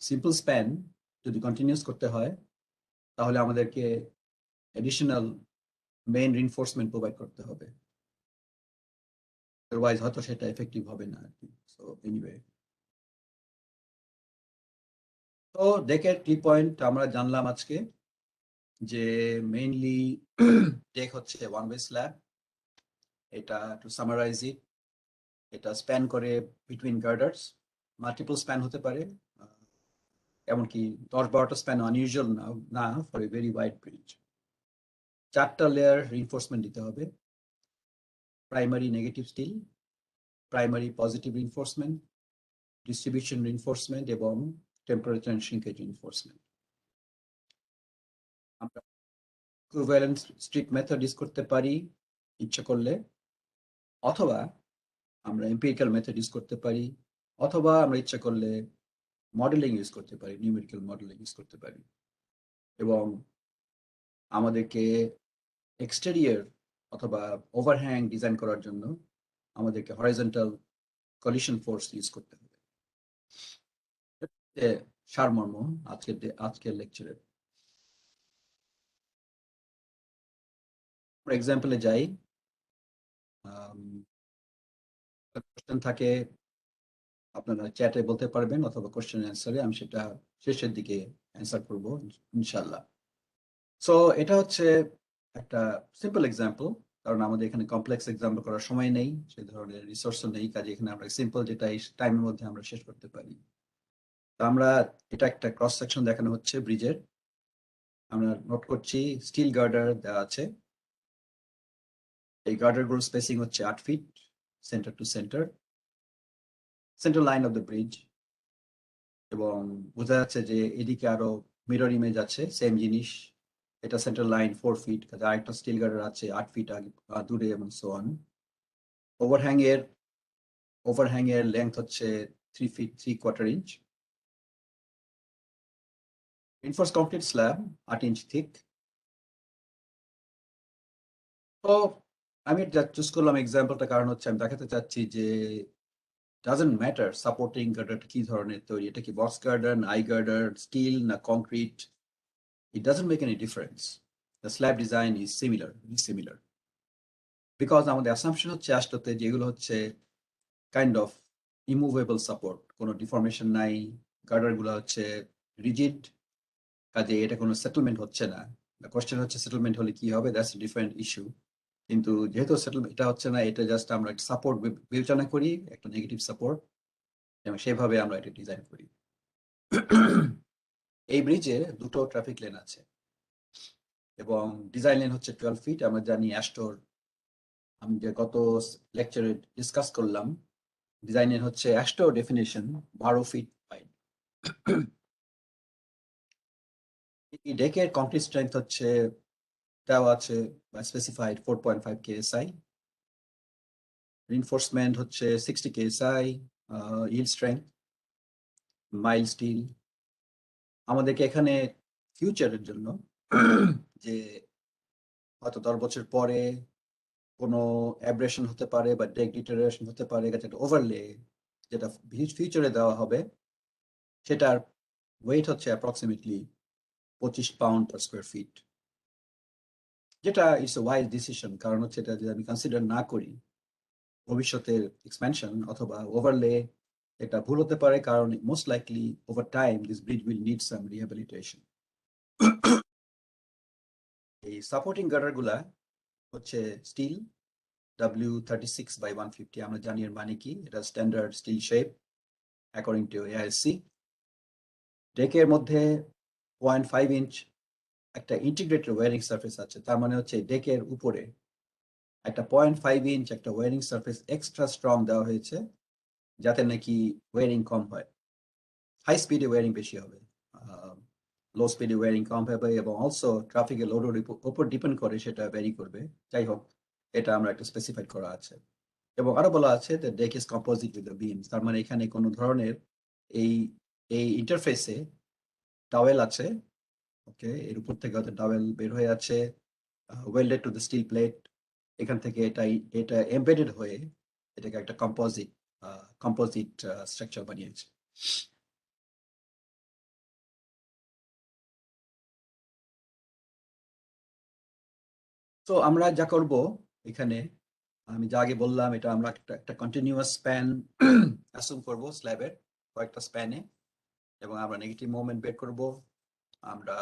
সিম্পল স্প্যান যদি কন্টিনিউস করতে হয় তাহলে আমাদেরকে এডিশনাল মেইন রিনফোর্সমেন্ট প্রোভাইড করতে হবে, আদারওয়াইজ হয়তো সেটা এফেক্টিভ হবে না আর কি। সো এনিওয়ে, তো ডেকের কি পয়েন্ট আমরা জানলাম আজকে, যে মেইনলি ডেক হচ্ছে ওয়ান ওয়ে স্ল্যাব। এটা টু সামারাইজ ইট, এটা স্প্যান করে বিটুইন গার্ডার্স, মাল্টিপল স্প্যান হতে পারে, এমনকি 10-12টা স্প্যান আনইউজুয়াল না for a very wide bridge. 4টা লেয়ার রিনফোর্সমেন্ট দিতে হবে, primary negative steel, primary positive reinforcement, distribution reinforcement এবং টেম্পারেচার শ্রিঙ্কেজ রিনফোর্সমেন্ট। আমরা ইকুইভ্যালেন্ট স্ট্রিপ মেথড ইউজ করতে পারি ইচ্ছা করলে, অথবা আমরা এম্পিরিক্যাল মেথড ইউজ করতে পারি, অথবা আমরা ইচ্ছা করলে মডেলিং ইউজ করতে পারি, নিউমেরিক্যাল মডেলিং ইউজ করতে পারি। এবং আমাদেরকে এক্সটেরিয়র অথবা ওভারহ্যাং ডিজাইন করার জন্য আমাদেরকে হরাইজন্টাল কলিশন ফোর্স ইউজ করতে হবে। সারমর্ম আজকের লেকচারের। ফর এক্সাম্পলে যাই, কোশ্চেন থাকে আপনারা চ্যাটে বলতে পারবেন, অথবা কোশ্চেন অ্যান্সারে আমি সেটা শেষের দিকে অ্যান্সার করব ইনশাল্লাহ। সো এটা হচ্ছে একটা সিম্পল এক্সাম্পল, কারণ আমাদের এখানে কমপ্লেক্স এক্সাম্পল করার সময় নেই, সেই ধরনের রিসোর্সও নেই, কাজে এখানে আমরা সিম্পল যেটা এই টাইমের মধ্যে আমরা শেষ করতে পারি। তো আমরা, এটা একটা ক্রস সেকশন দেখানো হচ্ছে ব্রিজের। আমরা নোট করছি স্টিল গার্ডার দেওয়া আছে, এই গার্ডার গুলোর স্পেসিং হচ্ছে 8 feet centre to centre, centre line of the bridge. এবং বোঝা যাচ্ছে যে এদিকে আরো মিরর ইমেজ আছে, সেম জিনিস। এটা সেন্টার লাইন 4 ফিট, কাজে আরেকটা স্টিল গার্ডার আছে 8 ফিট দূরে, এবং সো অন। ওভারহ্যাং এর লেন্থ হচ্ছে 3 feet 3/4 inch. Reinforce concrete slab 8 inch thick. তো আমি এটা চুজ করলাম এক্সাম্পলটা, কারণ হচ্ছে আমি দেখাতে চাচ্ছি যে ডাজন্ট ম্যাটার সাপোর্টিং গার্ডারটা কি ধরনের তৈরি, এটা কি বক্স গার্ডার, না আই গার্ডার, স্টিল না concrete, it doesn't make any difference. The slab design is similar. Because আমাদের assumption হচ্ছে AASHTO-তে যেগুলো হচ্ছে কাইন্ড অফ ইমুভেবল সাপোর্ট, কোনো ডিফরমেশন নাই, গার্ডার গুলো হচ্ছে রিজিড, কাজে এটা কোনো সেটেলমেন্ট হচ্ছে না। কোশ্চেন হচ্ছে সেটেলমেন্ট হলে কি হবে, দ্যাটস ডিফারেন্ট ইস্যু। কিন্তু যেহেতু সেটেলমেন্ট এটা হচ্ছে না, এটা জাস্ট আমরা সাপোর্ট বিবেচনা করি, একটা নেগেটিভ সাপোর্ট, এবং সেভাবে আমরা এটা ডিজাইন করি। এই ব্রিজে দুটো ট্রাফিক লেন আছে এবং ডিজাইন লেন হচ্ছে 12 ফিট। আমরা জানি AASHTO-র, আমি যে গত লেকচারে ডিসকাস করলাম, ডিজাইনের হচ্ছে AASHTO ডেফিনেশন 12 ফিট ওয়াইড। এই ডেকের কংক্রিট স্ট্রেংথ হচ্ছে দেওয়া আছে বা স্পেসিফাইড 4.5 KSI, রিনফোর্সমেন্ট হচ্ছে 60 KSI, yield strength, mild still. আমাদেরকে এখানে ফিউচারের জন্য যে হয়তো 10 বছর পরে কোনো অ্যাব্রেশন হতে পারে বা ডেক ডিটেরিওরেশন হতে পারে, একটা ওভারলে যেটা ফিউচারে দেওয়া হবে, সেটার ওয়েট হচ্ছে approximately 25 pound per square feet, যেটা ইটস এ ওয়াইজ ডিসিশন। কারণ হচ্ছে এটা যদি আমি কনসিডার না করি ভবিষ্যতের এক্সপ্যানশন অথবা ওভারলে, এটা ভুল হতে পারে, কারণ most likely over time this bridge will need some rehabilitation. এই সাপোর্টিং গার্ডার গুলা হচ্ছে স্টিল W36/150, আমরা জানি এর মানে কি, এটা standard steel shape according to AASC। ডেকের মধ্যে 0.5 ইঞ্চ একটা ইন্টিগ্রেটেড ওয়ারিং সারফেস আছে, তার মানে হচ্ছে ডেকের উপরে একটা 0.5 ইঞ্চ একটা ওয়ারিং সারফেস এক্সট্রা স্ট্রং দেওয়া হয়েছে, যাতে নাকি ওয়ারিং কম হয়, হাই স্পিডে ওয়ারিং বেশি হবে। লো স্পিডে ওয়ারিং কম হবে এবং অলসো ট্রাফিকের লোডের উপর ডিপেন্ড করে সেটা ভ্যারি করবে। যাই হোক, এটা আমরা একটা স্পেসিফাইড করা আছে এবং আরো বলা আছে যে day is composite with the beans, তার মানে এখানে কোনো ধরনের এই এই ইন্টারফেসে টাওয়েল আছে। ওকে, এর উপর থেকে হয়তো টাওয়েল বের হয়ে আছে welded to the still plate. এখান থেকে এটা এমবেডেড হয়ে এটাকে একটা কম্পোজিট স্ট্রাকচার বানিয়েছে। তো আমরা যা করব এখানে, আমি যা আগে বললাম, এটা আমরা একটা কন্টিনিউয়াস স্প্যান অ্যাসুম করব স্ল্যাবের কয়েকটা স্প্যানে, এবং আমরা নেগেটিভ মোমেন্ট বের করব, আমরা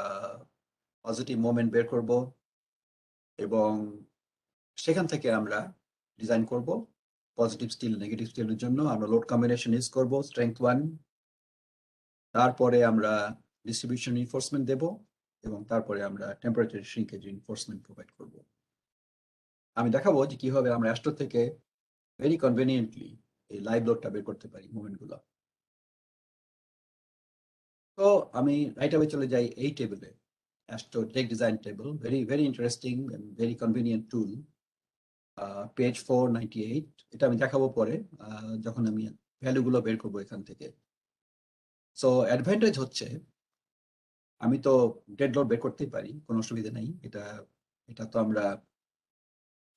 পজিটিভ মোমেন্ট বের করব, এবং সেখান থেকে আমরা ডিজাইন করব পজিটিভ স্টিল নেগেটিভ স্টিলের জন্য আমরা লোড কম্বিনেশন ইউজ করব স্ট্রেংথ 1। তারপরে আমরা ডিস্ট্রিবিউশন রিইনফোর্সমেন্ট দেব এবং তারপরে আমরা টেম্পারেচার শ্রিঙ্কেজ রিইনফোর্সমেন্ট প্রোভাইড করব। আমি দেখাবো যে কিভাবে আমরা অ্যাস্ট্রো থেকে ভেরি কনভেনিয়েন্টলি এই লাইভ লোডটা বের করতে পারি মোমেন্টগুলো। তো আমি রাইট অ্যাওয়ে চলে যাই এই টেবিলে, AASHTO tech design table, very interesting and very convenient tool, page 498। এটা আমি দেখাবো পরে যখন আমি ভ্যালুগুলো বের করবো এখান থেকে। সো অ্যাডভান্টেজ হচ্ছে আমি তো ডেড লোড বের করতেই পারি, কোনো অসুবিধা নেই। এটা তো আমরা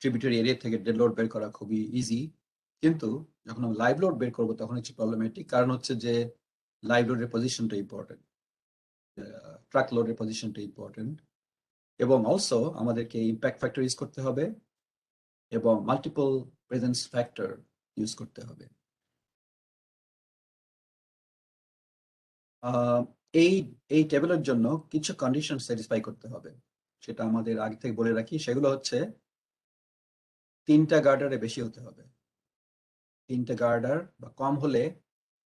ট্রিবিউটারি এরিয়া থেকে ডেড লোড বের করা খুবই ইজি। কিন্তু যখন আমি লাইভ লোড বের করবো তখন হচ্ছে প্রবলেমেটিক, কারণ হচ্ছে যে লাইভ লোডের পজিশনটা ইম্পর্টেন্ট, ট্রাক লোডের পজিশনটা ইম্পর্টেন্ট, এবং অলসো আমাদেরকে ইম্প্যাক্ট ফ্যাক্টর ইউজ করতে হবে এবং মাল্টিপল প্রেজেন্স ফ্যাক্টর ইউজ করতে হবে। এই এই টেবিলের জন্য কিছু কন্ডিশন স্যাটিসফাই করতে হবে, সেটা আমাদের আগে থেকে বলে রাখি। সেগুলো হচ্ছে 3টা গার্ডারে বেশি হতে হবে। 3টে গার্ডার বা কম হলে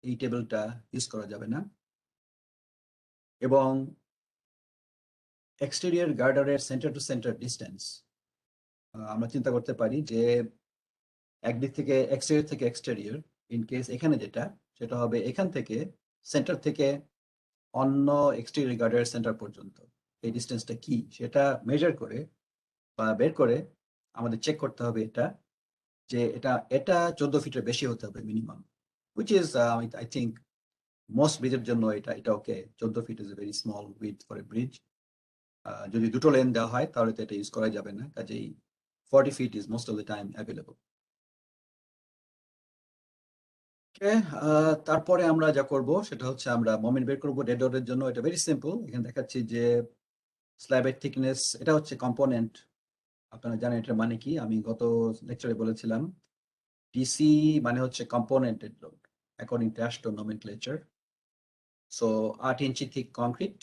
এই টেবিলটা ইউজ করা যাবে না, এবং এক্সটেরিয়র গার্ডারের সেন্টার টু সেন্টার ডিস্টেন্স আমরা চিন্তা করতে পারি যে একদিক থেকে এক্সটেরিয়র ইন কেস এখানে সেটা হবে এখান থেকে সেন্টার থেকে অন্য এক্সটেরিয়র গার্ডারের সেন্টার পর্যন্ত এই ডিস্টেন্সটা কি সেটা মেজার করে বা বের করে আমাদের চেক করতে হবে যে এটা 14 ফিটের বেশি হতে হবে minimum, which is I think most ব্রিজের জন্য এটা okay. 14 feet is a very small width for a bridge. যদি দুটো লেন দেওয়া হয় তাহলে তো এটা ইউজ করা যাবে না, কাজেই 40 feet is most of the time available. তারপরে আমরা যা করব সেটা হচ্ছে আমরা মোমেন্ট বের করবো ডেড লোডের জন্য। এটা ভেরি সিম্পল, এখানে দেখাচ্ছি যে স্ল্যাবের থিকনেস, এটা হচ্ছে কম্পোনেন্ট। আপনারা জানেন এটার মানে কি, আমি গত লেকচারে বলেছিলাম ডিসি মানে হচ্ছে component dead load according to AASHTO nomenclature. So 8 inch thick concrete,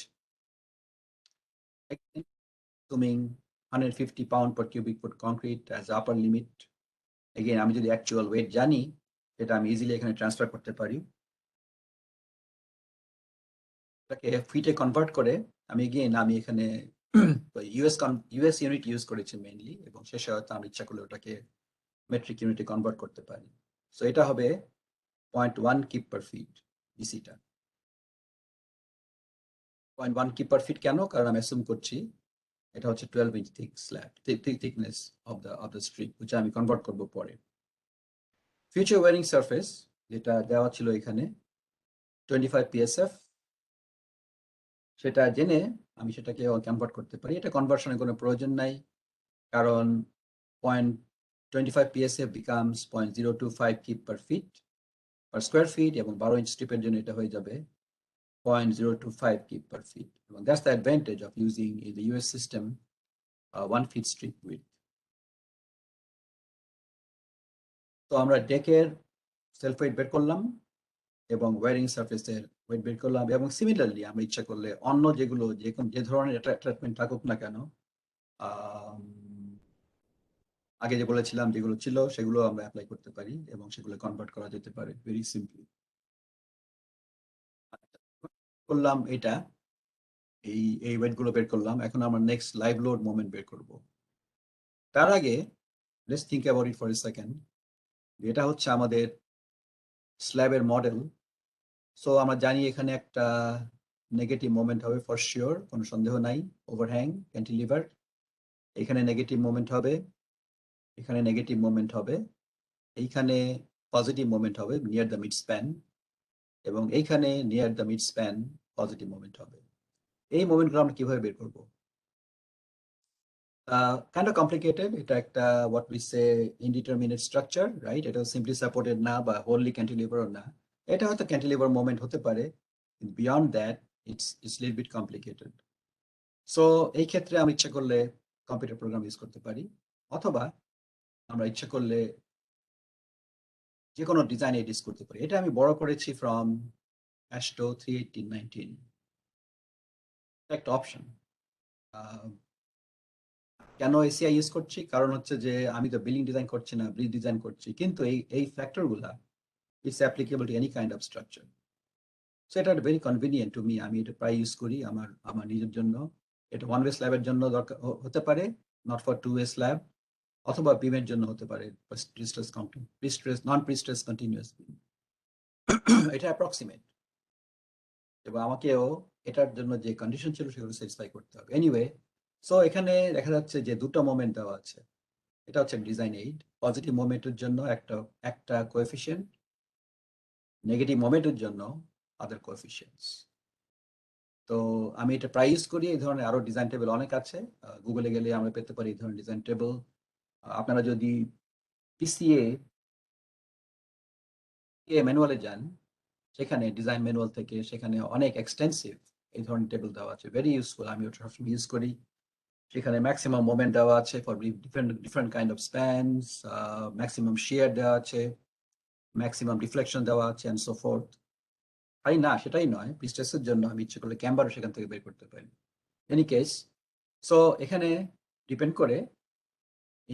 assuming 150 pound per cubic foot concrete as upper limit. Again, আমি যদি অ্যাকচুয়াল ওয়েট জানি সেটা আমি ইজিলি এখানে ট্রান্সফার করতে পারি। এটাকে ফিটে কনভার্ট করে আমি এখানে ইউএস ইউনিট ইউজ করেছি মেইনলি, এবং শেষে হয়তো আমি ইচ্ছা করলে ওটাকে মেট্রিক ইউনিটে কনভার্ট করতে পারি। সো এটা হবে 0.1 কিপ পার ফিট ডিসিটা। 0.1 কিপ পার ফিট কেন? কারণ আমি অ্যাসুম করছি এটা হচ্ছে 12 inch thick slab, thickness of the strip, which আমি কনভার্ট করব পরে। ফিউচার ওয়ারিং সারফেস যেটা দেওয়া ছিল এখানে 25 PSF, সেটা জেনে আমি সেটাকে কনভার্ট করতে পারি। এটা কনভার্সনের কোনো প্রয়োজন নাই, কারণ 0.25 PSF becomes 0.025 keep per feet per square feet, এবং 12 ইঞ্চ স্ট্রিপের জন্য এটা হয়ে যাবে 0.025 কিপ পার ফিট। এবং that's the advantage of using in the US system 1 feet strip width. তো আমরা ডেকের সেলফ ওয়েট বের করলাম এবং ওয়ারিং সারফেসের ওয়েট বের করলাম, এবং সিমিলারলি আমরা ইচ্ছা করলে অন্য যে ধরনের ট্রিটমেন্ট থাকুক না কেন, আগে যে বলেছিলাম যেগুলো ছিল সেগুলো আমরা অ্যাপ্লাই করতে পারি এবং সেগুলো কনভার্ট করা যেতে পারে ভেরি সিম্পলি। করলাম এই ওয়েটগুলো বের করলাম, এখন আমরা নেক্সট লাইভ লোড মোমেন্ট বের করব। তার আগে let's think about it for a second. এটা হচ্ছে আমাদের স্ল্যাবের মডেল। সো আমরা জানি এখানে একটা নেগেটিভ মোমেন্ট হবে ফর শিওর, কোনো সন্দেহ নাই। ওভারহ্যাং, ক্যান্টিলিভার, এখানে নেগেটিভ মোমেন্ট হবে, এখানে নেগেটিভ মোমেন্ট হবে, এইখানে পজিটিভ মোমেন্ট হবে নিয়ার দ্য মিড স্প্যান, এবং এইখানে near the mid span positive moment হবে। এই মোমেন্টগুলো আমরা কিভাবে বের করবো? Kind of complicated. এটা একটা what we say indeterminate structure, right? এটা simply supported না বা wholly cantilever না। এটা হয়তো cantilever moment হতে পারে। Beyond that, it's a little bit complicated. So এই ক্ষেত্রে আমরা ইচ্ছা করলে কম্পিউটার প্রোগ্রাম ইউজ করতে পারি, অথবা আমরা ইচ্ছা করলে যে কোনো ডিজাইন এডিট করতে পারি। এটা আমি বড় করেছি from AASHTO 31819, একটা অপশন। কেন এসিআই ইউজ করছি? কারণ হচ্ছে যে আমি তো বিল্ডিং ডিজাইন করছি না, ব্রিজ ডিজাইন করছি, কিন্তু এই ফ্যাক্টর গুলা it's applicable to any kind of structure. So এটা ভেরি কনভিনিয়েন্ট টু মি। আমি এটা প্রায় ইউজ করি আমার নিজের জন্য। এটা ওয়ান ওয়ে স্ল্যাবের জন্য দরকার হতে পারে, not for two way slab, অথবা বিমের জন্য হতে পারে, নন প্রিস্ট্রেস কন্টিনিউয়াস বিম। এটা অ্যাপ্রক্সিমেট, এবং আমাকেও এটার জন্য যে কন্ডিশন ছিল সেগুলো স্যাটিসফাই করতে হবে। এনিওয়ে, সো এখানে দেখা যাচ্ছে যে দুটো মোমেন্ট দেওয়া আছে। এটা হচ্ছে ডিজাইন এইড। পজিটিভ মোমেন্টের জন্য একটা কোএফিসিয়েন্ট, নেগেটিভ মোমেন্টের জন্য আদার কোএফিসিয়েন্টস। তো আমি এটা প্রায় ইউজ করি। এই ধরনের আরো ডিজাইন টেবিল অনেক আছে, গুগলে গেলে আমরা পেতে পারি এই ধরনের ডিজাইন টেবিল। আপনারা যদি পিসিএ ম্যানুয়ালে যান, সেখানে ডিজাইন ম্যানুয়াল থেকে সেখানে অনেক এক্সটেন্সিভ এই ধরনের টেবিল দেওয়া আছে, ভেরি ইউজফুল। আমি ওটা সবসময় ইউজ করি। সেখানে ম্যাক্সিমাম মোমেন্ট দেওয়া আছে for different kind of spans, maximum shear দেওয়া আছে, ম্যাক্সিমাম রিফ্লেকশন দেওয়া আছে, অ্যান্ড সো ফোর্থ। তাই না, সেটাই নয়, প্রিস্টেসের জন্য আমি ইচ্ছে করলে ক্যাম্বারও সেখান থেকে বের করতে পারি। এনি কেস, সো এখানে ডিপেন্ড করে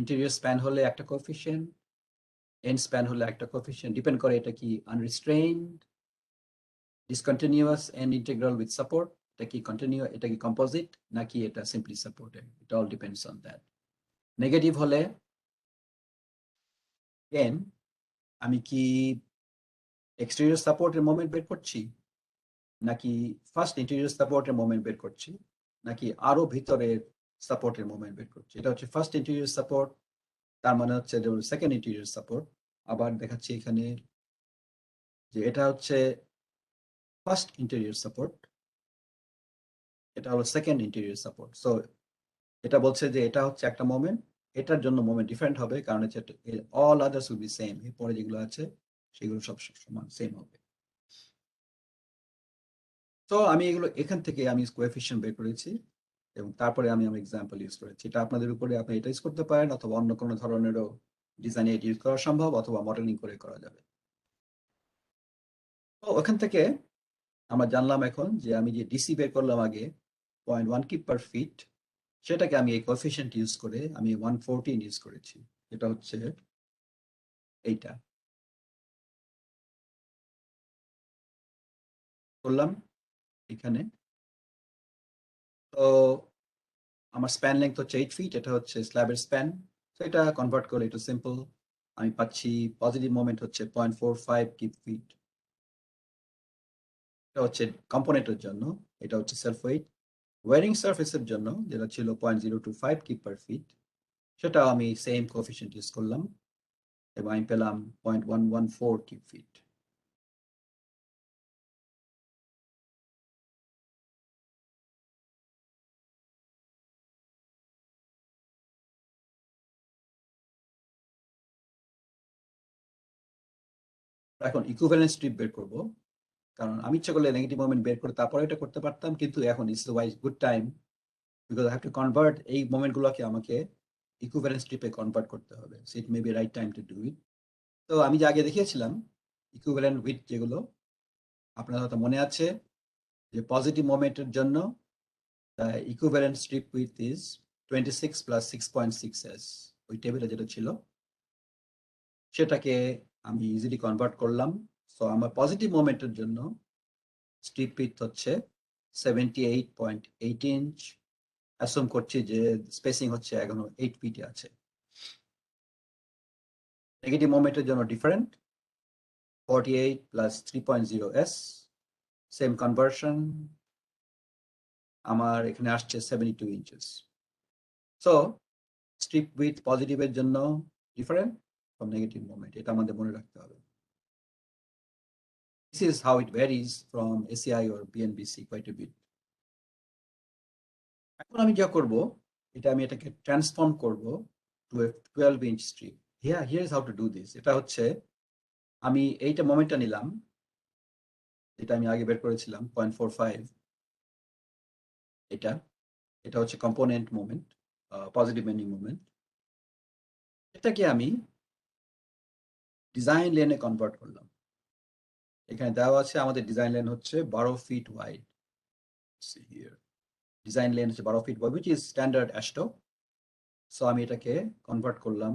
ইন্টেরিয়র স্প্যান হলে একটা কোএফিসিয়েন্ট, এন্ড স্প্যান হলে একটা কোএফিসিয়েন্ট, ডিপেন্ড করে এটা কি unrestrained, discontinuous end integral with support, এটা কি কন্টিনিউ, এটা কি কম্পোজিট, নাকি এটা simply supported. It all depends on that. Negative হলে এন, আমি কি এক্সটেরিয়র সাপোর্টের মোমেন্ট বের করছি, নাকি ফার্স্ট ইন্টেরিয়র সাপোর্টের মোমেন্ট বের করছি, নাকি আরো ভিতরের সাপোর্টের মোমেন্ট বের করছি। এটা হচ্ছে ফার্স্ট ইন্টেরিয়র সাপোর্ট, তার মানে হচ্ছে সেকেন্ড ইন্টেরিয়র সাপোর্ট। আবার দেখাচ্ছি এখানে যে এটা হচ্ছে ফার্স্ট ইন্টেরিয়র সাপোর্ট, এটা হলো সেকেন্ড ইন্টেরিয়র সাপোর্ট। সো এটা বলছে যে এটা হচ্ছে একটা মোমেন্ট, এটার জন্য মোমেন্ট ডিফারেন্ট হবে, কারণ হচ্ছে all others will be same. এরপরে যেগুলো আছে সেগুলো সব সমান সেম হবে। তো আমি এগুলো এখান থেকে আমি কোএফিসিয়েন্ট বের করেছি, এবং তারপরে আমি আমার এক্সাম্পল ইউজ করেছি। এটা আপনাদের উপরে, আপনি এটা ইউজ করতে পারেন, অথবা অন্য কোনো ধরনেরও ডিজাইন এড ইউজ করা সম্ভব, অথবা মডেলিং করে করা যাবে। তো ওখান থেকে আমরা জানলাম এখন যে আমি যে ডিসি বের করলাম আগে 0.1 কিপ পার ফিট, সেটাকে আমি এই কোএফিসিয়েন্ট ইউজ করে আমি 114 ইউজ করেছি। এটা হচ্ছে এইটা করলাম এখানে। তো আমার স্প্যান লেংথ হচ্ছে 8 ফিট, এটা হচ্ছে স্ল্যাবের স্প্যান। তো এটা কনভার্ট করলে একটু সিম্পল, আমি পাচ্ছি পজিটিভ মোমেন্ট হচ্ছে 0.45 কিপ ফিট। এটা হচ্ছে কম্পোনেন্টের জন্য, এটা হচ্ছে সেলফ ওয়েট। ওয়ারিং সারফেসের জন্য যেটা ছিল 0.025 কিপ পার ফিট, সেটা আমি সেম কোএফিসিয়েন্ট ইউজ করলাম, এবং আমি পেলাম 0.114 কিপ ফিট। এখন ইকুইভ্যালেন্স স্ট্রিপ বের করব, কারণ আমি ইচ্ছা করলে নেগেটিভ মোমেন্ট বের করে তারপরে এটা করতে পারতাম, কিন্তু এখন it's wise good time, because I have to convert এই মোমেন্টগুলোকে আমাকে ইকুইভ্যালেন্স স্ট্রিপে কনভার্ট করতে হবে। So it may be right time to do it. তো আমি যে আগে দেখিয়েছিলাম ইকুইভ্যালেন্ট উইথ, যেগুলো আপনার হয়তো মনে আছে, যে পজিটিভ মোমেন্টের জন্য equivalent strip with is 26 plus 6.6s, ওই টেবিলে যেটা ছিল সেটাকে আমি ইজিলি কনভার্ট করলাম। সো আমার পজিটিভ মোমেন্টের জন্য স্ট্রিপ উইথ হচ্ছে 78.8 ইঞ্চ। অ্যাসুম করছি যে স্পেসিং হচ্ছে এখনো 8 ফিটে আছে। নেগেটিভ মোমেন্টের জন্য different, 48 plus 3.0s, same conversion, আমার এখানে আসছে 72 inches. So strip width positive এর জন্য different from negative moment, এটা আমাদের মনে রাখতে হবে. This is how it varies from ACI or BNBC quite a bit. এখন আমি যা করব, আমি এটাকে ট্রান্সফর্ম করব to a 12-inch strip. Here is how to do this. এটা হচ্ছে আমি এইটা মোমেন্টটা নিলাম, যেটা আমি আগে বের করেছিলাম 0.45, এটা হচ্ছে component moment, positive bending moment. এটাকে আমি ডিজাইন লেনে কনভার্ট করলাম। এখানে দেওয়া আছে আমাদের ডিজাইন লেন হচ্ছে 12 feet ওয়াইড। ডিজাইন লেন হচ্ছে 12 feet wide, which is standard AASHTO. So আমি এটাকে কনভার্ট করলাম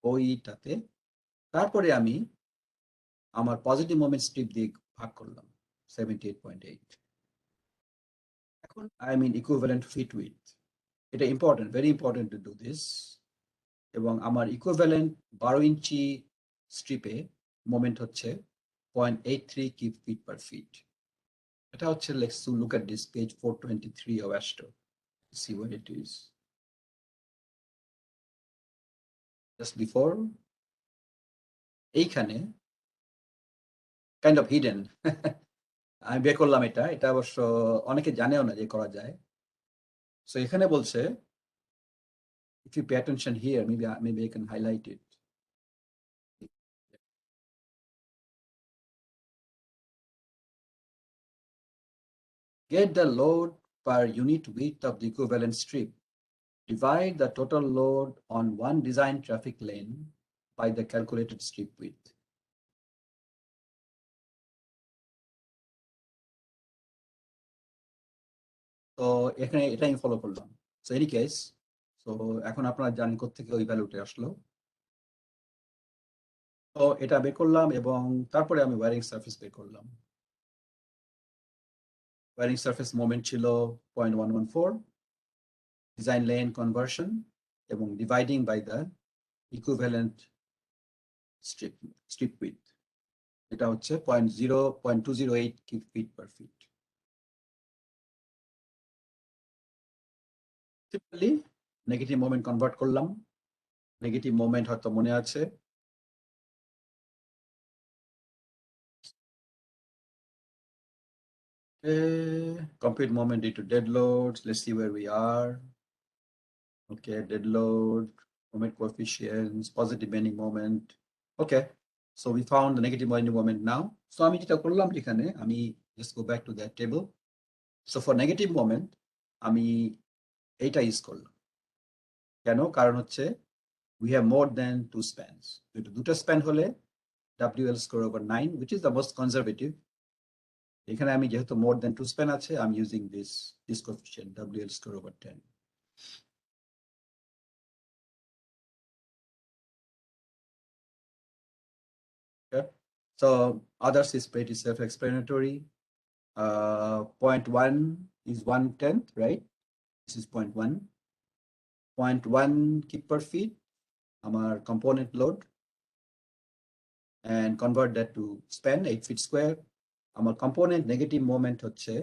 ওইটাতে। তারপরে আমি আমার পজিটিভ মোমেন্ট স্ট্রিপ দিয়ে ভাগ করলাম 78.8। এখন I mean equivalent fit with, এটা important, very important to do this. এবং আমার ইকুইভ্যালেন্ট 12 ইঞ্চি স্ট্রিপে মোমেন্ট হচ্ছে 0.83 কিউব ফিট পার ফিট। এটা হচ্ছে, let's look at this page 423 of AASHTO, see what it is. Just before, এইখানে কাইন্ড অফ হিডেন আমি বের করলাম এটা অবশ্য অনেকে জানেও না যে করা যায়। সো এখানে বলছে, if you pay attention here, maybe I can highlight it. Get the load per unit width of the equivalent strip. Divide the total load on one design traffic lane by the calculated strip width. তো এখানে এটা আমি ফলো করলাম। সো এনি কেস, সো এখন আপনারা জানেন কোত্থেকে ওই ভ্যালুটা আসলো। তো এটা বের করলাম এবং তারপরে আমি ওয়্যারিং সারফেস বের করলাম। ওয়্যারিং সারফেস মোমেন্ট ছিল 0.114, ডিজাইন লেন কনভার্সন এবং dividing by the equivalent strip width, এটা হচ্ছে 0.208 cube feet per feet. Simply negative moment convert করলাম। নেগেটিভ মোমেন্ট হয়তো মনে আছে, complete moment due to dead loads. Let's see where we are. Okay, dead load, moment coefficients, positive bending moment. Okay, so we found the negative bending moment now. So আমি যেটা করলাম এখানে, আমি just go back to that table. So for negative moment আমি এইটা ইউজ করলাম। কেন? কারণ হচ্ছে we have more than 2 spans. দুটো স্প্যান হলে WL square over 9, which is the most conservative. এখানে আমি যেহেতু more than 2 span আছে, I'm using this coefficient WL square over 10. Okay. So others is pretty self-explanatory. 0.1 is 1/10, right? This is 0.1. 0.1 kip per feet, our component load, and convert that to span 8 feet square. Our component negative moment হচ্ছে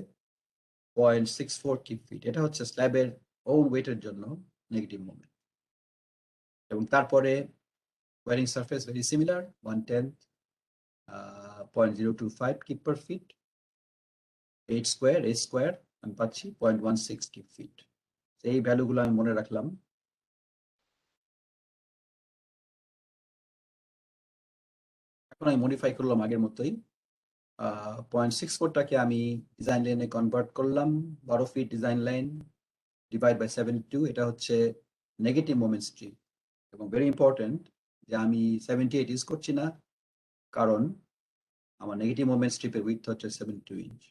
0.64 kip feet. এটা হচ্ছে স্ল্যাবের own weighted জন্য negative moment. এবং তারপরে wearing surface very similar, 1/10, 0.025 kip per feet, 8 square, a square, আমি পাচ্ছি 0.16 kip feet. এই ভ্যালুগুলো আমি মনে রাখলাম। এখন আমি মডিফাই করলাম আগের মতোই। 0.64টাকে আমি ডিজাইন লাইনে কনভার্ট করলাম, 12 feet design line divide by 72, এটা হচ্ছে নেগেটিভ মোমেন্ট স্ট্রিপ। এবং ভেরি ইম্পর্টেন্ট যে আমি 78 ইউজ করছি না, কারণ আমার নেগেটিভ মোমেন্ট স্ট্রিপের উইথ হচ্ছে 72 ইঞ্চ।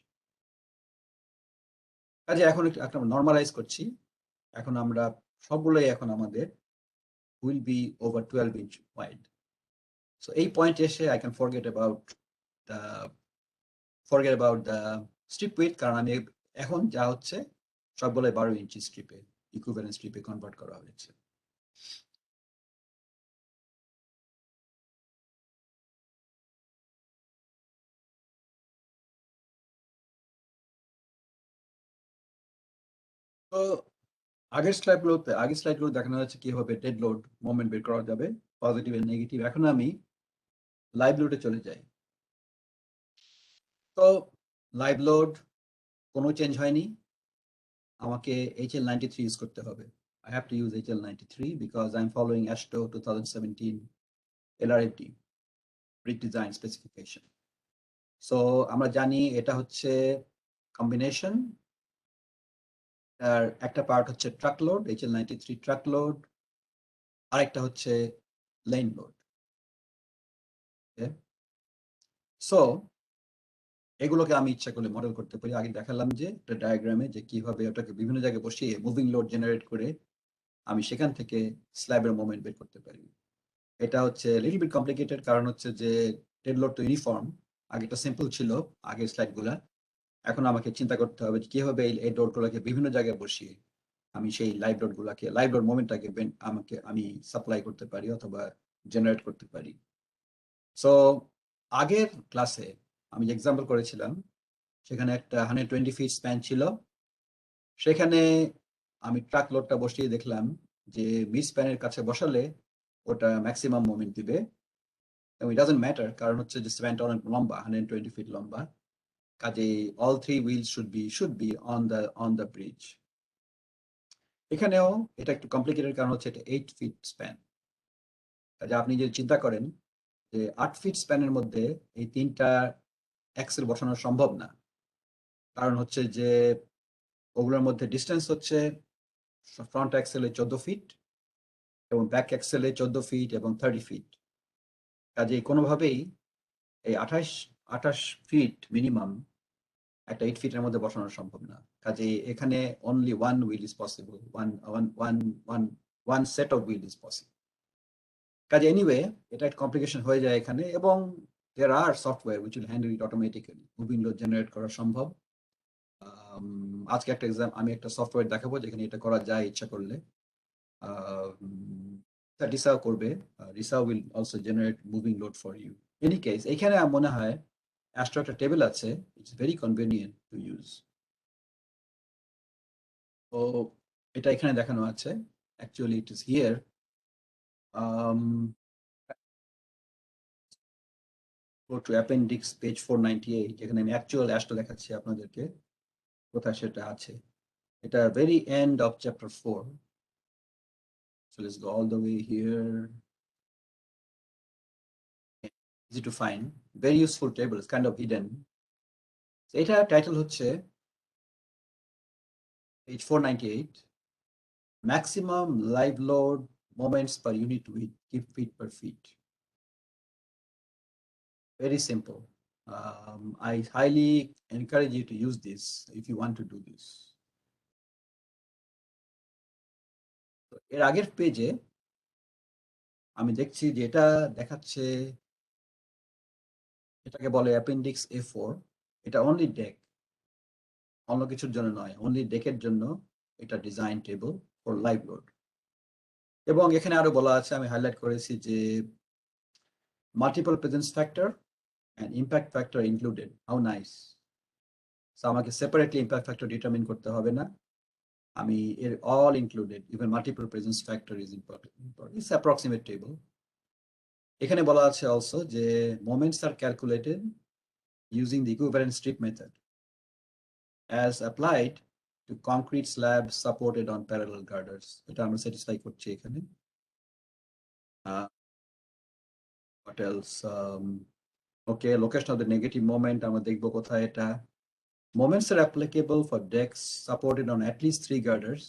কাজে এখন একটা নর্মালাইজ করছি। এখন আমরা সবগুলোই এখন আমাদের will be over 12 inch wide. So এই পয়েন্ট এসে I can forget about the strip width, কারণ আমি এখন যা হচ্ছে সবগুলোই 12 ইঞ্চি স্ট্রিপে, ইকুইভ্যালেন্ট স্ট্রিপে কনভার্ট করা হয়েছে। তো আগের স্লাইডগুলো দেখানো যাচ্ছে কিভাবে ডেড লোড মোমেন্ট বের করা যাবে, পজিটিভ এন্ড নেগেটিভ। এখন আমি লাইভ লোডে চলে যাই। তো লাইভ লোড কোনো চেঞ্জ হয়নি, আমাকে HL93 ইউজ করতে হবে। I have to use HL93 because I'm following AASHTO 2017 LRFD redesign specification. So আমরা জানি এটা হচ্ছে কম্বিনেশন, আর একটা পার্ট হচ্ছে truck load, HL93 truck load, আরেকটা হচ্ছে লেন লোড। সো এগুলোকে আমি ইচ্ছা করলে মডেল করতে পারি। আগে দেখালাম যে একটা ডায়াগ্রামে যে কিভাবে ওটাকে বিভিন্ন জায়গায় বসিয়ে মুভিং লোড জেনারেট করে আমি সেখান থেকে স্ল্যাবের মোমেন্ট বের করতে পারি। এটা হচ্ছে লিটল বিট কমপ্লিকেটেড, কারণ হচ্ছে যে ডেড লোড তো ইউনিফর্ম, আগেটা সিম্পল ছিল আগের স্লাইডগুলা। এখন আমাকে চিন্তা করতে হবে যে কিভাবে এই লোডগুলোকে বিভিন্ন জায়গায় বসিয়ে আমি সেই লাইভ লোড মোমেন্টটাকে আমি সাপ্লাই করতে পারি অথবা জেনারেট করতে পারি। সো আগের ক্লাসে আমি যে এক্সাম্পল করেছিলাম সেখানে একটা 120 ফিট স্প্যান ছিল। সেখানে আমি ট্রাক লোডটা বসিয়ে দেখলাম যে মিড স্প্যানের কাছে বসালে ওটা ম্যাক্সিমাম মোমেন্ট দিবে, এবং ইট ডাজন্ট ম্যাটার কারণ হচ্ছে যে স্প্যানটা অনেক লম্বা, 120 ফিট লম্বা, কাজেই all three wheels should be on the bridge. এখানেও এটা একটু কমপ্লিকেটেড, কারণ হচ্ছে এটা 8 ফিট স্প্যান। কাজে আপনি যদি চিন্তা করেন যে 8 ফিট স্প্যানের মধ্যে এই তিনটা অ্যাক্সেল বসানো সম্ভব না, কারণ হচ্ছে যে ওগুলোর মধ্যে ডিস্টেন্স হচ্ছে ফ্রন্ট অ্যাক্সেলে 14 ফিট এবং ব্যাক অ্যাক্সেলে 14 ফিট এবং 30 ফিট। কাজেই কোনোভাবেই এই 28 ফিট মিনিমাম একটা 8 ফিটের মধ্যে বসানো সম্ভব না। কাজেই এখানে only one wheel is possible, one set of wheel is possible. কাজে এনিওয়ে এটা একটা কমপ্লিকেশন হয়ে যায় এখানে, এবং there are software which will handle it automatically, moving load generate করা সম্ভব। আজকে আমি একটা সফটওয়্যার দেখাবো যেখানে এটা করা যায় ইচ্ছা করলে। রিসাও করবে, RISA will also generate moving load for you. Any case এখানে মনে হয় অ্যাস্ট্রো একটা টেবিল আছে, it's very convenient to use. তো এটা এখানে দেখানো আছে, actually it is here. go to appendix page 498, যেখানে আমি অ্যাকচুয়াল অ্যাস্ট্রো দেখাচ্ছি আপনাদেরকে, কোথায় সেটা আছে। এটা very end of chapter 4. So let's go all the way here. Easy to find, very useful table, it's kind of hidden. So এটা টাইটেল হচ্ছে page 498, maximum live load moments per unit width, feet per feet. Very simple. I highly encourage you to use this if you want to do this. এর আগের পেজে আমি দেখছি যে এটা দেখাচ্ছে, এটাকে বলে অ্যাপেন্ডিক্স A4। এটা অনলি ডেক, অন্য কিছুর জন্য নয়, অনলি ডেকের জন্য এটা design table for live load. এবং এখানে আরো বলা আছে, আমি হাইলাইট করেছি যে multiple presence factor and impact factor included. How nice. So আমাকে সেপারেটলি ইম্প্যাক্ট ফ্যাক্টর ডিটারমিন করতে হবে না, আমি এর all included, even multiple presence factor is important. It's approximate table. এখানে বলা আছে also যে moments are calculated using the equivalent strip method as applied to concrete slabs supported on parallel girders. এটা আমরা satisfy করছি এখানে। What else? Okay, location of the negative moment আমরা দেখবো কোথায় এটা। Moments are applicable for decks supported on at least 3 girders.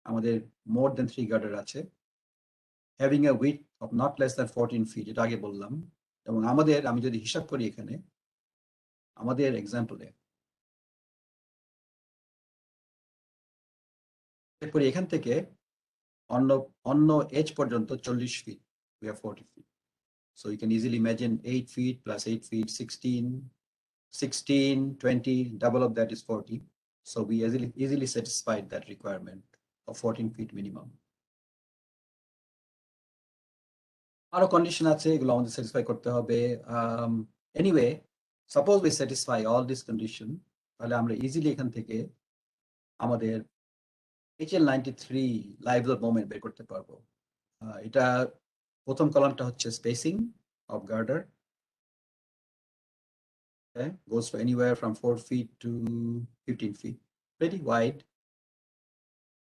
আমাদের more than 3 girder আছে, having a width of not less than 14 feet, এটা আগে বললাম। এবং আমাদের, আমি যদি হিসাব করি এখানে আমাদের এক্সাম্পলে করি, এখান থেকে অন্য এজ পর্যন্ত 40 fit, we have 40 feet. So you can easily imagine 8 feet plus 8 feet, 16, 20, double of that is 40. So we easily satisfied that requirement of 14 feet minimum. আরো কন্ডিশন আছে, এগুলো আমাদের স্যাটিসফাই করতে হবে। Anyway, suppose we satisfy all this condition, তাহলে আমরা ইজিলি এখান থেকে আমাদের HL93 লাইভ লোড মোমেন্ট বের করতে পারবো। এটা প্রথম কলামটা হচ্ছে spacing of girder, goes for anywhere from 4 feet to 15 feet, pretty wide.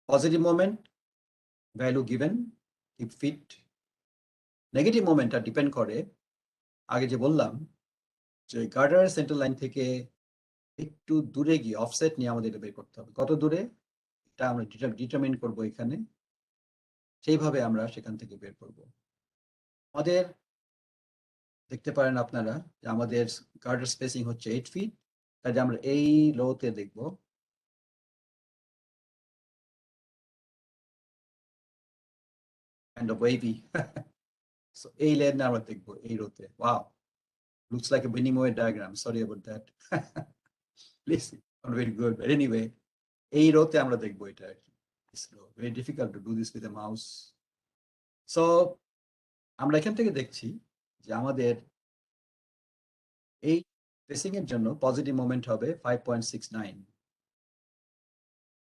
Positive moment, value given, keep fit. Negative moment depend করে, আগে যে বললাম যে গার্ডার সেন্টার লাইন থেকে একটু দূরে গিয়ে অফসেট নিয়ে আমাদের এটা বের করতে হবে। কত দূরে এটা আমরা ডিটারমিন করব এখানে, সেইভাবে আমরা সেখান থেকে বের করব। আমাদের দেখতে পারেন আপনারা যে আমাদের গার্ডার স্পেসিং হচ্ছে 8 ফিট, কাজে আমরা এই রোতে দেখব kind of wavy. So এই লেনে আমরা দেখব এই রোতে। Wow, looks like a Benimoe diagram, sorry about that. Please, not very good, but anyway, এই রোতে আমরা দেখব এটা আর কি। It's very difficult to do this with a mouse. So আমরা এখান থেকে দেখছি যে আমাদের এই স্পেসিং এর জন্য পজিটিভ মোমেন্ট হবে 5.69,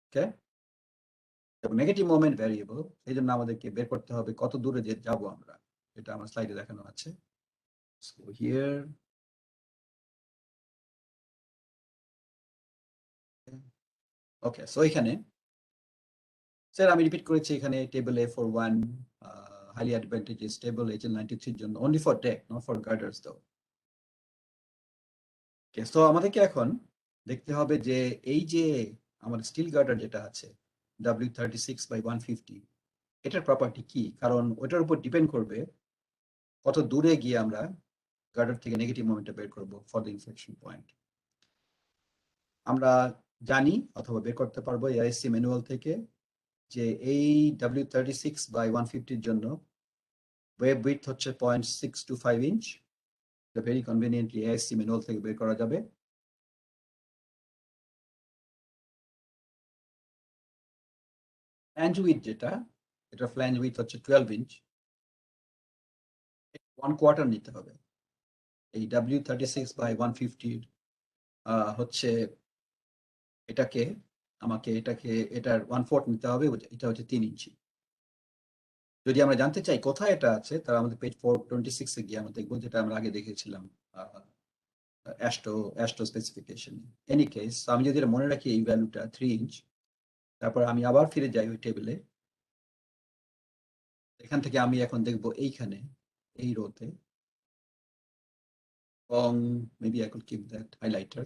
ওকে, এবং নেগেটিভ মোমেন্ট ভ্যারিয়েবল, এই জন্য আমাদেরকে বের করতে হবে কত দূরে যে যাব আমরা, এটা আমার স্লাইডে দেখানো আছে। So here, ওকে, সো এখানে স্যার আমি রিপিট করেছি এখানে table A41 highly advantageous table HL93 এর জন্য, only for deck, not for girders though. Okay, so আমাদেরকে এখন দেখতে হবে যে এই যে আমার স্টিল গার্ডার যেটা আছে W36/150, এটার প্রপার্টি কি, কারণ ওটার উপর ডিপেন্ড করবে কত দূরে গিয়ে আমরা গার্ডার থেকে নেগেটিভ মোমেন্টটা বের করব ফর দ্য ইনফ্লেকশন পয়েন্ট। আমরা জানি অথবা বের করতে পারবো AISC ম্যানুয়াল থেকে যে এই W36/150 এর জন্য ওয়েব উইডথ হচ্ছে 0.625 ইঞ্চ, এটা ভেরি কনভিনিয়েন্টলি AISC ম্যানুয়াল থেকে বের করা যাবে। ফ্ল্যাঞ্জ উইডথ যেটা, এটা ফ্ল্যাঞ্জ উইডথ হচ্ছে 12 ইঞ্চ, 1/4 নিতে হবে। এই W36/150 হচ্ছে এটাকে এটার 1/4 নিতে হবে, এটা হচ্ছে 3 ইঞ্চি। যদি আমরা জানতে চাই কোথায় এটা আছে, তাহলে আমাদের পেজ 426 এ গিয়ে আমরা দেখবো, যেটা আমরা আগে দেখেছিলাম AASHTO স্পেসিফিকেশন। এনি কেস, আমি যদি এটা মনে রাখি এই ভ্যালুটা 3 ইঞ্চ, তারপর আমি আবার ফিরে যাই ওই টেবিলে, এখান থেকে আমি এখন দেখবো এইখানে এই রোতে, এবং maybe I could keep that highlighter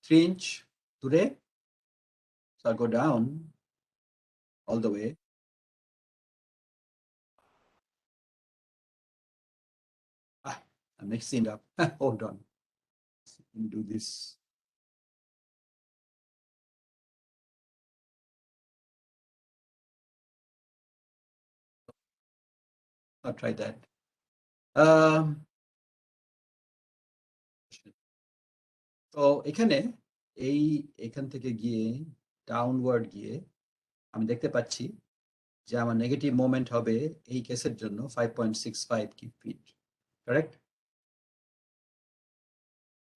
3 inch দূরে, so I'll go down all the way. I'm mixing up. Hold on. Let me do this. I'll try that. তো এখানে এখান থেকে গিয়ে ডাউনওয়ার্ড গিয়ে আমি দেখতে পাচ্ছি যে আমার নেগেটিভ মোমেন্ট হবে এই কেসের জন্য 5.65 ফিট, কারেক্ট?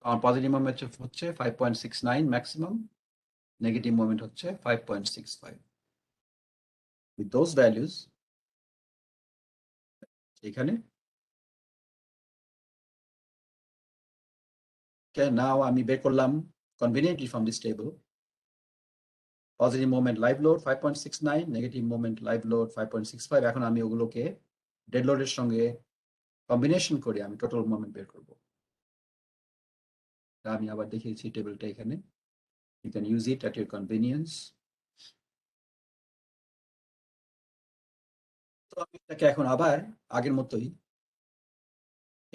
আমার পজিটিভ মোমেন্ট হচ্ছে 5.69 ম্যাক্সিমাম, নেগেটিভ মোমেন্ট হচ্ছে 5.65। With those values, এখানে okay, now আমি বের করলাম conveniently from this table positive moment live load 5.69, negative moment live load 5.65। এখন আমি ওগুলোকে ডেড লোডের সঙ্গে কম্বিনেশন করে আমি টোটাল মোমেন্ট বের করব। আমি আবার দেখিয়েছি টেবিলটা এখানে, you can use it at your convenience. তো আমি এটাকে এখন আবার আগের মতোই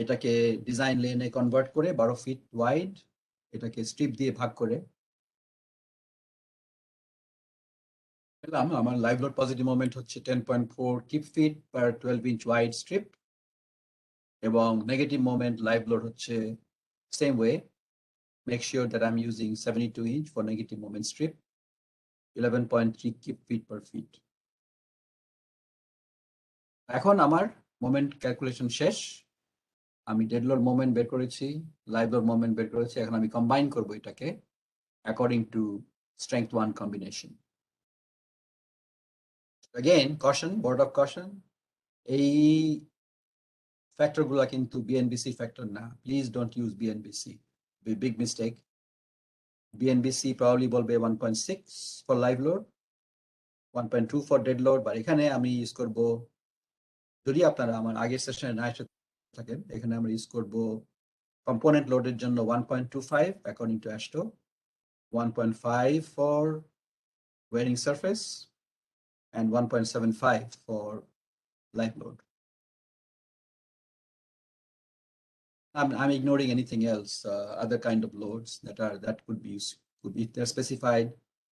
এটাকে ডিজাইন লেনে কনভার্ট করে 12 ফিট ওয়াইড, এটাকে স্ট্রিপ দিয়ে ভাগ করে পেলাম আমার লাইভ লোড পজিটিভ মোমেন্ট হচ্ছে 10.4 feet per 12 inch wide strip, এবং নেগেটিভ মোমেন্ট লাইভ লোড হচ্ছে same way. Make sure that I'm using 72 inch for negative moment strip, 11.3 feet per feet. এখন আমার মোমেন্ট ক্যালকুলেশন শেষ, আমি ডেড লোড মোমেন্ট বের করেছি, লাইভ লোড মোমেন্ট বের করেছি, এখন আমি কম্বাইন করব এটাকে according to strength 1 combination. Again, caution, word of caution. এই factor গুলা কিন্তু BNBC factor না. Please don't use BNBC. Be big mistake. BNBC probably বলবে 1.6 for live load, 1.2 for dead load, but এখানে আমি ইউজ করব, যদি আপনারা আমার আগের সেশনে না এসে থাকেন, এখানে আমরা ইউজ করব component loaded জন্য 1.25 according to AASHTO, 1.5 for wearing surface, and 1.75 for live load. I'm ignoring anything else, other kind of loads that could be used, could be, if they're specified,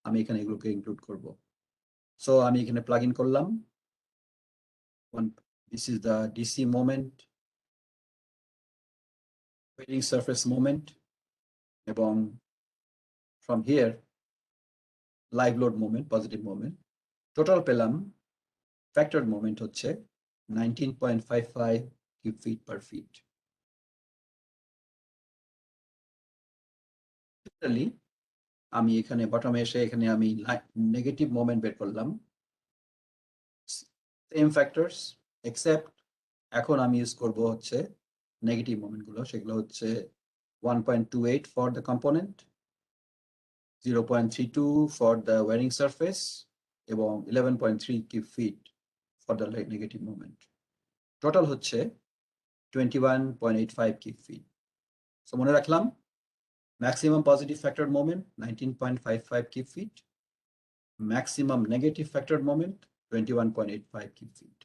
আমি এখানে এগুলোকে include করব. So আমি এখানে plug in করলাম. This is the DC moment, wearing surface moment, এবং from here live load moment, positive moment. Total পেলাম factored moment হচ্ছে 19.55 cubic feet per feet. Similarly, আমি এখানে বটমে এসে এখানে আমি নেগেটিভ মোমেন্ট বের করলাম, সেম ফ্যাক্টরস এক্সেপ্ট এখন আমি ইউজ করব হচ্ছে নেগেটিভ মোমেন্ট গুলো, সেগুলো হচ্ছে 1.28 for the component, 0.32 for the wearing surface এবং 11.3 cube feet for the negative moment. Total হচ্ছে 21.85 কিউব ফিট। সো মনে রাখলাম, maximum positive factored moment 19.55 cubic feet, maximum negative factored moment 21.85 cubic feet.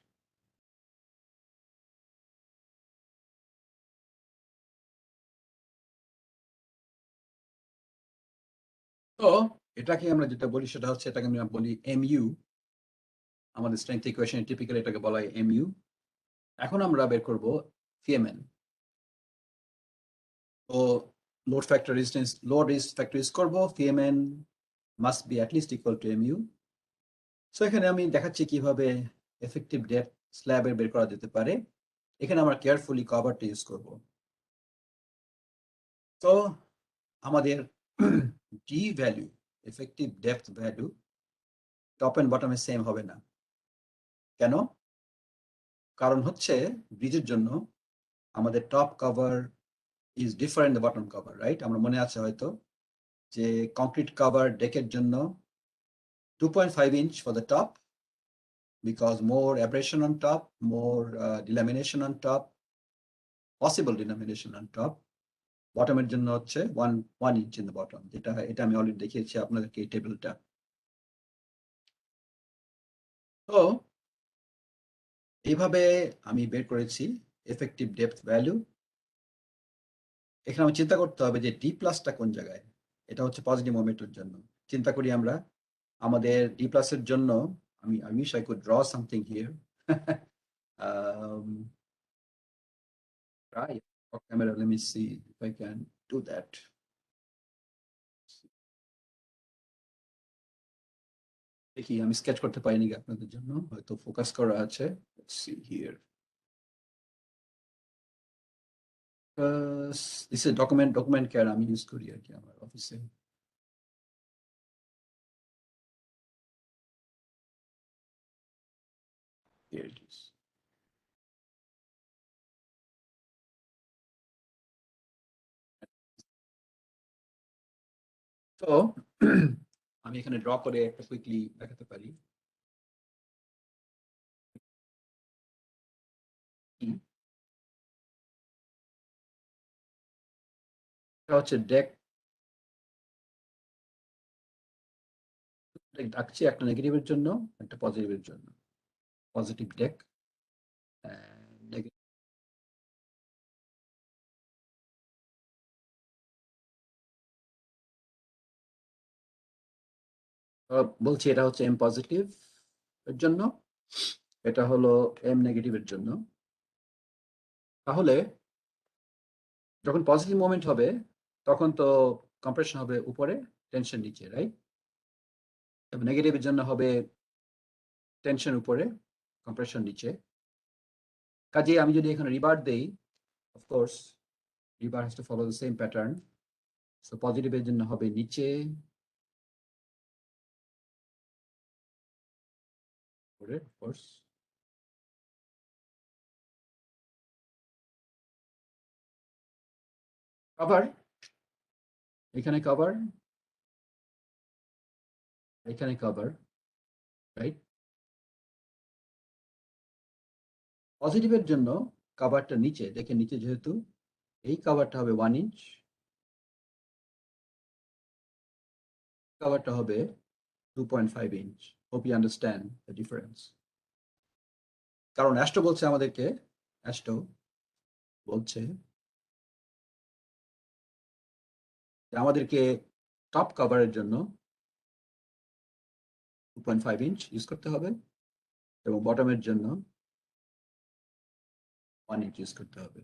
তো এটাকে আমরা যেটা বলি সেটা হচ্ছে, এটাকে আমরা বলি mu, আমাদের স্ট্রেংথ ইকুয়েশনে টিপিক্যালি এটাকে বলা হয় mu। এখন আমরা বের করব Fmn। তো load factor resistance, load factor use করব, Fmn must be at least equal to mu। So এখানে আমি দেখাচ্ছি কিভাবে এফেক্টিভ ডেপথ স্ল্যাবের বের করা যেতে পারে। এখানে আমরা কেয়ারফুলি কভারটা ইউজ করব। তো আমাদের D value, effective depth value top and বটমে সেম হবে না। কেন? কারণ হচ্ছে ব্রিজের জন্য আমাদের top cover is different the bottom cover, right? আমরা মনে আছে হয়তো যে কংক্রিট কভার ডেকের জন্য 2.5 inch for the top, because more abrasion on top, more delamination on top, possible delamination on top. বটমের জন্য হচ্ছে 1 inch in the bottom, এটা আমি অলরেডি দেখিয়েছি আপনাদেরকে এই টেবিলটা। তো এইভাবে আমি বের করেছি এফেক্টিভ ডেপথ ভ্যালু। এখানে আমি চিন্তা করতে হবে যে ডি প্লাসটা কোন জায়গায়। এটা হচ্ছে পজিটিভ মোমেন্টের জন্য। চিন্তা করি আমরা আমাদের ডি প্লাসের জন্য, I wish I could draw something here. Try off camera, let me see if I can do that. দেখি আমি স্কেচ করতে পারিনি আপনাদের জন্য, হয়তো ফোকাস করা আছে। Let's see here. This is document care আমি ইউজ করি আর কি আমার অফিসে। Here it is. তো আমি এখানে ড্র করে একটা কুইকলি দেখাতে পারি। এটা হচ্ছে ডেক, ডাকছি একটা নেগেটিভের জন্য, একটা পজিটিভের জন্য। পজিটিভ ডেক, বলছি এটা হচ্ছে এম পজিটিভ এর জন্য, এটা হলো এম নেগেটিভের জন্য। তাহলে যখন পজিটিভ মোমেন্ট হবে তখন তো কম্প্রেশন হবে উপরে, টেনশন নিচে, রাইট? এবং নেগেটিভের জন্য হবে টেনশন উপরে, কম্প্রেশন নিচে। কাজে আমি যদি এখানে রিবার দেই, of course rebar has to follow the same pattern. So পজিটিভের জন্য হবে নিচে of course. Cover, এখানে cover, এখানে cover, right? পজিটিভের জন্য কভারটা নিচে, দেখেন নিচে যেহেতু এই কভারটা হবে 1 ইঞ্চ, কভারটা হবে 2.5 inch. Hope you understand the difference. কারণ অ্যাস্টো বলছে আমাদেরকে, অ্যাস্টো বলছে যে আমাদেরকে টপ কভারের জন্য 2.5 ইঞ্চ ইউজ করতে হবে এবং বটমের জন্য 1 ইঞ্চ ইউজ করতে হবে।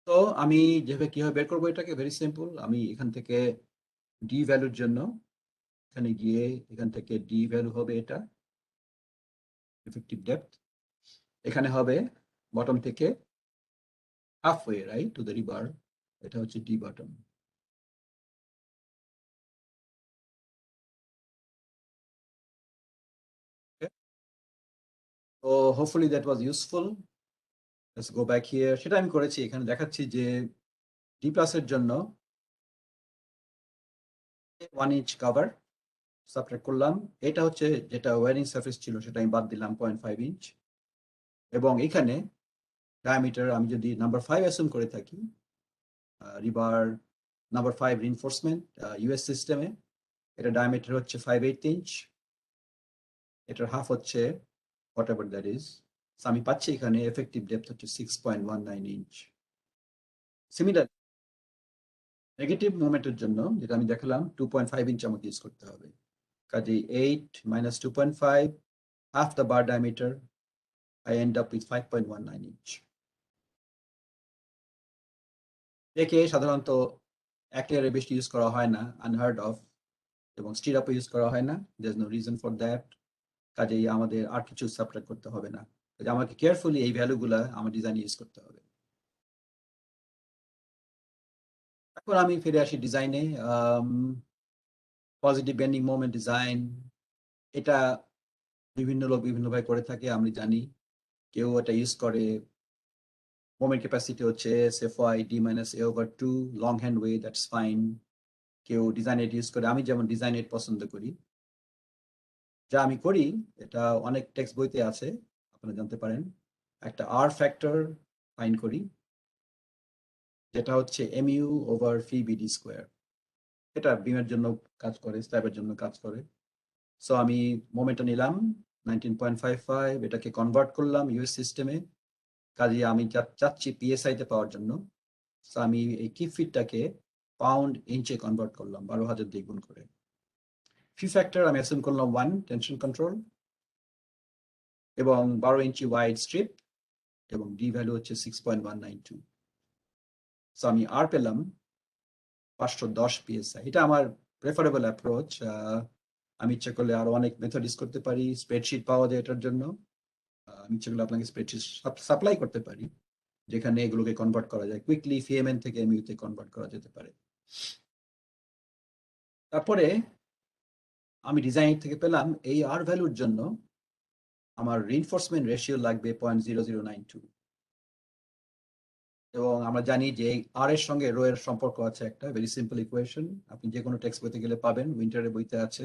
তো আমি যেভাবে কিভাবে বের করবো এটাকে, ভেরি সিম্পল। আমি এখান থেকে ডি ভ্যালুর জন্য এখানে গিয়ে এখান থেকে ডি ভ্যালু হবে এটা এফেক্টিভ ডেপথ, এখানে হবে বটম থেকে হাফওয়ে রাইট টু দ্য রিবার, এটা হচ্ছে ডি বটম। তো hopefully that was useful. Let's go back here. সেটা আমি করেছি, এখানে দেখাচ্ছি যে ডি প্লাসের জন্য 1 ইঞ্চ কভার সাবট্রাক্ট করলাম। এটা হচ্ছে যেটা ওয়ারিং সারফেস ছিল সেটা আমি বাদ দিলাম 0.5 ইঞ্চ, এবং এখানে ডায়ামিটার আমি যদি নাম্বার 5 অ্যাসিউম করে থাকি, রিবার নাম্বার 5 রিইনফোর্সমেন্ট ইউএস সিস্টেমে, এটা ডায়ামিটার হচ্ছে 5/8 ইঞ্চ, এটার হাফ হচ্ছে whatever that is, so আমি পাচ্ছি এখানে এফেক্টিভ ডেপথ হচ্ছে 6.19 ইঞ্চ। সিমিলার নেগেটিভ মোমেন্টের জন্য যেটা আমি দেখালাম 2.5 ইঞ্চ আমাকে ইউজ করতে হবে, কাজেই 8 minus 2.5 half the bar diameter, I end up with 5.19 inch. একে সাধারণত 1 লেয়ারের বেশি ইউজ করা হয় না, আনহার্ড অফ, এবং স্টিরাপও ইউজ করা হয় না, there is no reason for that. কাজেই আমাদের আর কিছু সাবট্রাক্ট করতে হবে না, কাজে আমাকে কেয়ারফুলি এই ভ্যালুগুলা আমার ডিজাইনে ইউজ করতে হবে। এখন আমি ফিরে আসি ডিজাইনে। পজিটিভ বেন্ডিং মোমেন্ট ডিজাইন, এটা বিভিন্ন লোক বিভিন্নভাবে করে থাকে, আমি জানি। কেউ এটা ইউজ করে মোমেন্ট ক্যাপাসিটি হচ্ছে SFY D-A/2 long hand way, that's fine. কেউ ডিজাইন এড ইউজ করে, আমি যেমন ডিজাইন এড পছন্দ করি। যা আমি করি এটা অনেক টেক্সট বইতে আছে, আপনারা জানতে পারেন। একটা আর ফ্যাক্টর ফাইন্ড করি যেটা হচ্ছে mu/pbd²। এটা বিমের জন্য কাজ করে, স্ল্যাবের জন্য কাজ করে। সো আমি মোমেন্টটা নিলাম 19.55, এটাকে কনভার্ট করলাম ইউএস সিস্টেমে, কাজে আমি চাচ্ছি পিএসআই তে পাওয়ার জন্য। সো আমি এই কিপ ফিটটাকে পাউন্ড ইঞ্চে কনভার্ট করলাম 12,000 দিয়ে গুণ করে। ফি ফ্যাক্টর আমি অ্যাসিউম করলাম 1 টেনশন কন্ট্রোল, এবং 12 ইঞ্চি ওয়াইড স্ট্রিপ, এবং ডি ভ্যালু হচ্ছে 6.192। সো আমি আর পেলাম 510 পিএসআই। এটা আমার প্রেফারেবল অ্যাপ্রোচ। আমি ইচ্ছা করলে আরো অনেক মেথড ইউজ করতে পারি, স্প্রেডশিট পাওয়া যায় এটার জন্য। আমি ইচ্ছা করলে আপনাকে স্প্রেডশিট সাপ্লাই করতে পারি, যেখানে এগুলোকে কনভার্ট করা যায় কুইকলি, ফিএমএন থেকে এমইউতে কনভার্ট করা যেতে পারে। তারপরে আমি ডিজাইন থেকে পেলাম এই আর ভ্যালুর জন্য আমার রিইনফোর্সমেন্ট রেশিও লাগবে 0.0092, এবং আমরা জানি যে আর এর সঙ্গে রো এর সম্পর্ক আছে একটা ভেরি সিম্পল ইকুয়েশন, আপনি যে কোনো টেক্সট বইতে গেলে পাবেন, উইন্টারের বইতে আছে,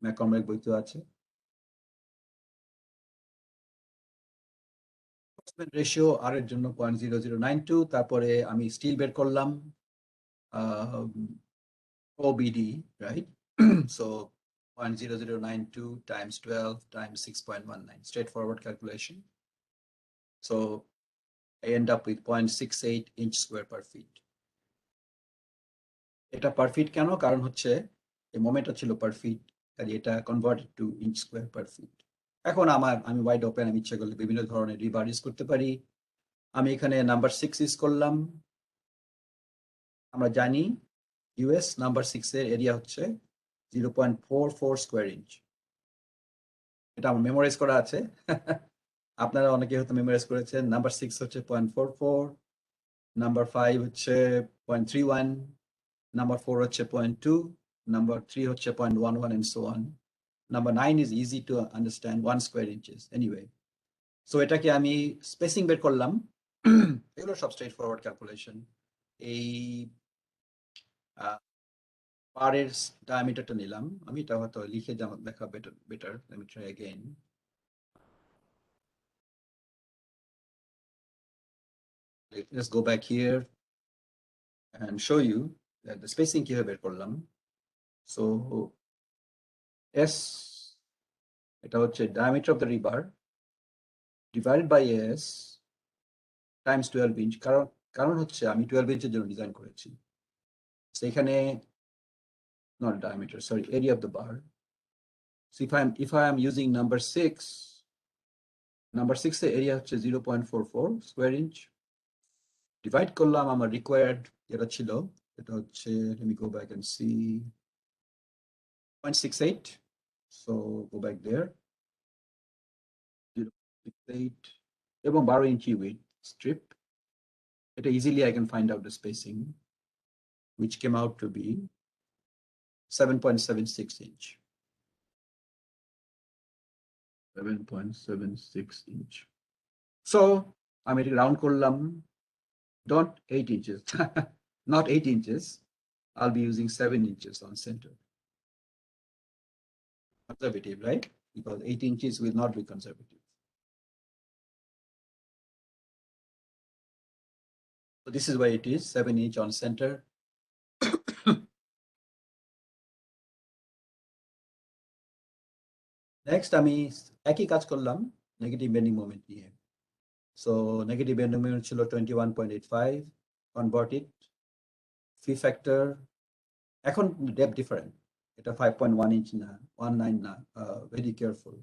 ম্যাককর্মের বইতেও আছে। রেশিও আর এর জন্য 0.0092। তারপরে আমি স্টিল বের করলাম OBD, right? So 0.0092 times 12 times 6.19, straightforward calculation. So I end up with 0.68 inch square per feet. এটা পার ফিট কেন? কারণ হচ্ছে এই মোমেন্টটা ছিল পার ফিট, কাজে এটা converted to inch square per fit. এখন আমি ওয়াইড ওপেন, আমি ইচ্ছা করলে বিভিন্ন ধরনের রিবার ইউজ করতে পারি। আমি এখানে নাম্বার 6 ইউজ করলাম। আমরা জানি ইউএস নাম্বার 6 এর এরিয়া হচ্ছে 0.44 স্কোয়ার ইঞ্চ। এটা আমার মেমোরাইজ করা আছে। আপনারা অনেকে হয়তো মেমোরাইজ করেছেন। নাম্বার 6 হচ্ছে 0.44, নাম্বার 5 হচ্ছে 0.31, নাম্বার 4 হচ্ছে 0.2, নাম্বার 3 হচ্ছে 0.11 and so on. number 9 is easy to understand, 1 square inches anyway. So এটাকে আমি স্পেসিং বের করলাম। এগুলো সব স্ট্রেট ফরওয়ার্ড ক্যালকুলেশন। এই বারের ডায়ামিটারটা নিলাম আমি, এটা হয়তো লিখে দেখা better. Let me try again. Let's go back here and show you that the spacing কিভাবে বের করলাম। So S এটা হচ্ছে diameter of the rebar divided by S times 12 inch, কারণ হচ্ছে আমি 12 ইঞ্চের জন্য ডিজাইন করেছি। সেখানে not diameter, sorry, area of the bar. So if I am using number 6 এর area হচ্ছে 0.44 square inch, divide করলাম আমার required যেটা ছিল, এটা হচ্ছে, let me go back and see, 0.68. So go back there, 0.68 এবং 12 ইঞ্চি width strip. It easily I can find out the spacing, which came out to be 7.76 inch. 7.76 inch. So I'm at round করলাম, not 8 inches, not 8 inches. I'll be using 7 inches on center. Conservative, right? Because 8 inches will not be conservative. So this is why it is 7 inch on center. Next, আমি একই কাজ করলাম নেগেটিভ বেন্ডিং মোমেন্ট নিয়ে। So negative bending moment ছিল 21.85, convert it, phi factor, এখন depth different, এটা 5.1 inch না, 19 না, very careful,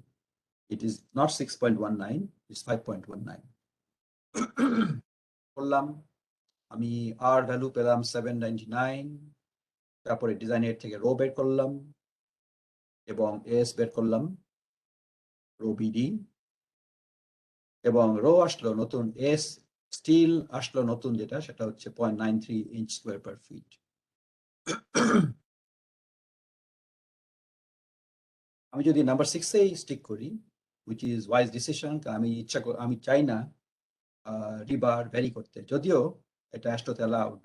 it is not 6.19, it's 5.19 করলাম আমি, আর ভ্যালু পেলাম 799, তারপরে ডিজাইনের থেকে রো বের করলাম এবং এস বের করলাম, রো বিডি, এবং রো আসলো নতুন, এস স্টিল আসলো নতুন যেটা, সেটা হচ্ছে 0.93 inch square per feet. আমি যদি নাম্বার 6 এই স্টিক করি, which is wise decision, আমি চাই না রিবার ভ্যারি করতে, যদিও এটা অ্যাস্টোতে অ্যালাউড।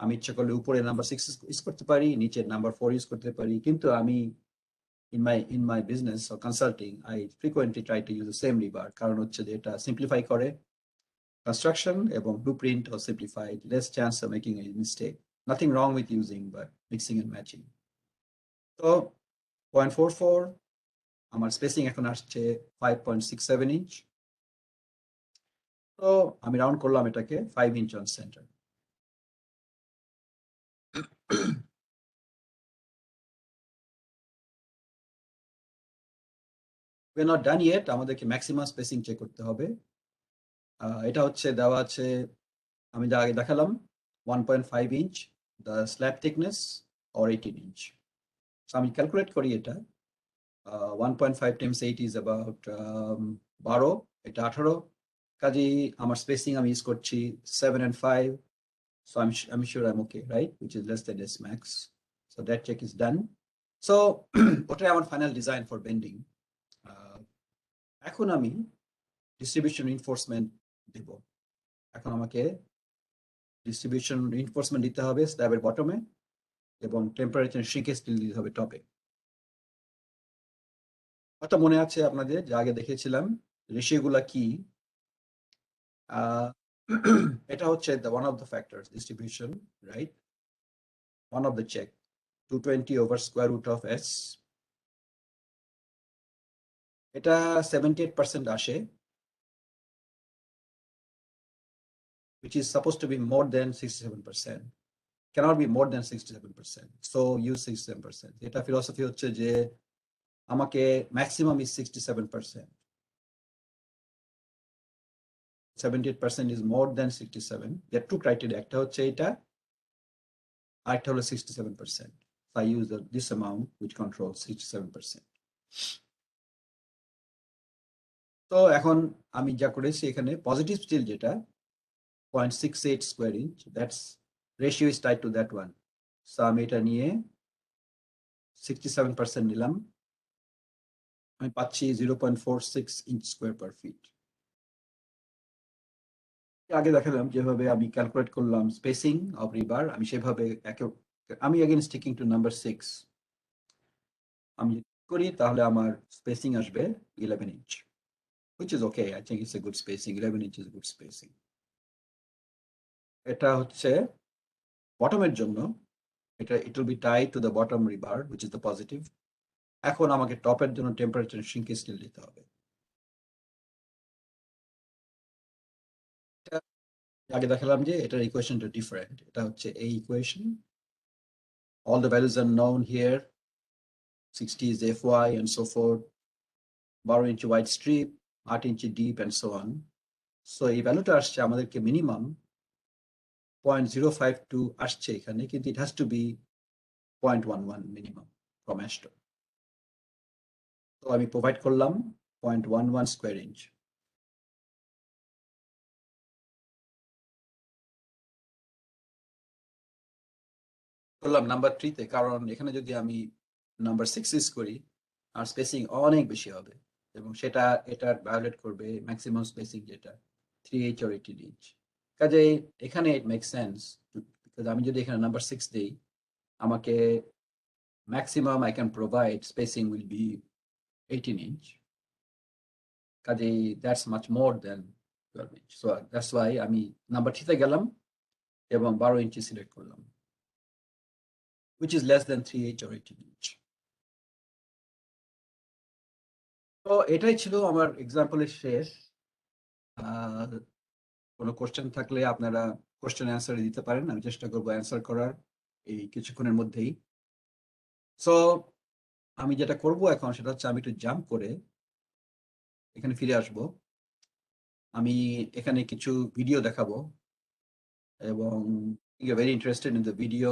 আমি ইচ্ছা করলে উপরে নাম্বার 6 ইউজ করতে পারি, নিচে নাম্বার 4 ইউজ করতে পারি, কিন্তু আমি in my business or consulting I frequently try to use the same rebar, কারণ হচ্ছে যে এটা সিম্পলিফাই করে construction এবং blueprint or simplified, less chance of making a mistake. Nothing wrong with using but mixing and matching. So 0.44 আমার স্পেসিং এখন আসছে 5.67 ইঞ্চ। তো আমি রাউন্ড করলাম এটাকে 5 inch on centre. we're not done yet, আমাদেরকে ম্যাক্সিমাম স্পেসিং চেক করতে হবে। এটা হচ্ছে দেওয়া আছে, আমি যা আগে দেখালাম 1.5 inch the slab thickness or 18 inch. So আমি ক্যালকুলেট করি এটা, 1.5 times 8 is about 12, এটা 18, কাজেই আমার স্পেসিং আমি ইউজ করছি 7 and 5. So I'm sure I'm okay, right? Which is less than S max. So that check is done. So ওটাই আমার ফাইনাল ডিজাইন ফর বেন্ডিং। এখন আমি ডিস্ট্রিবিউশন রিইনফোর্সমেন্ট দেব। এখন আমাকে ডিস্ট্রিবিউশন রিইনফোর্সমেন্ট দিতে হবে স্ল্যাবের বটমে এবং টেম্পারেচার শ্রিঙ্কেজ স্টিল দিতে হবে টপে। হয়তো মনে আছে আপনাদের যে আগে দেখেছিলাম রেশিওগুলা কি, এটা হচ্ছে one of the factors, distribution, right? One of the check, 220 over square root of S. এটা 78% আসে, which is supposed to be more than 67%. Cannot be more than 67%. So use 67%. এটা philosophy হচ্ছে যে আমাকে maximum is 67%. 78% is more than 67. There are two criteria. একটা হচ্ছে এটা, আরেকটা হলো 67%. So I use this amount which controls 67%. তো এখন আমি যা করেছি এখানে পজিটিভ স্টিল যেটা 0.68 square inch, that's ratio is tied to that one. So আমি এটা নিয়ে 67% নিলাম আমি পাচ্ছি 0.46 ইঞ্চ স্কোয়ার পার ফিট। আগে দেখালাম যেভাবে আমি ক্যালকুলেট করলাম স্পেসিং অফ রিভার, আমি সেভাবে আমি अगेन স্টিকিং টু নাম্বার 6। আমি যদি করি তাহলে আমার স্পেসিং আসবে 11 inch, which is okay. I think it's a good spacing. 11 inch is a good spacing. এটা হচ্ছে বটমের জন্য, it will be tied to the bottom rebar, which is the positive. এখন আমাকে টপের জন্য টেম্পারেচার সিঙ্ক স্কেল দিতে হবে। আগে দেখালাম যে এটার ইকুয়েশনটা ডিফারেন্ট, এটা হচ্ছে এই equation, all the values are known here, 60 is fy and so forth, 12 inch wide strip, 8 inch deep and so on. So এই ভ্যালুটা আসছে আমাদেরকে মিনিমাম 0.052 আসছে এখানে, কিন্তু it has to be 0.11 minimum from AASHTO. তো আমি প্রোভাইড করলাম 0.11 স্কোয়ার ইঞ্চ। করলাম নাম্বার 3 তে, কারণ এখানে যদি আমি নাম্বার 6 ইউজ করি আর স্পেসিং অনেক বেশি হবে এবং সেটা এটা ভায়োলেট করবে ম্যাক্সিমাম স্পেসিং যেটা 3H or 18 ইঞ্চ। কাজেই এখানে ইট মেক সেন্স, বিকজ আমি যদি এখানে নাম্বার 6 দেই, আমাকে maximum I can provide spacing will be 18 inch. কাজেই that's much more than 12 inch. So that's why আমি নাম্বার 3 তে গেলাম এবং 12 ইঞ্চি সিলেক্ট করলাম, which is less than 3H or 18 inch. তো এটাই ছিল আমার এক্সাম্পলের শেষ। কোনো কোশ্চেন থাকলে আপনারা কোশ্চেন অ্যান্সার দিতে পারেন, আমি চেষ্টা করবো অ্যান্সার করার এই কিছুক্ষণের মধ্যেই। সো আমি যেটা করব এখন সেটা হচ্ছে আমি একটু জাম্প করে এখানে ফিরে আসব, আমি এখানে কিছু ভিডিও দেখাবো এবং you are very interested in the video.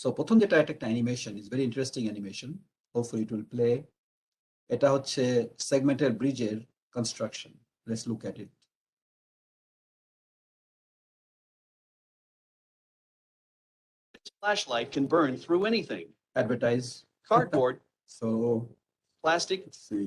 So প্রথম যেটা একটা animation, is very interesting animation, hopefully it will play. এটা হচ্ছে সেগমেন্টেড ব্রিজের construction. Let's look at it. Flashlight can burn through anything. Advertise Cardboard, so plastic, see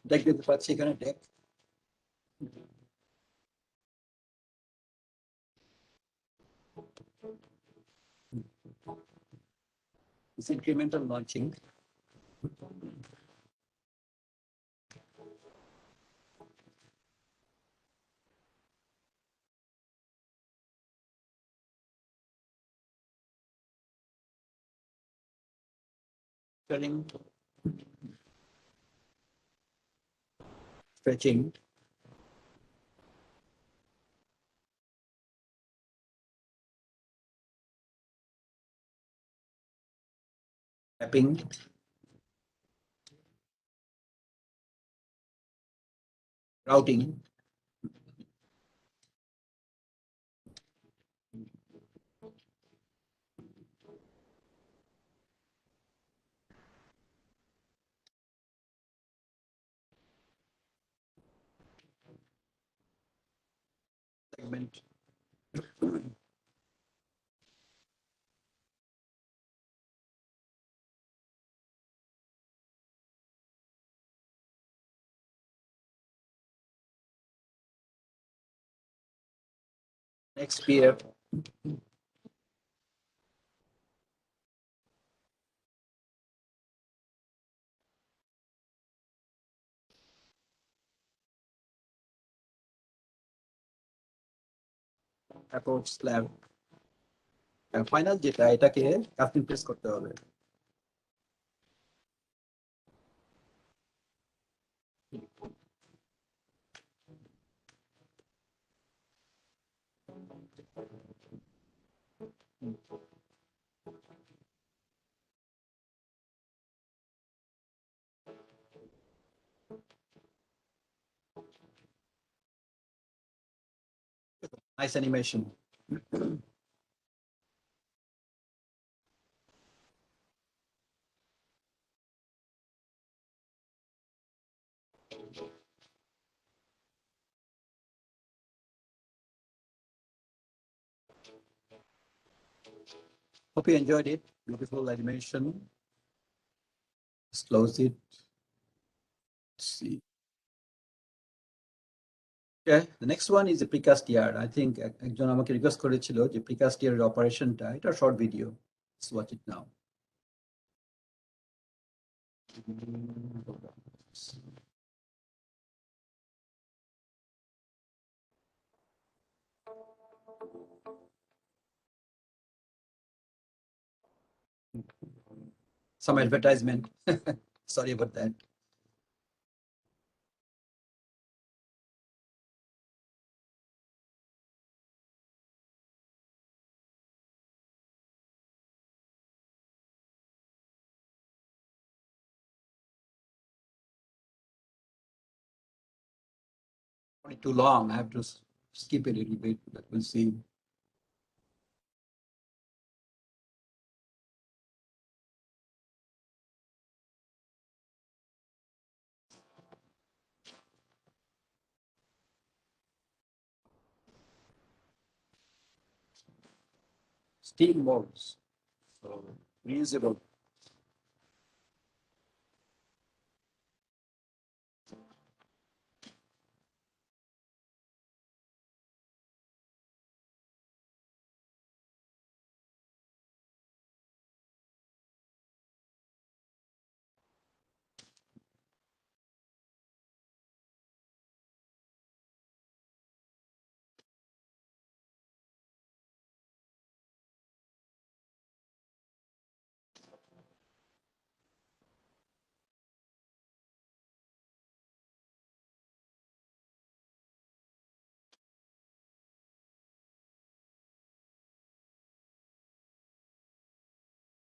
deck দেখতে পাচ্ছি এখানে, deck is incremental launching. Turning, stretching, tapping, routing, segment, next spear, approach slab, and final যেটা এটাকে কাস্টিং প্রেস করতে হবে। Nice animation. Hope you enjoyed it. Beautiful animation. Let's close it. Let's see. Okay, the next one is the precast yard. I think একজন আমাকে রিকোয়েস্ট করেছিল যে precast yard অপারেশনটা, এটা short video. Let's watch it now. Some advertisement. Sorry about that. Too long. I have to skip it a little bit, but we'll see. Steel molds. So reusable.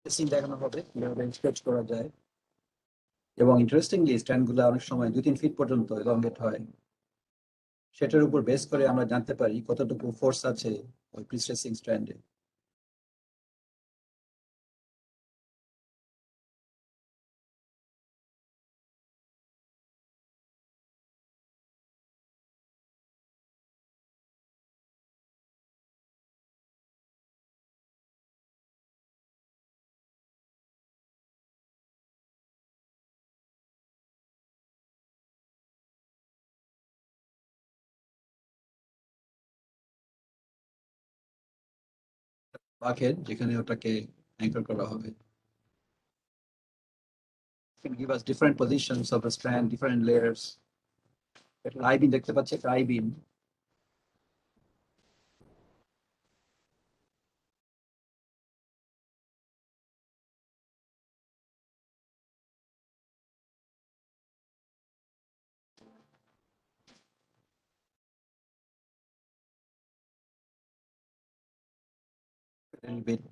Testing দেখানো হবে কিভাবে স্কেচ করা যায়, এবং ইন্টারেস্টিংলি স্ট্যান্ডগুলো অনেক সময় 2-3 ফিট পর্যন্ত এলংগেট হয়। সেটার উপর বেস করে আমরা জানতে পারি কতটুকু ফোর্স আছে ওই প্রিস্ট্রেসিং স্ট্যান্ডে। বাকেট যেখানে ওটাকে অ্যাঙ্কর করা হবে। Can give us different positions of the strand, different layers. একটা I-beam দেখতে পাচ্ছি, একটা I-beam. A little bit.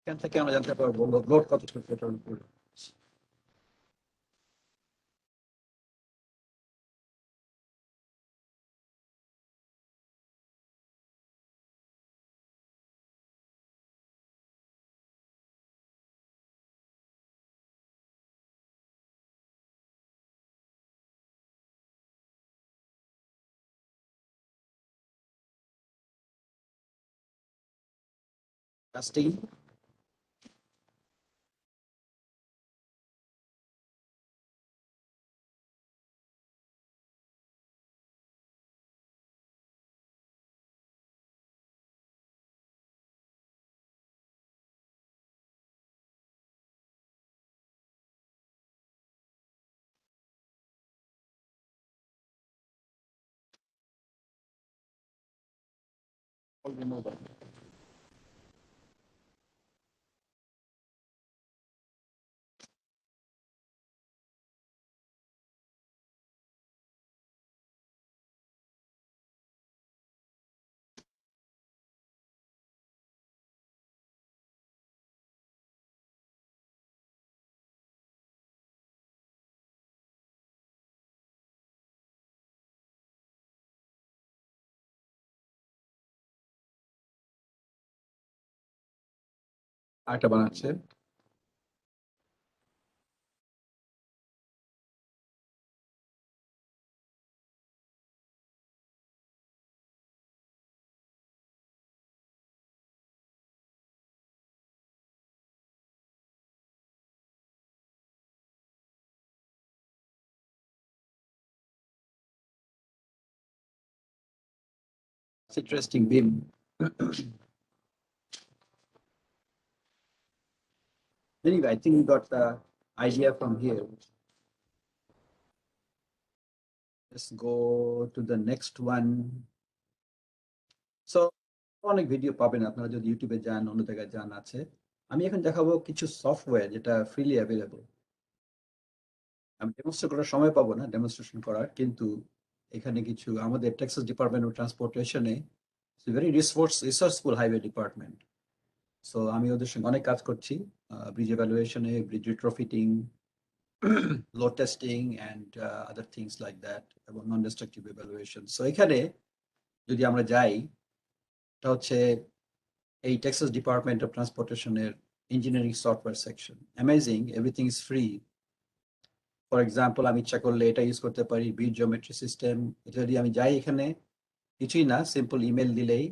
এখান থেকে আমরা জানতে পারবো লোড কতটুকু এটার উপর। Casting All remove that. আরেকটা বানাচ্ছে। It's interesting beam. Anyway, I think we got the idea from here. Let's go to the next one. So অনেক ভিডিও পাবেন আপনারা যদি ইউটিউবে যান, অন্য জায়গায় যান আছে। আমি এখন দেখাবো কিছু সফটওয়্যার যেটা ফ্রিলি অ্যাভেলেবল। আমি ডেমনস্ট্রেট করার সময় পাবো না ডেমনস্ট্রেশন করার, কিন্তু এখানে কিছু আমাদের টেক্সাস ডিপার্টমেন্ট অফ ট্রান্সপোর্টেশনে very resourceful highway department. So আমি ওদের সঙ্গে অনেক কাজ করছি, ব্রিজ এভ্যালুয়েশনে, bridge retrofitting, load testing and other things like that, এবং নন ডিস্ট্রাকটিভ evaluation. সো এখানে যদি আমরা যাই, এটা হচ্ছে এই টেক্সাস ডিপার্টমেন্ট অফ ট্রান্সপোর্টেশনের engineering software section. Amazing, everything is free. For example আমি ইচ্ছা করলে এটা ইউজ করতে পারি, ব্রিজ জিওমেট্রি সিস্টেম। এটা যদি আমি যাই, এখানে কিছুই না, সিম্পল ইমেল দিলেই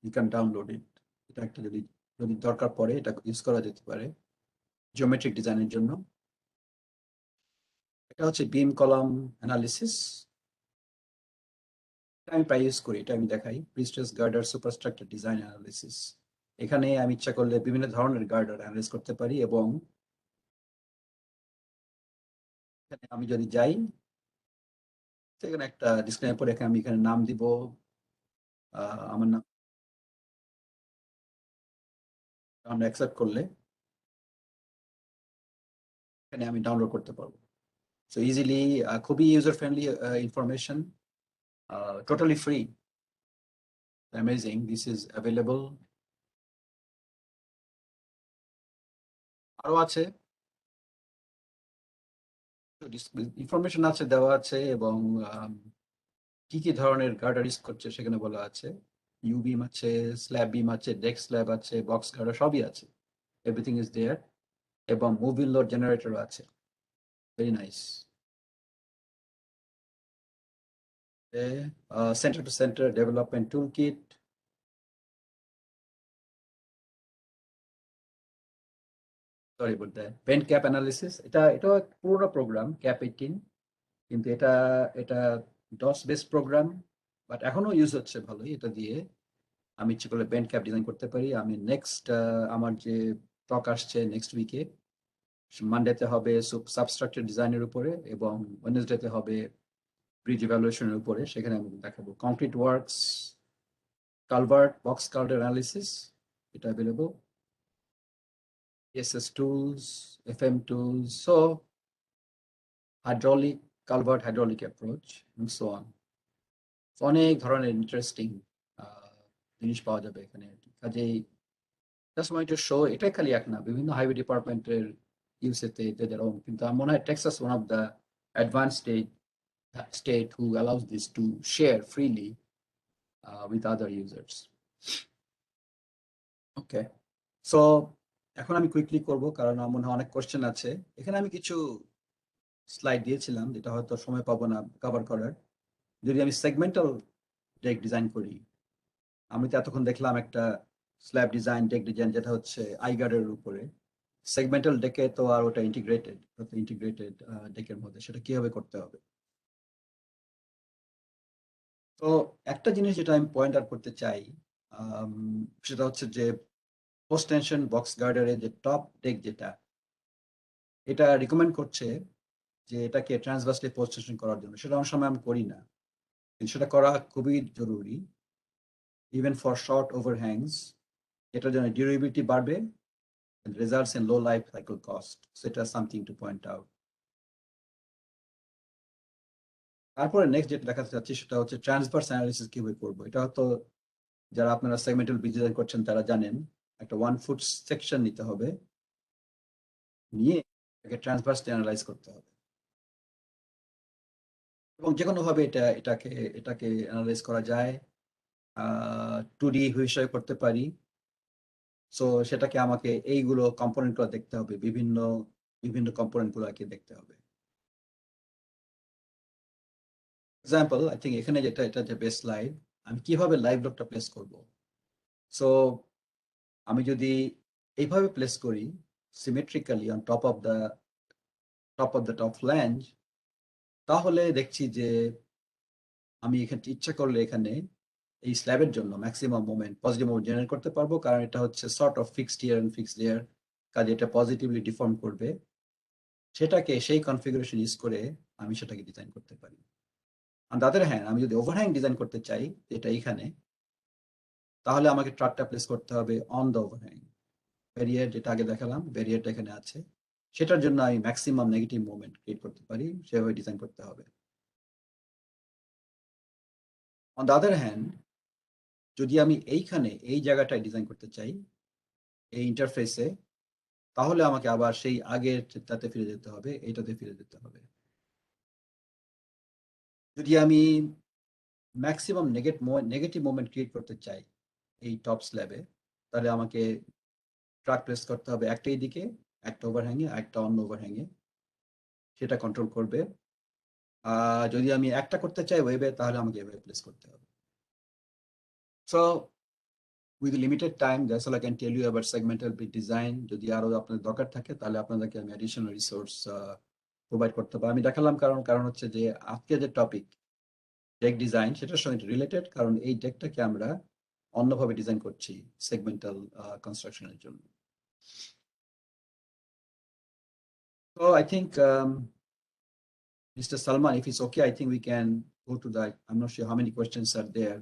ইউ ক্যান ডাউনলোড ইট। এটা একটা যদি যদি দরকার পড়ে এটা ইউজ করা যেতে পারে জিওমেট্রিক ডিজাইনের জন্য। এটা হচ্ছে বিম কলাম অ্যানালিসিস, আমি প্রায় ইউজ করি, এটা আমি দেখাই। প্রিস্টেস গার্ডার সুপারস্ট্রাকচার ডিজাইন অ্যানালিসিস। এখানে আমি ইচ্ছা করলে বিভিন্ন ধরনের গার্ডার অ্যানালাইজ করতে পারি, এবং এখানে আমি যদি যাই, সেখানে একটা ডিসক্লেমার পরে আমি এখানে নাম দিব, আমার নাম আমরা অ্যাকসেপ্ট করলে এখানে আমি ডাউনলোড করতে পারবো। সো ইজিলি, খুবই user friendly information, totally free. Amazing, this is available. আরো আছে ইনফরমেশন আছে, দেওয়া আছে, এবং কি কি ধরনের গার্ডার ইউজ করছে সেখানে বলা আছে। ইউ বিম আছে, স্ল্যাব বিম আছে, ডেক স্ল্যাব আছে, বক্স গার্ডার সবই আছে, এভরিথিং ইজ দেয়ার। এবং মুভিং লোড জেনারেটরও আছে, very nice. Centre to centre development tool kit. Sorry বলতে দ্যাট, বেন্ড ক্যাপ অ্যানালিসিস। এটা পুরোনো প্রোগ্রাম, ক্যাপ 18, কিন্তু এটা ডস বেস প্রোগ্রাম, বাট এখনো ইউজ হচ্ছে ভালোই। এটা দিয়ে আমি ইচ্ছে করলে বেন্ড ক্যাপ ডিজাইন করতে পারি। আমি নেক্সট আমার যে টক আসছে নেক্সট উইকে, মানডেতে হবে সাবস্ট্রাকচার ডিজাইনের উপরে, এবং ওয়েডনেসডেতে হবে ব্রিজ ইভ্যালুয়েশনের উপরে। সেখানে আমি দেখাবো concrete works, culvert, box culvert analysis, এটা available, SS tools, FM tools, so hydraulic culvert, hydraulic approach, and so on. অনেক ধরনের ইন্টারেস্টিং জিনিস পাওয়া যাবে এখানে। কাজেই জাস্ট ওয়ান্ট টু শো, এটাই খালি এক না, বিভিন্ন হাইওয়ে ডিপার্টমেন্টের ইউসেতে এদের own, কিন্তু আমার মনে হয় Texas one of the advance state who allows this to share freely with other users. Okay, so এখন আমি কুইকলি করব, কারণ আমার মনে হয় অনেক কোশ্চেন আছে। এখানে আমি কিছু স্লাইড দিয়েছিলাম যেটা হয়তো সময় পাবো না কভার করার। যদি আমি সেগমেন্টাল ডেক ডিজাইন করি, আমি তো এতক্ষণ দেখলাম একটা স্ল্যাব ডিজাইন, ডেক ডিজাইন, যেটা হচ্ছে আইগার্ডের উপরে। সেগমেন্টাল ডেকে তো আর ওটা ইন্টিগ্রেটেড ডেকের মধ্যে, সেটা কিভাবে করতে হবে। তো একটা জিনিস যেটা আমি পয়েন্ট আউট করতে চাই, সেটা হচ্ছে যে পোস্ট টেনশন বক্স গার্ডারের যে টপ ডেক, যেটা এটা রিকমেন্ড করছে যে এটাকে ট্রান্সভার্সলি পোস্ট টেনশন করার জন্য। সেটা অনেক সময় আমি করি না, কিন্তু সেটা করা খুবই জরুরি। even for short overhangs, এটার জন্য durability বাড়বে and results in low life cycle cost. So it is something to point out. তারপরে নেক্সট যেটা দেখাতে চাচ্ছি সেটা হচ্ছে ট্রান্সভার্স অ্যানালিসিস কিভাবে করবো। এটা হয়তো যারা আপনারা সেগমেন্টাল ব্রিজ ডিজাইন করছেন তারা জানেন, একটা 1 ফুট সেকশন নিতে হবে, নিয়ে এটাকে ট্রান্সভার্স অ্যানালাইজ করতে হবে এবং যে কোনো ভাবে এটাকে অ্যানালাইজ করা যায়। 2D হিসাবে করতে পারি। সো সেটাকে আমাকে এইগুলো কম্পোনেন্টগুলো দেখতে হবে, বিভিন্ন বিভিন্ন কম্পোনেন্টগুলোকে দেখতে হবে। এক্সাম্পল, আই থিঙ্ক এখানে এটা যে বেস্ট লাইভ, আমি কিভাবে লাইভ লকটা প্লেস করব। সো আমি যদি এইভাবে প্লেস করি symmetrically on top of the top flange, তাহলে দেখছি যে আমি এখানে ইচ্ছা করলে এখানে এই স্ল্যাবের জন্য maximum moment positive moment generate করতে পারবো, কারণ এটা হচ্ছে sort of fixed here and fixed there, কাজে এটা পজিটিভলি ডিফর্ম করবে। সেটাকে সেই কনফিগারেশন ইউজ করে আমি সেটাকে ডিজাইন করতে পারি। অন দ্য আদার হ্যান্ড, আমি যদি ওভারহ্যাং ডিজাইন করতে চাই এটা এইখানে, তাহলে আমাকে ট্রাকটা প্লেস করতে হবে অন দ্য ওভারহ্যাং। ব্যারিয়ার যেটা আগে দেখালাম, ব্যারিয়ারটা এখানে আছে, সেটার জন্য আমি ম্যাক্সিমাম নেগেটিভ মুভমেন্ট ক্রিয়েট করতে পারি, সেভাবে ডিজাইন করতে হবে। অন দ্য আদার হ্যান্ড, যদি আমি এইখানে এই জায়গাটায় ডিজাইন করতে চাই এই ইন্টারফেসে, তাহলে আমাকে আবার সেই আগের তাতে ফিরে যেতে হবে, এইটাতে ফিরে যেতে হবে। যদি আমি ম্যাক্সিমাম নেগেটিভ মুভমেন্ট ক্রিয়েট করতে চাই এই টপ স্ল্যাবে, তাহলে আমাকে ট্রাক প্লেস করতে হবে একটা এই দিকে, একটা ওভারহ্যাঙে, একটা অন্য ওভারহ্যাঙে, সেটা কন্ট্রোল করবে। যদি আমি একটা করতে চাই ওয়েবে, তাহলে আমাকে এভাবে প্লেস করতে হবে। So with limited time, that's all I can tell you about segmental bridge design. যদি আরো আপনাদের দরকার থাকে তাহলে আপনাদেরকে আমি অ্যাডিশনাল রিসোর্স প্রোভাইড করতে পারি। আমি দেখালাম কারণ হচ্ছে যে আজকে যে টপিক ডেক ডিজাইন, সেটার সঙ্গে রিলেটেড, কারণ এই ডেকটাকে আমরা অন্যভাবে ডিজাইন করছি সেগমেন্টাল কনস্ট্রাকশনের জন্য। So I think Mr. Salman, if it's okay, I think we can go to that. I'm not sure how many questions are there.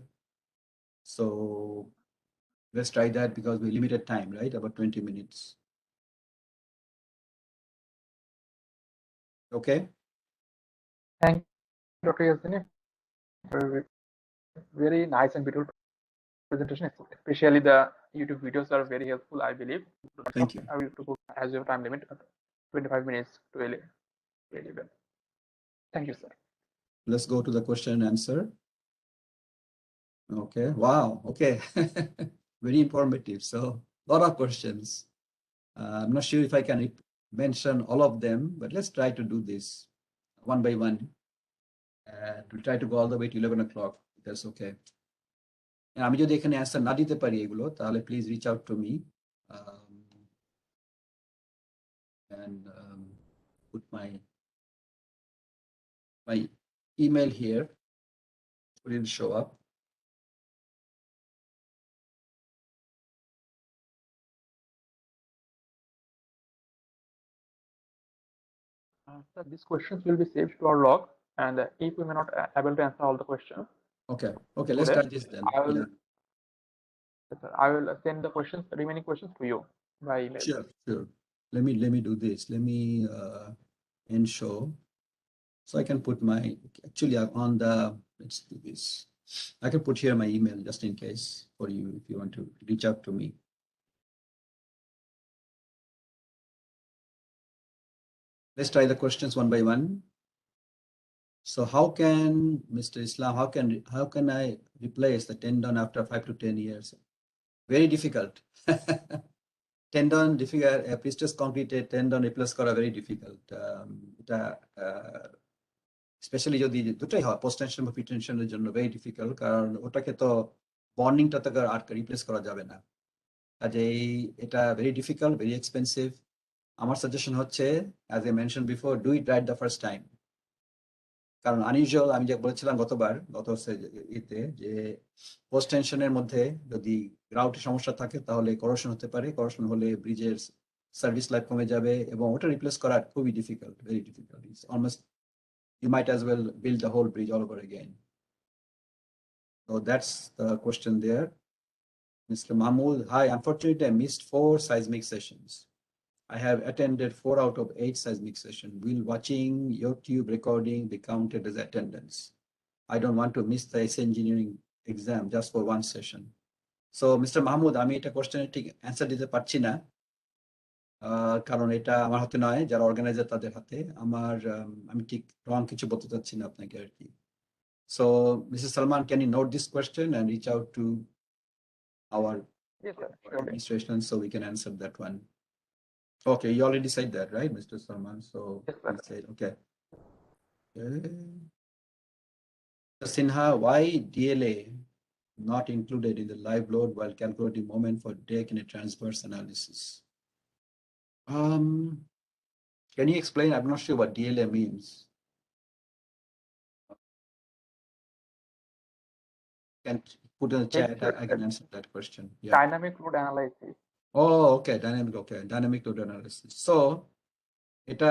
So let's try that because we limited time, right? About 20 minutes. Okay. Thank you, Dr. Yazdani, for a very nice and beautiful presentation. Especially the YouTube videos are very helpful, I believe. Thank you. I will to go as your time limit, 25 minutes to 11. Thank you, sir. Let's go to the question and answer. Okay. Wow. Okay. Very informative. So a lot of questions. I'm not sure if I can mention all of them, but let's try to do this one by one. And we'll try to go all the way to 11 o'clock. That's okay. আমি যদি এখানে অ্যান্সার না দিতে পারি এগুলো, তাহলে please reach out to me and put my email here. It will show up. So these questions will be saved to our log, and if we may not able to answer all the questions, Okay. Let's today, start this then. I will send the remaining questions to you by email. Sure. Let me do this. Let me end show. So I can put my, actually on the, let's do this. I can put here my email just in case for you if you want to reach out to me. Let's try the questions one by one. So how can, Mr. Islam, how can I replace the tendon after 5 to 10 years? Very difficult. Tendon difficult, priestess completed tendon replace করা very difficult. এটা স্পেশালি যদি দুটোই হয়, পোস্ট টেনশন বা প্রি টেনশনের জন্য ভেরি ডিফিকাল্ট, কারণ ওটাকে তো বন্ডিংটা তো আর রিপ্লেস করা যাবে না। কাজেই এটা ভেরি ডিফিকাল্ট, ভেরি এক্সপেন্সিভ। আমার সাজেশন হচ্ছে, as a mention before, do it right the first time. কারণ আনইউজুয়াল, আমি যে বলেছিলাম গত ইতে, যে পোস্ট টেনশনের মধ্যে যদি গ্রাউটের সমস্যা থাকে তাহলে করোশন হতে পারে, করোশন হলে ব্রিজের সার্ভিস লাইফ কমে যাবে এবং ওটা রিপ্লেস করা খুবই difficult, very difficult. It's almost you might as well build the whole bridge all over again. So that's the question there. Mr. Mahmood, hi, unfortunately I missed 4 seismic sessions. I have attended 4 out of 8 seismic sessions. Will watching YouTube recording be counted as attendance? I don't want to miss the SE engineering exam just for 1 session. So Mr. Mahmood, আমি এটা কোশ্চেনের ঠিক অ্যান্সার দিতে পারছি না, কারণ এটা আমার হাতে নয়, যারা অর্গানাইজার তাদের হাতে। আমি ঠিক রং কিছু বলতে চাচ্ছি না আপনাকে আর কি। So Mrs. Salman, can you note this question and reach out to our Yes, sir. Surely. administration so we can answer that one? Okay, you already said that, right, Mr. Salman? So Yes, sir. you said, okay. Sinha, why DLA not included in the live load while calculating moment for deck in a transverse analysis? Can you explain? I'm not sure what DLA means. Can put in the chat. I can answer that question. Yeah. Dynamic load analysis. Oh, okay. Dynamic load analysis. So, এটা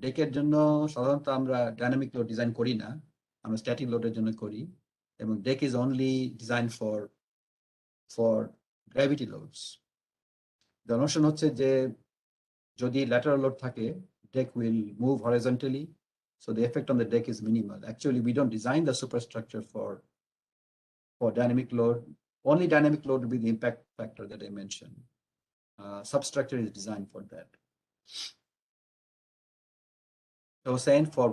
ডেকের জন্য সাধারণত আমরা ডাইনামিক লোড ডিজাইন করি না, আমরা স্ট্যাটিক লোডের জন্য করি, এবং day is only design for gravity loads. The Notion হচ্ছে যে যদি ল্যাটারাল লোড থাকে, deck will move horizontally, so the effect on the deck is minimal. Actually, we don't design the superstructure for dynamic load. Only dynamic load will be the impact factor that I mentioned. Substructure is designed for that. So saying for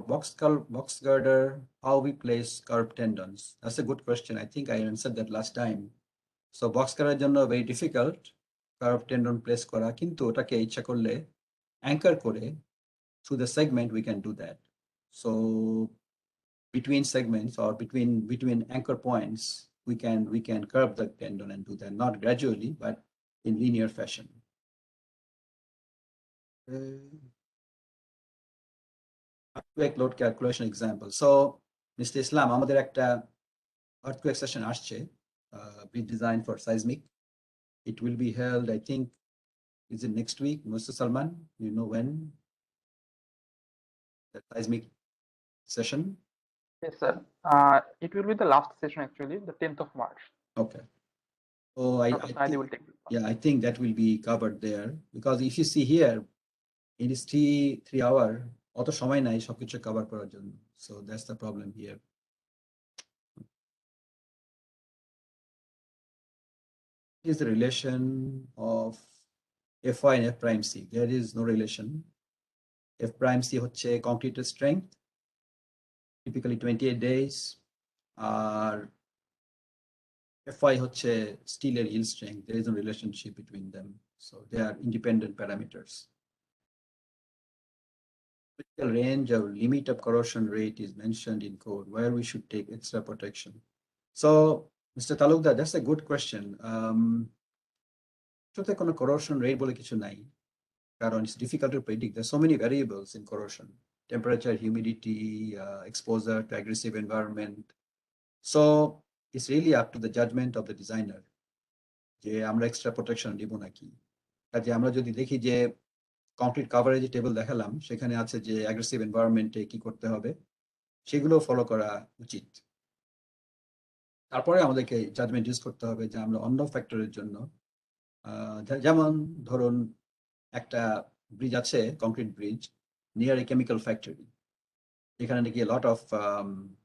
box girder, how we place curved tendons. That's a good question. I think I answered that last time. So box girder জন্য very difficult curved tendon place করা, কিন্তু ওটাকে ইচ্ছা করলে anchor করে through the segment we can do that. So between segments or between anchor points, we can curve the tendon and do that, not gradually, but in linear fashion. Earthquake load calculation example. So Mr. Islam, আমাদের একটা earthquake session আসছে, be designed for seismic. It will be held, I think, is it next week, Mr. Salman? You know when? The seismic session? Yes, sir. It will be the last session actually, the 10th of March. Okay. Oh, Dr. Saidi will take this. yeah, I think that will be covered there, because if you see here, it is 3 hour, অত সময় নাই সবকিছু কভার করার জন্য. So that's the problem here. What is the relation of Fy and F prime C? There is no relation. F prime C হচ্ছে concrete strength, typically 28 days, আর Fy হচ্ছে steel yield strength. There is no relationship between them. So they are independent parameters. Critical range or limit of corrosion rate is mentioned in code where we should take extra protection. So, Mr. Talukdar, that's a good question. Should কোনো corrosion rate বলে কিছু নাই, কারণ it's difficult to predict. There's so many variables in corrosion: temperature, humidity, exposure to aggressive environment. So it's really up to the judgment of the designer যে আমরা extra protection দিব নাকি। কাজে আমরা যদি দেখি যে কংক্রিট কাভারেজ টেবিল দেখালাম, সেখানে আছে যে অ্যাগ্রেসিভ এনভায়রনমেন্টে কি করতে হবে, সেগুলো ফলো করা উচিত। তারপরে আমাদেরকে জাজমেন্ট ইউজ করতে হবে যে আমরা অন্য ফ্যাক্টরের জন্য, যেমন ধরুন একটা ব্রিজ আছে, concrete bridge near a chemical factory, যেখানে নাকি lot of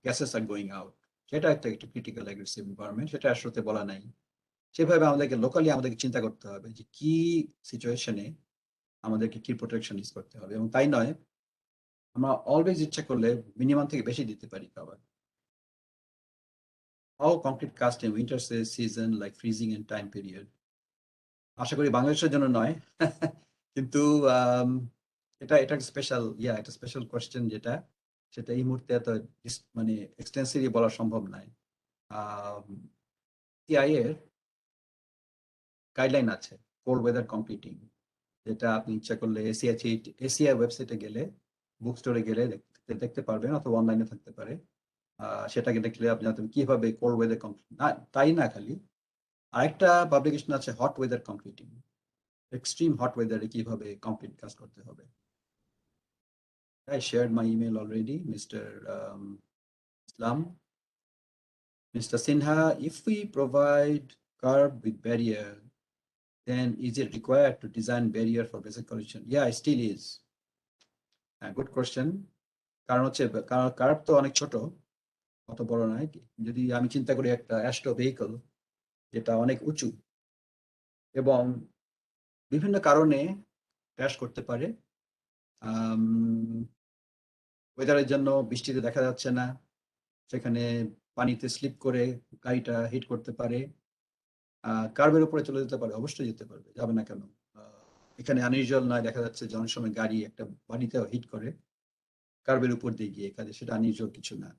gases are going out, সেটা একটা ক্রিটিক্যাল অ্যাগ্রেসিভ এনভায়রনমেন্ট, সেটা আসলে বলা নাই। সেভাবে আমাদেরকে লোকালি আমাদেরকে চিন্তা করতে হবে যে কি সিচুয়েশনে আমাদেরকে কি প্রোটেকশন ইউজ করতে হবে, এবং তাই নয় আমরা অলওয়েজ ইচ্ছা করলে মিনিমাম থেকে বেশি দিতে পারি cover. How concrete cast in winter season like freezing and time period? আশা করি বাংলাদেশের জন্য নয়, কিন্তু এটা স্পেশাল, এটা স্পেশাল কোয়েশ্চেন, যেটা সেটা এই মুহূর্তে এত মানে এক্সটেন্সিভলি বলা সম্ভব নয়। সিআই এর গাইডলাইন আছে কোল্ড ওয়েদার কংক্রিটিং, যেটা আপনি ইচ্ছা করলে এসিআই ওয়েবসাইটে গেলে, বুক স্টোরে গেলে দেখতে পারবেন, অথবা অনলাইনে থাকতে পারে। সেটাকে দেখলে আপনি জানতেন কিভাবে কোল্ড ওয়েদার কংক্রিট, তাই না খালি আরেকটা পাবলিকেশন আছে হট ওয়েদার কংক্রিটিং, এক্সট্রিম হট ওয়েদারে কিভাবে কংক্রিট কাজ করতে হবে। I shared my email already, Mr. Islam. Mr. Sinha, if we provide curb with barrier, then is it required to design barrier for basic collision? Yeah, it still is. Good question. কারণ হচ্ছে কার্ভ তো অনেক ছোট, অত বড় নয়। যদি আমি চিন্তা করি একটা অ্যাস্ট্রো ভেহিকল যেটা অনেক উঁচু এবং বিভিন্ন কারণে ক্র্যাশ করতে পারে, ওয়েদারের জন্য বৃষ্টিতে দেখা যাচ্ছে না, সেখানে পানিতে স্লিপ করে গাড়িটা হিট করতে পারে, কার্ভের উপরে চলে যেতে পারে, অবশ্যই যেতে পারবে, যাবে না কেন? এখানে আনইউজুয়াল নয়, দেখা যাচ্ছে যে অনেক সময় গাড়ি একটা বাড়িতেও হিট করে কার্ভের উপর দিয়ে গিয়ে, কাজে সেটা আনইউজুয়াল কিছু না।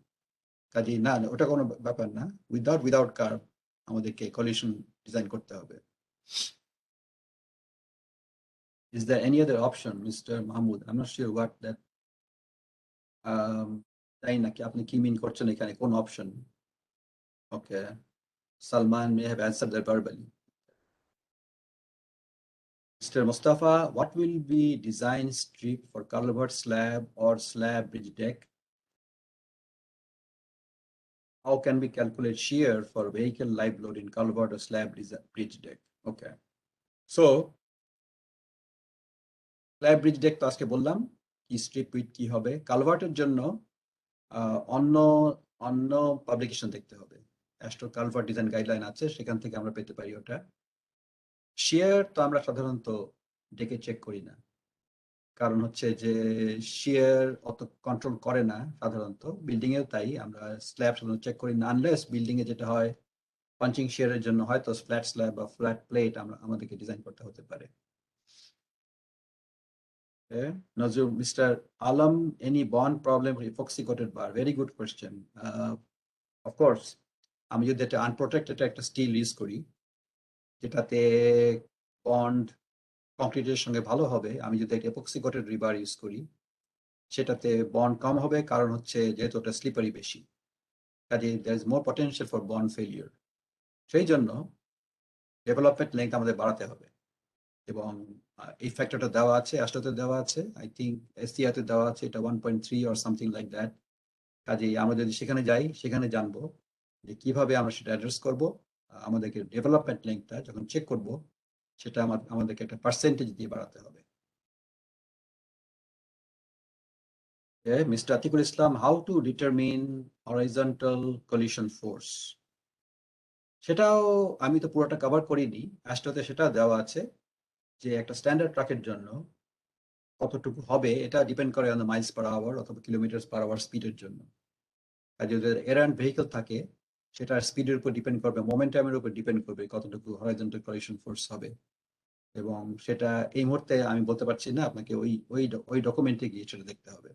কাজেই না, ওটা কোনো ব্যাপার না। উইদাউট কার্ভ আমাদেরকে কলিশন ডিজাইন করতে হবে। Is there any other option, Mr. Mahmood? I'm not sure what that তাই নাকি আপনি কি মিন করছেন এখানে, কোন option? Okay, Salman may have answered that verbally. Mr. Mustafa, what will be design strip for culvert slab or slab bridge deck? How can we calculate shear for vehicle live load in culvert or slab bridge deck? Okay, so slab bridge deck তো আজকে বললাম কি স্ট্রিপ উইথ কি হবে। কালভার্টের জন্য অন্য অন্য পাবলিকেশন দেখতে হবে। অ্যাস্ট্রো কালভার্ট ডিজাইন গাইডলাইন আছে, সেখান থেকে আমরা পেতে পারি ওটা। শিয়ার তো আমরা সাধারণত ডেকে চেক করি না, কারণ হচ্ছে যে শিয়ার অত কন্ট্রোল করে না সাধারণত, বিল্ডিং এও তাই। আমরা স্ল্যাব সাধারণত চেক করি না, আনলেস বিল্ডিং এ যেটা হয় পাঞ্চিং শিয়ারের জন্য হয়তো ফ্ল্যাট স্ল্যাব বা ফ্ল্যাট প্লেট আমাদেরকে ডিজাইন করতে হতে পারে। Nazir, Mr. Alam, any bond problem with epoxy coated bar? Very good question. Of course, আমি যদি একটা আনপ্রোটেক্টেড একটা স্টিল ইউজ করি যেটাতে বন্ড কংক্রিটের সঙ্গে ভালো হবে, আমি যদি একটা এপক্সি কোটেড রিবার ইউজ করি সেটাতে বন্ড কম হবে, কারণ হচ্ছে যেহেতু ওটা স্লিপারি বেশি, কাজে there is more potential for bond failure. সেই জন্য ডেভেলপমেন্ট লেন্থ আমাদের বাড়াতে হবে, এবং এই ফ্যাক্টরটা দেওয়া আছে, অ্যাস্ট্রোতে দেওয়া আছে, আই থিঙ্ক এসসিআতে দেওয়া আছে, এটা 1.3 অর সামথিং লাইক দ্যাট। কাজেই আমরা যদি সেখানে যাই, সেখানে জানবো যে কিভাবে আমরা সেটা অ্যাড্রেস করব। আমাদেরকে ডেভেলপমেন্ট লেন্থটা যখন চেক করব, সেটা আমাদেরকে একটা পার্সেন্টেজ দিয়ে বাড়াতে হবে। Mr. Atikul Islam, how to determine horizontal collision force? সেটাও আমি তো পুরোটা কভার করিনি, অ্যাস্ট্রোতে সেটা দেওয়া আছে যে একটা স্ট্যান্ডার্ড ট্রাকের জন্য কতটুকু হবে, এটা ডিপেন্ড করে অন মাইলস পার আওয়ার অথবা কিলোমিটার পার আওয়ার স্পিডের জন্য। আর যদি এরান্ড ভেহিকল থাকে, সেটার স্পিডের উপর ডিপেন্ড করবে, মোমেন্টামের উপর ডিপেন্ড করবে কতটুকু হরাইজন্টাল কলিশন ফোর্স হবে, এবং সেটা এই মুহূর্তে আমি বলতে পারছি না, আপনাকে ওই ডকুমেন্টে গিয়ে সেটা দেখতে হবে।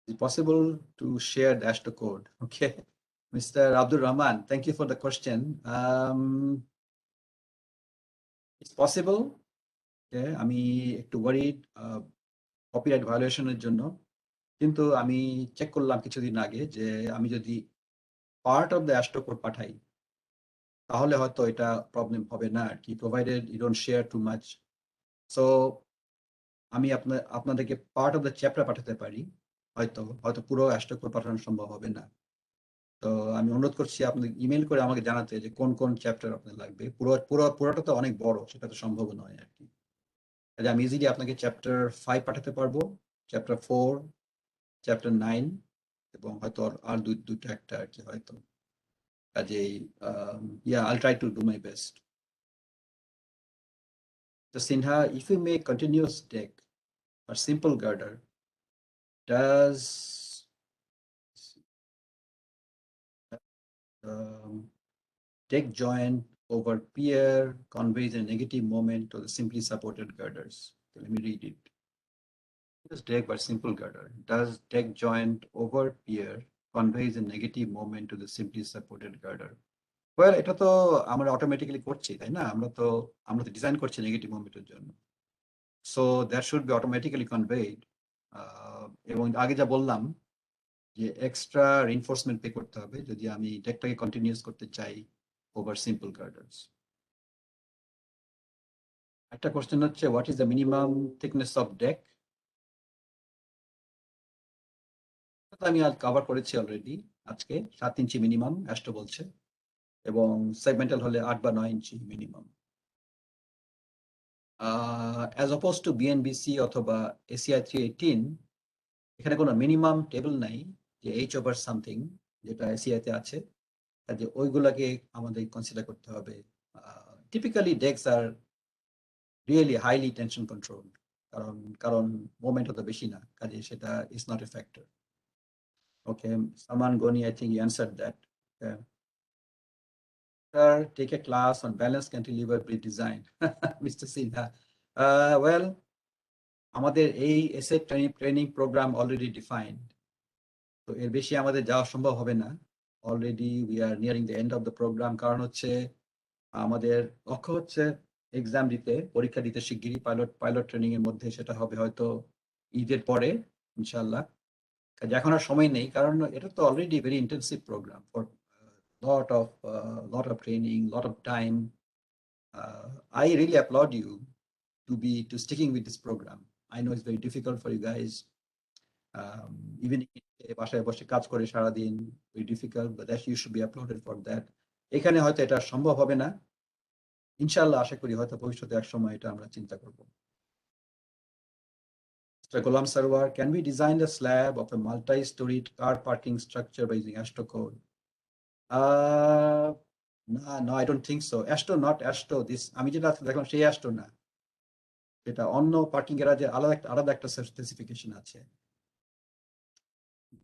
Is it possible to share the AASHTO code? Okay, Mr. Abdul Rahman, thank you for the question. It's possible. Okay, আমি একটু ওয়ারিড কপিরাইট ভায়োলেশনের জন্য, কিন্তু আমি চেক করলাম কিছুদিন আগে যে আমি যদি part of the AASHTO code পাঠাই তাহলে হয়তো এটা প্রবলেম হবে না আর কি, provided you don't share too much. So আমি আপনাদেরকে পার্ট অফ দ্য চ্যাপ্টার পাঠাতে পারি, হয়তো পুরো AASHTO কোড পাঠানো সম্ভব হবে না। তো আমি অনুরোধ করছি আপনাদের ইমেল করে আমাকে জানাতে যে কোন কোন চ্যাপ্টার আপনার লাগবে। পুরোটা তো অনেক বড়, সেটা তো সম্ভব নয় আর কি। আমি ইজিলি আপনাকে চ্যাপ্টার 5 পাঠাতে পারবো, চ্যাপ্টার 4, চ্যাপ্টার 9, এবং হয়তো আর দুইটা একটা আর কি হয়তো। কাজেই I'll try to do my best. The Sinha, if you make continuous deck or simple girder, does deck joint over pier conveys a negative moment to the simply supported girders? Okay, let me read it. This deck by simple girder. Does deck joint over pier conveys a negative moment to the simply supported girder? Well, এটা তো আমরা অটোমেটিক্যালি করছি, তাই না? আমরা তো ডিজাইন করছি নেগেটিভ মোমেন্টের জন্য, so that should B automatically conveyed. এবং আগে যা বললাম যে এক্সট্রা রিনফোর্সমেন্ট পে করতে হবে যদি আমি ডেকটাকে কন্টিনিউস করতে চাই ওভার সিম্পল গার্ডার্স। একটা কোশ্চেন হচ্ছে, what is the minimum thickness of deck? আমি আজ কভার করেছি অলরেডি আজকে 7 ইঞ্চি মিনিমাম অ্যাস্টো বলছে এবং সেগমেন্টাল হলে 8 বা 9 ইঞ্চি minimum as oppose to BNBC অথবা এসিআই 318 এখানে কোনো মিনিমাম টেবল নাই যে এইচ ওভার সামথিং যেটা এসিআইতে আছে কাজে ওইগুলাকে আমাদের কনসিডার করতে হবে typically decks are really highly tension control কারণ মোমেন্ট অত বেশি না কাজে সেটা is not a factor okay Saman Ghani I think you answered that take a class on balanced cantilever bridge design Mr. Sinha well আমাদের এই SA training program already defined তো এর বেশি আমাদের যাওয়া সম্ভব হবে না already we are nearing the end of the program কারণ হচ্ছে আমাদের লক্ষ্য হচ্ছে এক্সাম দিতে পরীক্ষা দিতে শিগগিরই পাইলট ট্রেনিং এর মধ্যে সেটা হবে হয়তো ঈদের পরে ইনশাআল্লাহ কাজে এখন আর সময় নেই কারণ এটা তো already very intensive program for lot of training lot of time I really applaud you to sticking with this program I know it's very difficult for you guys even বাসায় বসে কাজ করে সারাদিন very difficult but that you should be applauded for that এখানে হয়তো এটা সম্ভব হবে না ইনশাআল্লাহ আশা করি হয়তো ভবিষ্যতে এক সময় এটা আমরা চিন্তা করব Mr. Golam Sarwar, can we design the slab of a multi-storied car parking structure by using AASHTO code? No, I don't think so. AASHTO, not AASHTO. This আমি যেটা দেখলাম সেই AASHTO না এটা অন্য পার্কিং গ্যারাজে আলাদা একটা স্পেসিফিকেশন আছে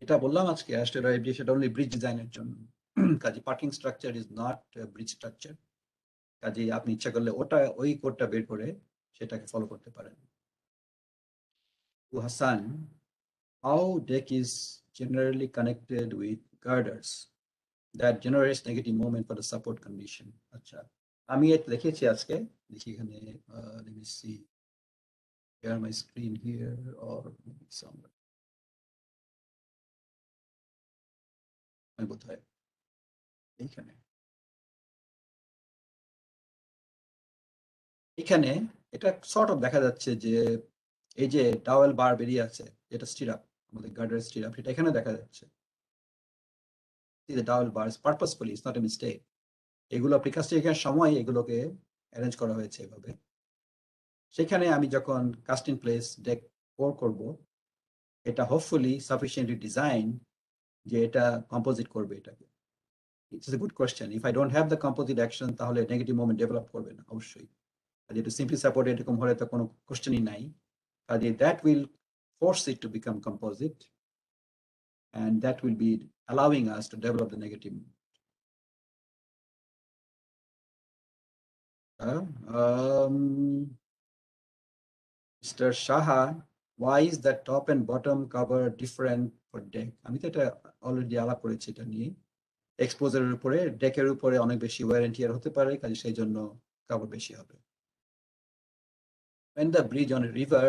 এটা বললাম আজকে AASHTO LRFD সেটা অনলি ব্রিজ ডিজাইনের জন্য কাজে parking structure is not bridge structure কাজে আপনি ইচ্ছা করলে ওই কোডটা বের করে সেটাকে ফলো করতে পারেন Hassan, how deck is generally connected with girders that generates negative moment for the support condition আচ্ছা আমি এটা দেখিয়েছি আজকে দেখি এখানে let me see share my screen here or maybe somewhere কোথায় এইখানে এখানে এটা সর্ট অফ দেখা যাচ্ছে যে এই যে ডাওয়েল বার বেরিয়ে আছে যেটা স্টিরাপ আমাদের গার্ডার স্টিরাপ এটা এখানে দেখা যাচ্ছে see the dowel bars purposefully it's not a mistake এগুলো প্রিকাস্টিংয়ের সময় এগুলোকে অ্যারেঞ্জ করা হয়েছে এভাবে সেখানে আমি যখন কাস্ট ইন প্লেস ডেক পোর করব এটা হোপফুলি সাফিসিয়েন্টলি ডিজাইন যে এটা কম্পোজিট করবে এটাকে it's a good question if I don't have the composite action তাহলে নেগেটিভ মোমেন্ট ডেভেলপ করবে না অবশ্যই যেহেতু সিম্পলি সাপোর্ট এরকম হলে তো কোনো কোয়েশ্চেনই নাই কাজে that will force it to become composite and that will be allowing us to develop the negative Mr. Shaha, why is the top and bottom cover different for deck? আমি তো এটা অলরেডি আলাপ করেছি এটা নিয়ে এক্সপোজারের উপরে ডেকের উপরে অনেক বেশি ওয়্যার এন্ড টিয়ার হতে পারে কাজে সেই জন্য কভার বেশি হবে when the bridge on a river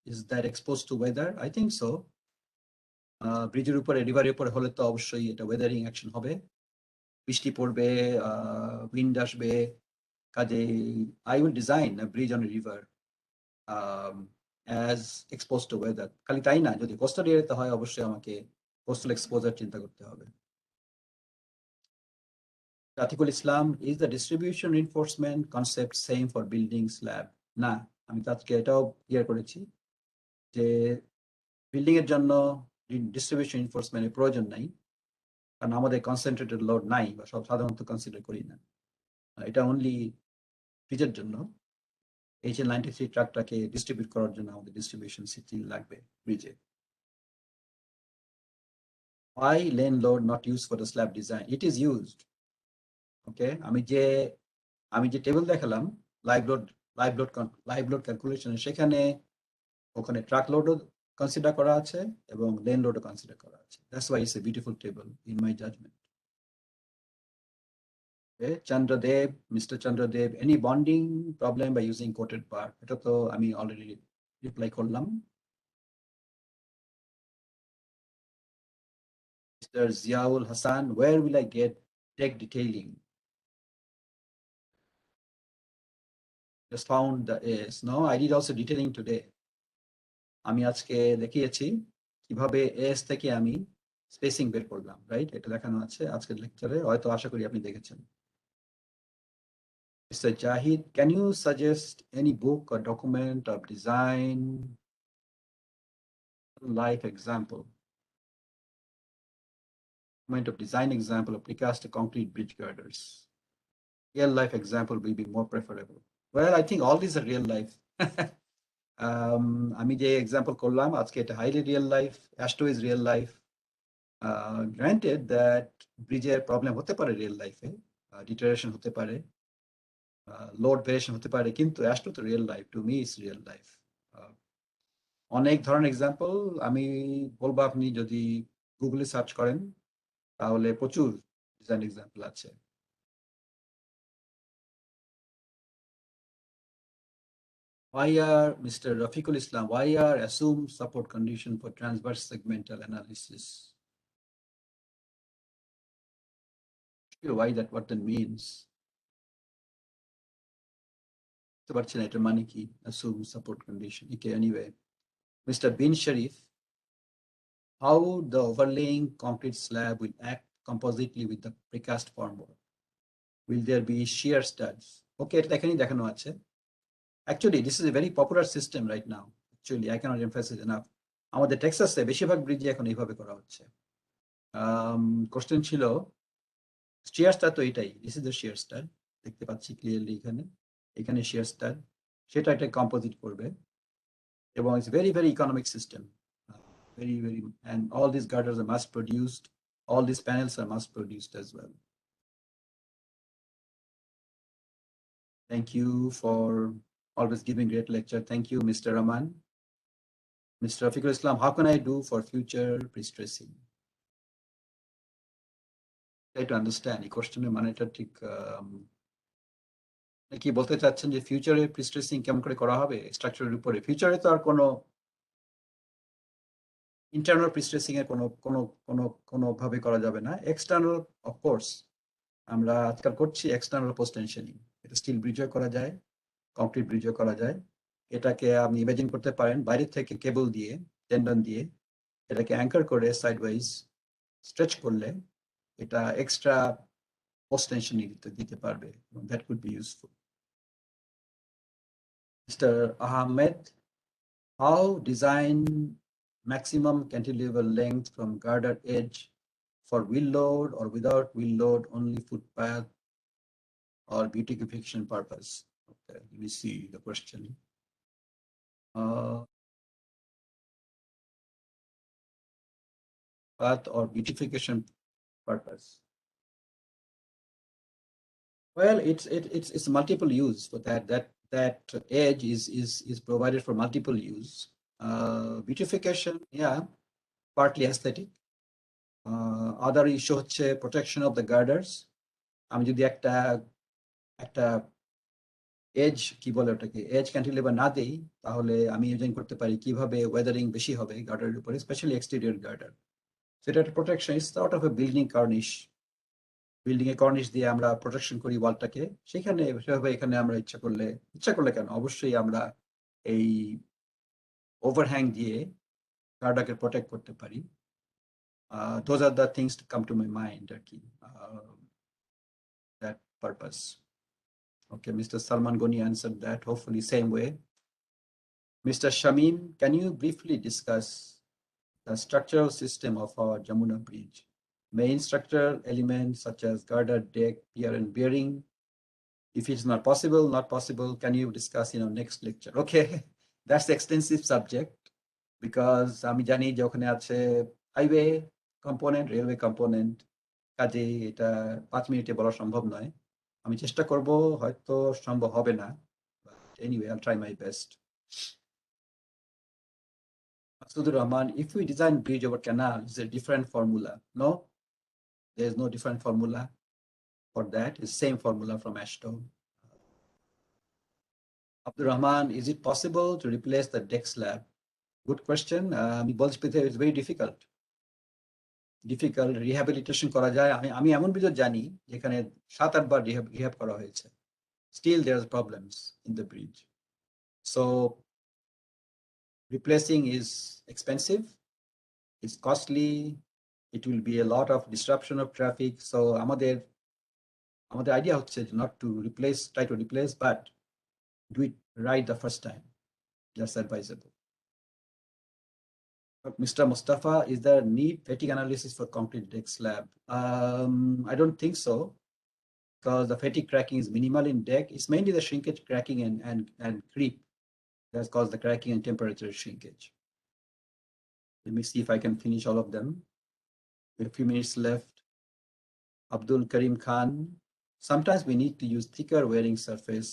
is that exposed to weather I think so ব্রিজের উপরে রিভারের উপরে হলে তো অবশ্যই এটা ওয়েদারিং অ্যাকশন হবে বৃষ্টি পড়বে উইন্ড আসবে কাজে I will design a bridge on a river as exposed to weather খালি তাই না যদি কোস্টাল এরিয়াতে হয় অবশ্যই আমাকে কোস্টাল এক্সপোজার চিন্তা করতে হবে Atikul Islam, is the distribution reinforcement concept same for building slab? না আমি তাকে এটাও ক্লিয়ার করেছি যে বিল্ডিং এর জন্য ডিস্ট্রিবিউশন রিইনফোর্সমেন্টের প্রয়োজন নাই কারণ আমাদের কনসেন্ট্রেটেড লোড নাই বা সব সাধারণত কনসিডার করি না এটা অনলি ব্রিজের জন্য HL93 ট্রাকটাকে ডিস্ট্রিবিউট করার জন্য আমাদের ডিস্ট্রিবিউশন সিস্টেম লাগবে ব্রিজে why lane load not used for the slab design it is used okay আমি যে টেবিল দেখালাম লাইভ লোড ক্যালকুলেশন সেখানে ওখানে ট্রাক লোডও কনসিডার করা আছে এবং লেন লোডও কনসিডার করা আছে that's why it's a beautiful table in my judgement Chandradev, Mr. Chandradev, any bonding problem by using coated bar? এটা তো আমি অলরেডি রিপ্লাই করলাম Mr. Ziaul Hassan, where will I get deck detailing? Just found the AS. No, I did also detailing today. আমি আজকে দেখিয়েছি কিভাবে AS থেকে আমি স্পেসিং বের করলাম, রাইট? এটা দেখানো আছে আজকের লেকচারে, হয়তো আশা করি আপনি দেখেছেন। Mr. Jahid, can you suggest any book or document of design life example? Document of design example of precast concrete bridge girders. Real life example will be more preferable. Well, I think all these are real life. আমি যে এক্সাম্পল করলাম আজকে, এটা highly real life. AASHTO is real life. Granted that ব্রিজের প্রবলেম হতে পারে রিয়েল লাইফে, ডিটারেশন হতে পারে, লোড ভেরিয়েশন হতে পারে, কিন্তু অ্যাস্টো তো real life. To me is real life. অনেক ধরনের এক্সাম্পল আমি বলবো, আপনি যদি গুগলে সার্চ করেন তাহলে প্রচুর ডিজাইন এক্সাম্পল আছে। Why are, Mr. Rafiqul Islam, why are assumed support condition for transverse segmental analysis? Why that, what that means? এটার মানে কি, assume support condition? Okay, anyway, Mr. Bin Sharif, how the overlaying concrete slab will act compositely with the precast formwork? Will there be shear studs? Okay, এটা এখানেই দেখানো আছে। Actually, this is a very popular system right now. Actually, I cannot emphasize enough. আমাদের টেক্সাসে বেশিরভাগ ব্রিজে এখন এইভাবে করা হচ্ছে। কোশ্চেন ছিল shear stud, তো এটাই, this is the shear stud, দেখতে পাচ্ছি ক্লিয়ারলি এখানে, এখানে shear stud, সেটা একটা কম্পোজিট করবে, এবং it's very very economic system, very very, and all these girders are mass produced, all these panels are mass produced as well. Thank you for always giving great lecture. Thank you, Mr. Rahman. Mr. Rafiqul Islam, how can I do for future pre-stressing? Try to understand এই কোশ্চেনের মানেটা ঠিক কি বলতে চাচ্ছেন, যে ফিউচারে প্রিস্ট্রেসিং কেমন করে করা হবে স্ট্রাকচারের উপরে? ফিউচারে তো আর কোনো ইন্টারনাল প্রিস্ট্রেসিং এর কোনো ভাবে করা যাবে না। এক্সটার্নাল অফকোর্স আমরা আজকাল করছি, এক্সটার্নাল পোস্ট টেনশনিং, এটা স্টিল ব্রিজও করা যায়, কংক্রিট ব্রিজও করা যায়। এটাকে আপনি ইমাজিন করতে পারেন বাইরে থেকে কেবল দিয়ে, টেন্ডন দিয়ে এটাকে অ্যাঙ্কার করে সাইড ওয়াইজ স্ট্রেচ করলে এটা এক্সট্রা পোস্ট টেনশনিং দিতে পারবে, that could be useful. Mr. Ahmed, how design maximum cantilever length from girder edge for wheel load or without wheel load, only footpath or beautification purpose? Okay, let me see the question. Path or beautification purpose. Well, it's multiple use for that. That edge is provided for multiple use. Beautification, yeah, partly aesthetic. Other issue হচ্ছে protection of the girders. আমি যদি একটা এজ কি বলে ওটাকে, এজ ক্যান্টিলিভার না দেই, তাহলে আমি ইমাজিন করতে পারি কিভাবে ওয়েদারিং বেশি হবে গার্ডারের উপরে, স্পেশালি এক্সটেরিয়র গার্ডার। সেটা একটা protection, is sort of a building cornice. Building এ কর্নিশ দিয়ে আমরা প্রোটেকশন করি ওয়ালটাকে, সেখানে সেভাবে এখানে আমরা ইচ্ছা করলে কেন, অবশ্যই আমরা এই ওভারহ্যাং দিয়ে গার্ডারকে প্রোটেক্ট করতে পারি। Those are the things to come to my mind, that purpose. Okay, Mr. Salman Goni answered that, hopefully same way. Mr. Shamim, can you briefly discuss the structural system of our Jamuna Bridge? Main structural elements such as girder, deck, pier, and bearing. If it's not possible, can you discuss in our next lecture? Okay, that's the extensive subject, because আমি জানি যে ওখানে আছে হাইওয়ে কম্পোনেন্ট, রেলওয়ে কম্পোনেন্ট, কাজে এটা 5 মিনিটে বলা সম্ভব নয়। আমি চেষ্টা করব, হয়তো সম্ভব হবে না, but anyway I'll try my best. Masudur Rahman, if we design bridge over canal, is there a different formula? No, there is no different formula for that. It's same formula from AASHTO. Abdur Rahman, is it possible to replace the deck slab? Good question. It's very difficult. Rehabilitation করা যায়। আমি এমন ব্রিজ জানি যেখানে 7-8 বার রিহ্যাব করা হয়েছে, still there are problems in the bridge. So replacing is expensive, it's costly, It will be a lot of disruption of traffic. So আমাদের idea হচ্ছে not to try to replace, but do it right the first time. That's advisable. Mr. Mustafa, is there need fatigue analysis for concrete deck slab? I don't think so, because the fatigue cracking is minimal in deck. It's mainly the shrinkage cracking and creep that's caused the cracking and temperature shrinkage. Let me see if I can finish all of them. A few minutes left. Abdul Karim Khan. Sometimes we need to use thicker wearing surface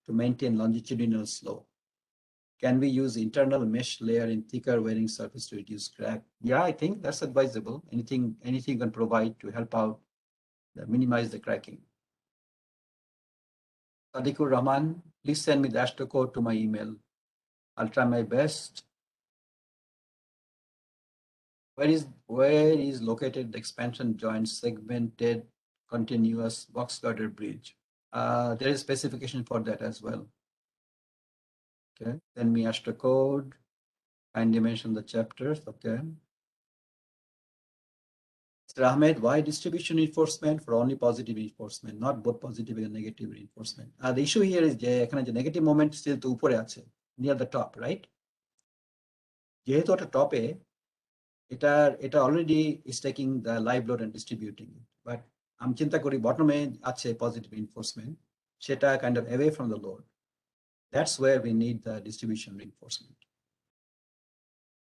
to maintain longitudinal slope. Can we use internal mesh layer in thicker wearing surface to reduce crack? Yeah, I think that's advisable. Anything you can provide to help out, minimize the cracking. Sadikur Rahman, please send me the AASHTO code to my email. I'll try my best. Where is located the expansion joint segmented continuous box girder bridge? There is specification for that as well. Okay, send me AASHTO code and mention the chapters. Okay. Mr. Ahmed, why distribution reinforcement for only positive reinforcement, not both positive and negative reinforcement? The issue here is the negative moment still to upore ache, near the top, right? যেহেতু ওটা টপে, এটা already is taking the live load and distributing it. But আমি চিন্তা করি bottom-এ আছে positive reinforcement, সেটা kind of away from the load. That's where we need the distribution reinforcement.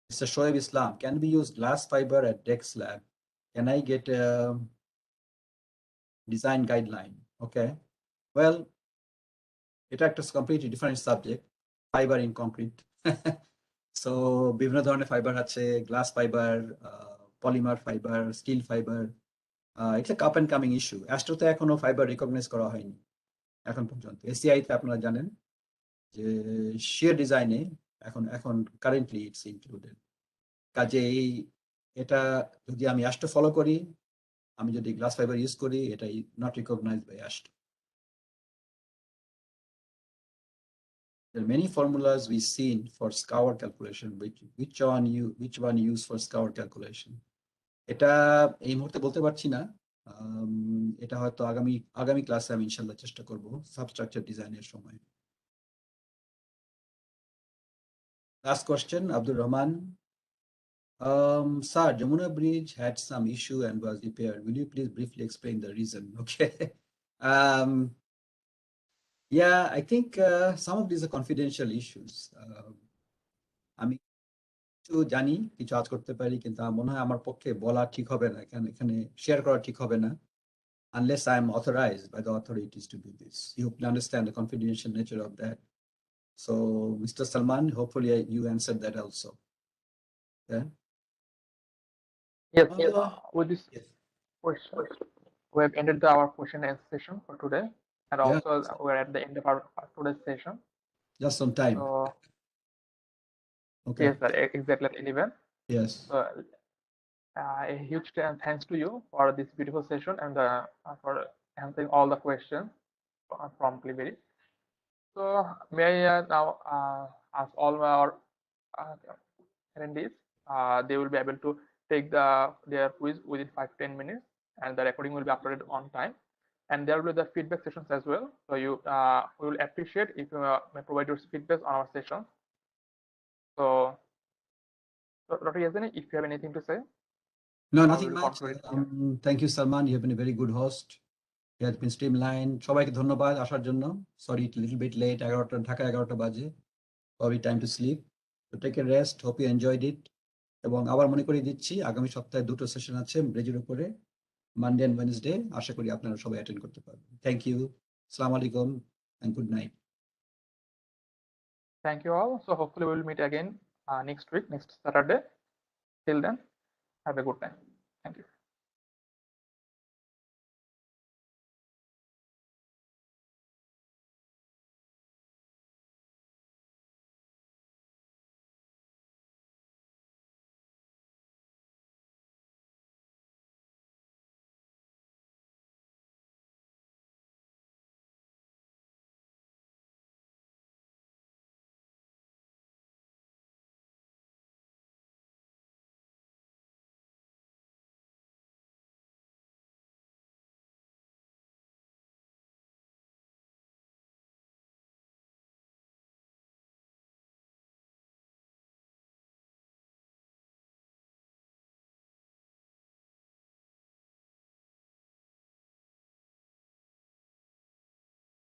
Mr. Shoaib Islam, can we use glass fiber at deck slab? Can I get a design guideline? Okay. Well, it is a completely different subject. Fiber in concrete. So, বিভিন্ন ধরনের fiber আছে, glass fiber, polymer fiber, steel fiber. It's a up and coming issue. AASHTO তে এখনো fiber recognize করা হয়নি এখন পর্যন্ত। ACI তে আপনারা জানেন যে shear design-এ এখন currently it's included. কাজেই এটা যদি আমি AASHTO follow করি, আমি যদি glass fiber use করি, এটাই not recognized by AASHTO. There are many formulas we've seen for scour calculation. Which one you use for scour calculation? এটা এই মুহূর্তে বলতে পারছি না। এটা হয়তো আগামী ক্লাসে আমি ইনশাআল্লাহ চেষ্টা করব সাবস্ট্রাকচার ডিজাইনের সময়। Last question, Abdul Rahman. Sir, Jamuna Bridge had some issue and was repaired. Will you please briefly explain the reason? Okay. Yeah, I think some of these are confidential issues. আমি কিছু জানি, কিছু আজ করতে পারি, কিন্তু মনে হয় আমার পক্ষে বলা ঠিক হবে না, এখানে শেয়ার করা ঠিক হবে না, unless I am authorized by the authorities to do this. You understand the confidential nature of that. So, Mr. Salman, hopefully you answered that also. Yeah. Yes. With this question, we have ended our question and answer session for today, and also we're at the end of our today's session. Just on time. So, okay. Yes, sir, exactly at 11. Yes. So, a huge thanks to you for this beautiful session and for answering all the questions promptly. Very. So, may I now ask all our attendees, they will be able to take their quiz within 5-10 minutes, and the recording will be uploaded on time. And there will be the feedback sessions as well. So we will appreciate if you may provide your feedback on our sessions. So Dr. Yazani, if you have anything to say. No, nothing much. Thank you, Salman. You have been a very good host. You have been streamlined. সবাইকে ধন্যবাদ আসার জন্য। Sorry, it's a little bit late. Dhaka 11টা বাজে। Probably time to sleep. So take a rest. Hope you enjoyed it. এবং আবার মনে করিয়ে দিচ্ছি, আগামী সপ্তাহে 2টো সেশন আছে ব্রিজের উপরে, মানডে এন্ড ওয়েডনেসডে। আশা করি আপনারা সবাই অ্যাটেন্ড করতে পারবেন। থ্যাংক ইউ, আসসালামু আলাইকুম and good night. Thank you all. So hopefully we will meet again next week, next Saturday. Till then, have a good time. Thank you.